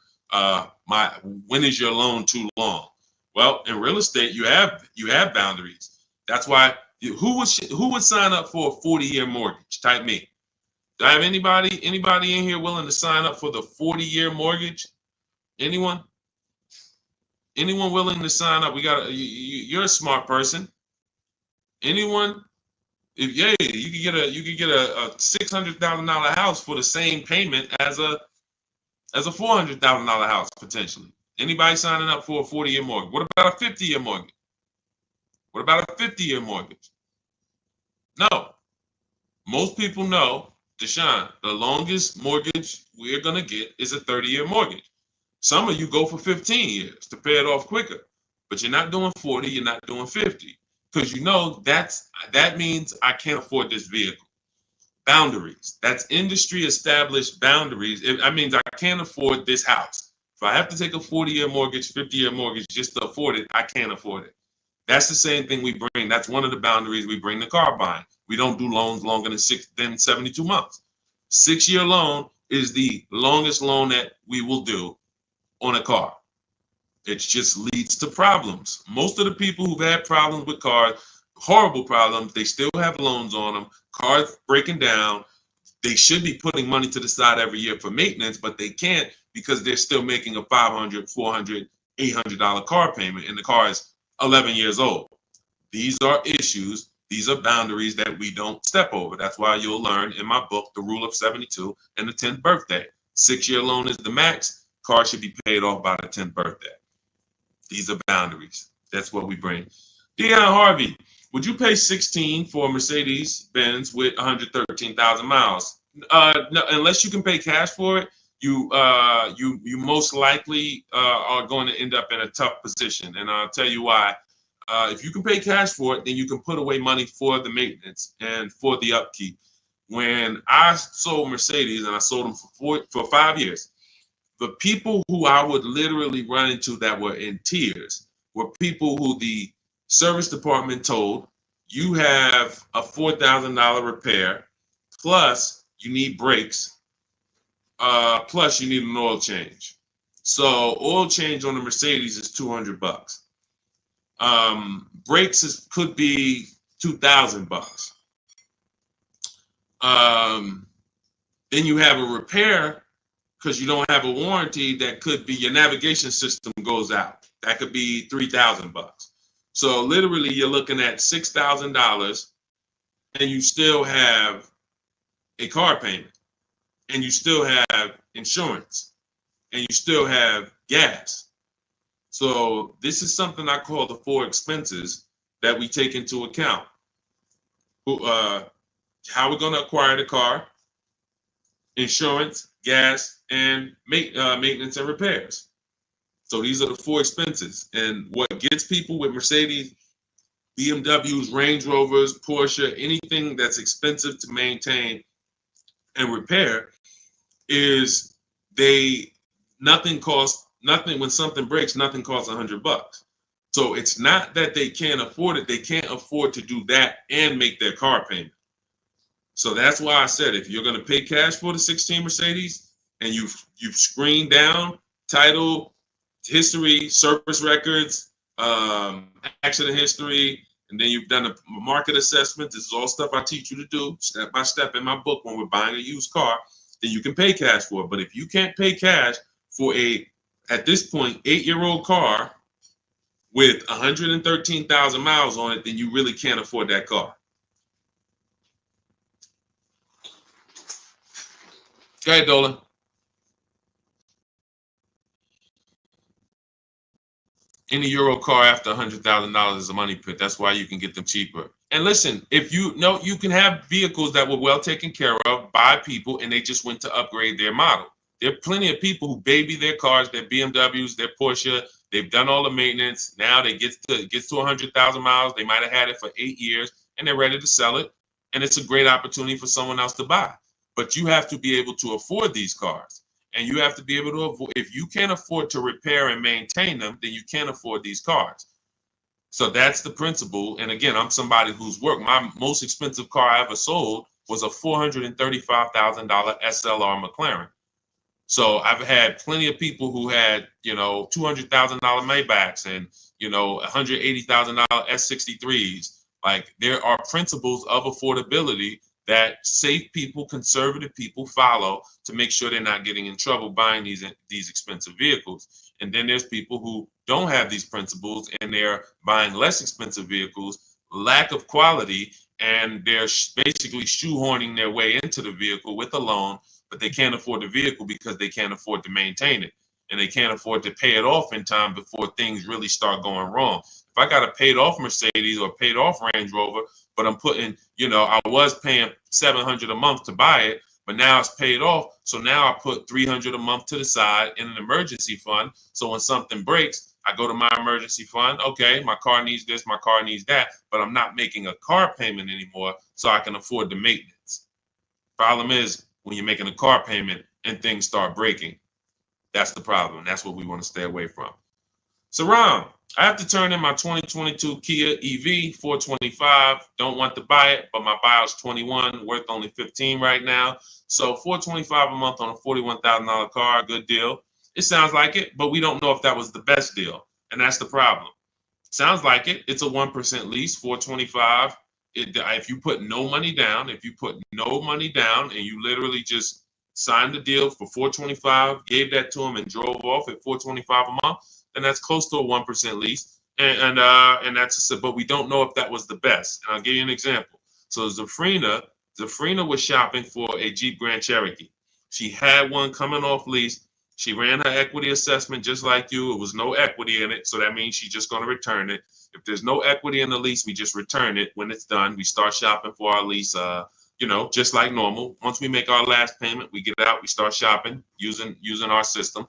When is your loan too long? Well, in real estate, you have boundaries. That's why who would sign up for a 40-year mortgage? Type me. Do I have anybody in here willing to sign up for the 40-year mortgage? Anyone? Anyone willing to sign up? You're a smart person. Anyone? You could get a $600,000 house for the same payment as a $400,000 house potentially. Anybody signing up for a 40-year mortgage? What about a 50-year mortgage? What about a 50-year mortgage? No. Most people know, Deshaun, the longest mortgage we're gonna get is a 30-year mortgage. Some of you go for 15 years to pay it off quicker, but you're not doing 40, you're not doing 50. Because that means I can't afford this vehicle. Boundaries. That's industry established boundaries. That means I can't afford this house. If I have to take a 40-year mortgage, 50-year mortgage just to afford it, I can't afford it. That's the same thing we bring. That's one of the boundaries we bring to car buying. We don't do loans longer than 72 months. 6-year loan is the longest loan that we will do on a car. It just leads to problems. Most of the people who've had problems with cars, horrible problem. They still have loans on them, cars breaking down. They should be putting money to the side every year for maintenance, but they can't because they're still making a $500, $400, $800 car payment, and the car is 11 years old. These are issues. These are boundaries that we don't step over. That's why you'll learn in my book, The Rule of 72 and the 10th birthday. 6-year loan is the max. Car should be paid off by the 10th birthday. These are boundaries. That's what we bring. Dion Harvey, would you pay 16 for a Mercedes-Benz with 113,000 miles? No, unless you can pay cash for it, you most likely are going to end up in a tough position. And I'll tell you why. If you can pay cash for it, then you can put away money for the maintenance and for the upkeep. When I sold Mercedes, and I sold them for 5 years, the people who I would literally run into that were in tears were people who the service department told, you have a $4,000 repair, plus you need brakes, plus you need an oil change. So oil change on the Mercedes is $200. Brakes could be $2,000. Then you have a repair because you don't have a warranty that could be your navigation system goes out. That could be $3,000. So literally you're looking at $6,000 and you still have a car payment and you still have insurance and you still have gas. So this is something I call the 4 expenses that we take into account. How we're going to acquire the car, insurance, gas, and maintenance and repairs. So these are the 4 expenses. And what gets people with Mercedes, BMWs, Range Rovers, Porsche, anything that's expensive to maintain and repair is nothing when something breaks, nothing costs $100. So it's not that they can't afford it. They can't afford to do that and make their car payment. So that's why I said, if you're going to pay cash for the 16 Mercedes and you've screened down title, history, service records, accident history, and then you've done a market assessment. This is all stuff I teach you to do step by step in my book when we're buying a used car, then you can pay cash for it. But if you can't pay cash for at this point, 8-year-old car with 113,000 miles on it, then you really can't afford that car. Go ahead, Dolan. Any Euro car after $100,000 is a money pit. That's why you can get them cheaper. And listen, if you know, you can have vehicles that were well taken care of by people and they just went to upgrade their model. There are plenty of people who baby their cars, their BMWs, their Porsche. They've done all the maintenance. Now they get to 100,000 miles. They might have had it for 8 years and they're ready to sell it. And it's a great opportunity for someone else to buy. But you have to be able to afford these cars. And you have to be able to avoid, if you can't afford to repair and maintain them, then you can't afford these cars. So that's the principle. And again, I'm somebody who's worked. My most expensive car I ever sold was a $435,000 SLR McLaren. So I've had plenty of people who had, $200,000 Maybachs and, $180,000 S63s. Like, there are principles of affordability that safe people, conservative people follow to make sure they're not getting in trouble buying these expensive vehicles. And then there's people who don't have these principles and they're buying less expensive vehicles, lack of quality, and they're basically shoehorning their way into the vehicle with a loan, but they can't afford the vehicle because they can't afford to maintain it. And they can't afford to pay it off in time before things really start going wrong. If I got a paid off Mercedes or paid off Range Rover, but I'm putting, I was paying $700 a month to buy it, but now it's paid off. So now I put $300 a month to the side in an emergency fund. So when something breaks, I go to my emergency fund. Okay, my car needs this, my car needs that, but I'm not making a car payment anymore, so I can afford the maintenance. Problem is, when you're making a car payment and things start breaking, that's the problem. That's what we want to stay away from. So Ron, I have to turn in my 2022 Kia EV 425. Don't want to buy it, but my buyer's 21, worth only 15 right now. So 425 a month on a $41,000 car, good deal. It sounds like it, but we don't know if that was the best deal, and that's the problem. Sounds like it. It's a 1% lease, 425. If you put no money down, and you literally just signed the deal for 425, gave that to them and drove off at 425 a month, then that's close to a 1% lease. And that's but we don't know if that was the best. And I'll give you an example. So Zafrina was shopping for a Jeep Grand Cherokee. She had one coming off lease. She ran her equity assessment just like you. It was no equity in it, so that means she's just going to return it. If there's no equity in the lease, we just return it. When it's done, we start shopping for our lease, just like normal. Once we make our last payment, we get out, we start shopping using our system.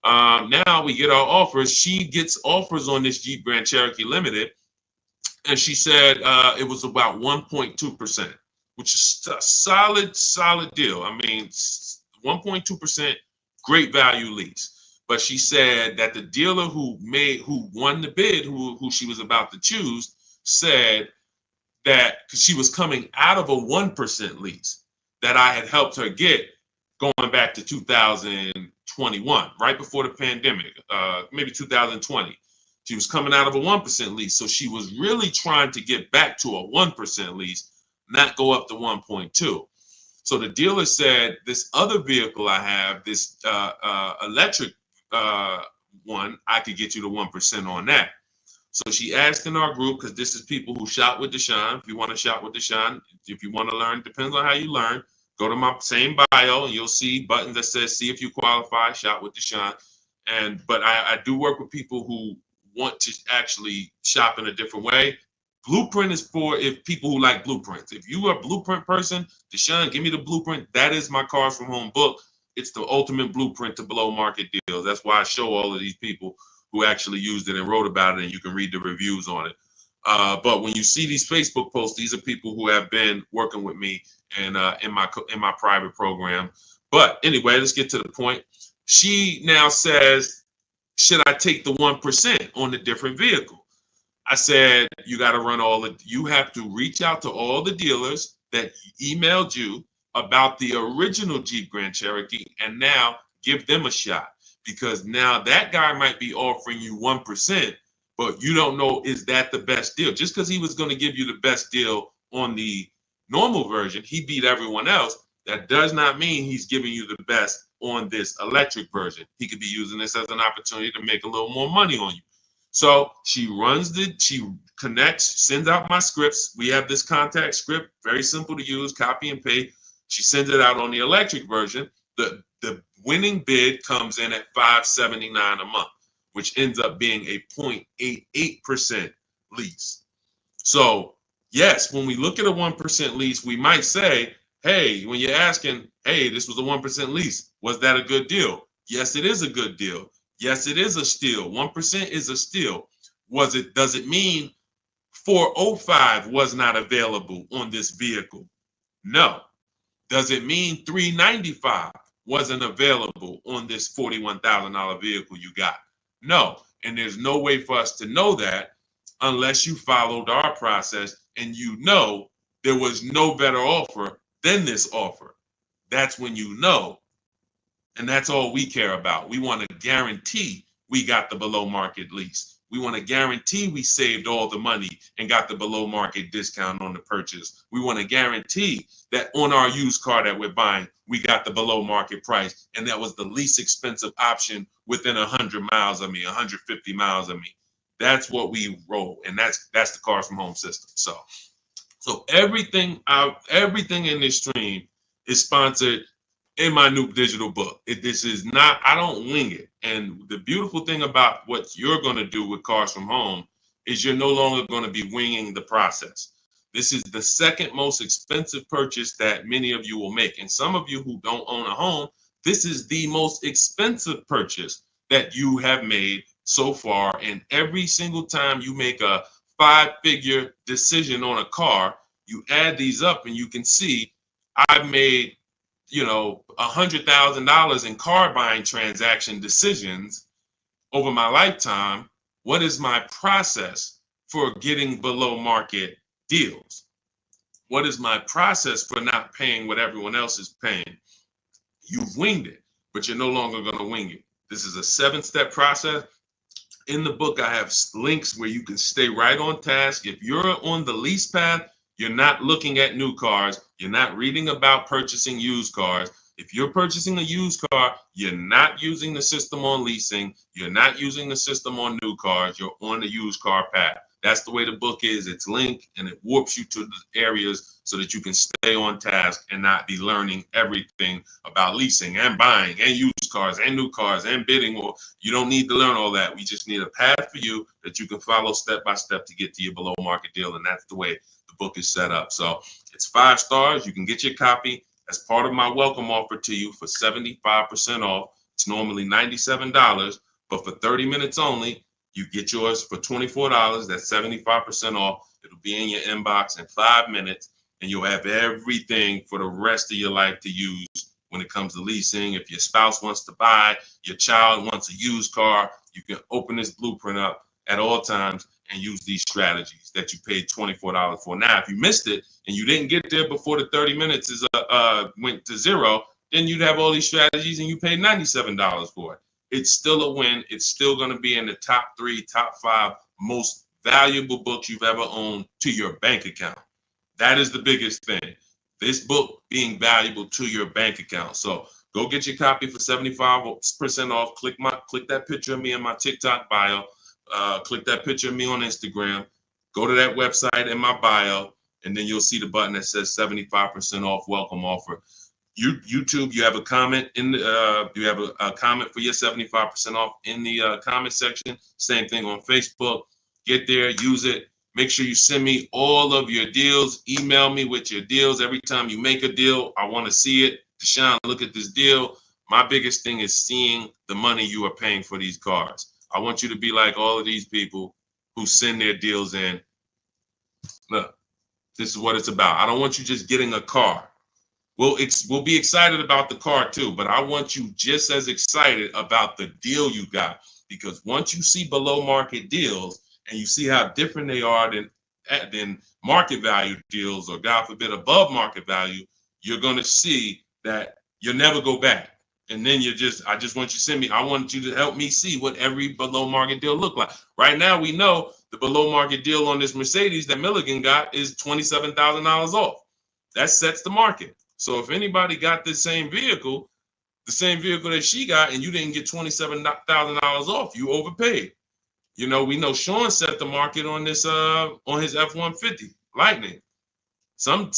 Now we get our offers. She gets offers on this Jeep Grand Cherokee Limited, and she said it was about 1.2%, which is a solid deal. I mean, 1.2%. Great value lease. But she said that the dealer who won the bid, who she was about to choose, said that she was coming out of a 1% lease that I had helped her get going back to 2021, right before the pandemic, maybe 2020. She was coming out of a 1% lease. So she was really trying to get back to a 1% lease, not go up to 1.2. So the dealer said, this other vehicle I have, this electric one, I could get you to 1% on that. So she asked in our group, because this is people who shop with Deshaun. If you want to shop with Deshaun, if you want to learn, depends on how you learn. Go to my same bio and you'll see buttons that says, see if you qualify, shop with Deshaun. But I do work with people who want to actually shop in a different way. Blueprint is for people who like blueprints. If you are a blueprint person, Deshaun, give me the blueprint. That is my Cars from Home book. It's the ultimate blueprint to below market deals. That's why I show all of these people who actually used it and wrote about it, and you can read the reviews on it. But when you see these Facebook posts, these are people who have been working with me and in my private program. But anyway, let's get to the point. She now says, should I take the 1% on the different vehicle? I said, you got to you have to reach out to all the dealers that emailed you about the original Jeep Grand Cherokee and now give them a shot, because now that guy might be offering you 1%, but you don't know, is that the best deal? Just because he was going to give you the best deal on the normal version, he beat everyone else. That does not mean he's giving you the best on this electric version. He could be using this as an opportunity to make a little more money on you. So she connects, sends out my scripts. We have this contact script, very simple to use, copy and paste. She sends it out on the electric version. The winning bid comes in at $579 a month, which ends up being a 0.88% lease. So yes, when we look at a 1% lease, we might say, hey, when you're asking, hey, this was a 1% lease, was that a good deal? Yes, it is a good deal. Yes, it is a steal. 1% is a steal. Does it mean 405 was not available on this vehicle? No. Does it mean 395 wasn't available on this $41,000 vehicle you got? No. And there's no way for us to know that unless you followed our process and you know there was no better offer than this offer. That's when you know. And that's all we care about. We want to guarantee we got the below market lease. We want to guarantee we saved all the money and got the below market discount on the purchase. We want to guarantee that on our used car that we're buying, we got the below market price. And that was the least expensive option within 100 miles of me, 150 miles of me. That's what we roll. And that's the Cars from Home system. So everything in this stream is sponsored in my new digital book. This is not, I don't wing it. And the beautiful thing about what you're going to do with Cars from Home is you're no longer going to be winging the process. This is the second most expensive purchase that many of you will make. And some of you who don't own a home, this is the most expensive purchase that you have made so far. And every single time you make a 5-figure decision on a car, you add these up and you can see I've made $100,000 in car buying transaction decisions over my lifetime. What is my process for getting below market deals? What is my process for not paying what everyone else is paying? You've winged it, but you're no longer going to wing it. This is a 7-step process. In the book, I have links where you can stay right on task. If you're on the lease path, you're not looking at new cars. You're not reading about purchasing used cars. If you're purchasing a used car, you're not using the system on leasing. You're not using the system on new cars. You're on the used car path. That's the way the book is. It's linked and it warps you to the areas so that you can stay on task and not be learning everything about leasing and buying and used cars and new cars and bidding. Or you don't need to learn all that. We just need a path for you that you can follow step by step to get to your below market deal. And that's the way the book is set up. So it's 5 stars. You can get your copy as part of my welcome offer to you for 75% off. It's normally $97, but for 30 minutes only, you get yours for $24. That's 75% off. It'll be in your inbox in 5 minutes, and you'll have everything for the rest of your life to use when it comes to leasing. If your spouse wants to buy, your child wants a used car, you can open this blueprint up at all times and use these strategies that you paid $24 for. Now, if you missed it and you didn't get there before the 30 minutes is went to zero, then you'd have all these strategies and you paid $97 for it. It's still a win. It's still going to be in the top 3, top 5 most valuable books you've ever owned to your bank account. That is the biggest thing. This book being valuable to your bank account. So go get your copy for 75% off. Click that picture of me in my TikTok bio. Click that picture of me on Instagram. Go to that website in my bio, and then you'll see the button that says 75% off welcome offer. YouTube, you have a comment in the, you have a comment for your 75% off in the comment section. Same thing on Facebook. Get there, use it. Make sure you send me all of your deals. Email me with your deals. Every time you make a deal, I want to see it. Deshaun, look at this deal. My biggest thing is seeing the money you are paying for these cars. I want you to be like all of these people who send their deals in. Look, this is what it's about. I don't want you just getting a car. We'll be excited about the car too, but I want you just as excited about the deal you got, because once you see below market deals and you see how different they are than market value deals, or God forbid above market value, you're going to see that you'll never go back. And then I just want you to send me, I want you to help me see what every below market deal look like. Right now, we know the below market deal on this Mercedes that Milligan got is $27,000 off. That sets the market. So if anybody got this same vehicle, the same vehicle that she got, and you didn't get $27,000 off, you overpaid. You know, we know Sean set the market on this on his F-150 Lightning. Some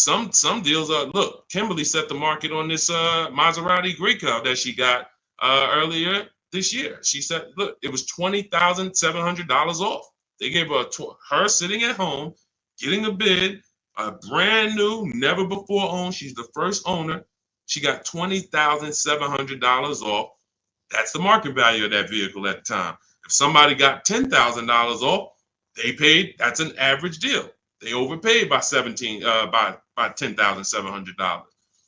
deals are, look, Kimberly set the market on this Maserati Greco that she got earlier this year. She said, look, it was $20,700 off. They gave her sitting at home, getting a bid, a brand new, never before owned. She's the first owner. She got $20,700 off. That's the market value of that vehicle at the time. If somebody got $10,000 off, they paid. That's an average deal. They overpaid by $10,700.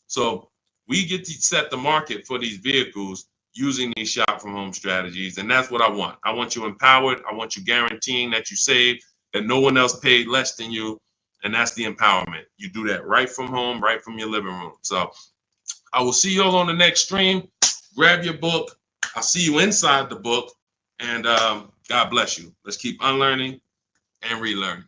So we get to set the market for these vehicles using these shop from home strategies, and that's what I want. I want you empowered. I want you guaranteeing that you save, that no one else paid less than you, and that's the empowerment. You do that right from home, right from your living room. So I will see you all on the next stream. Grab your book. I'll see you inside the book, and God bless you. Let's keep unlearning and relearning.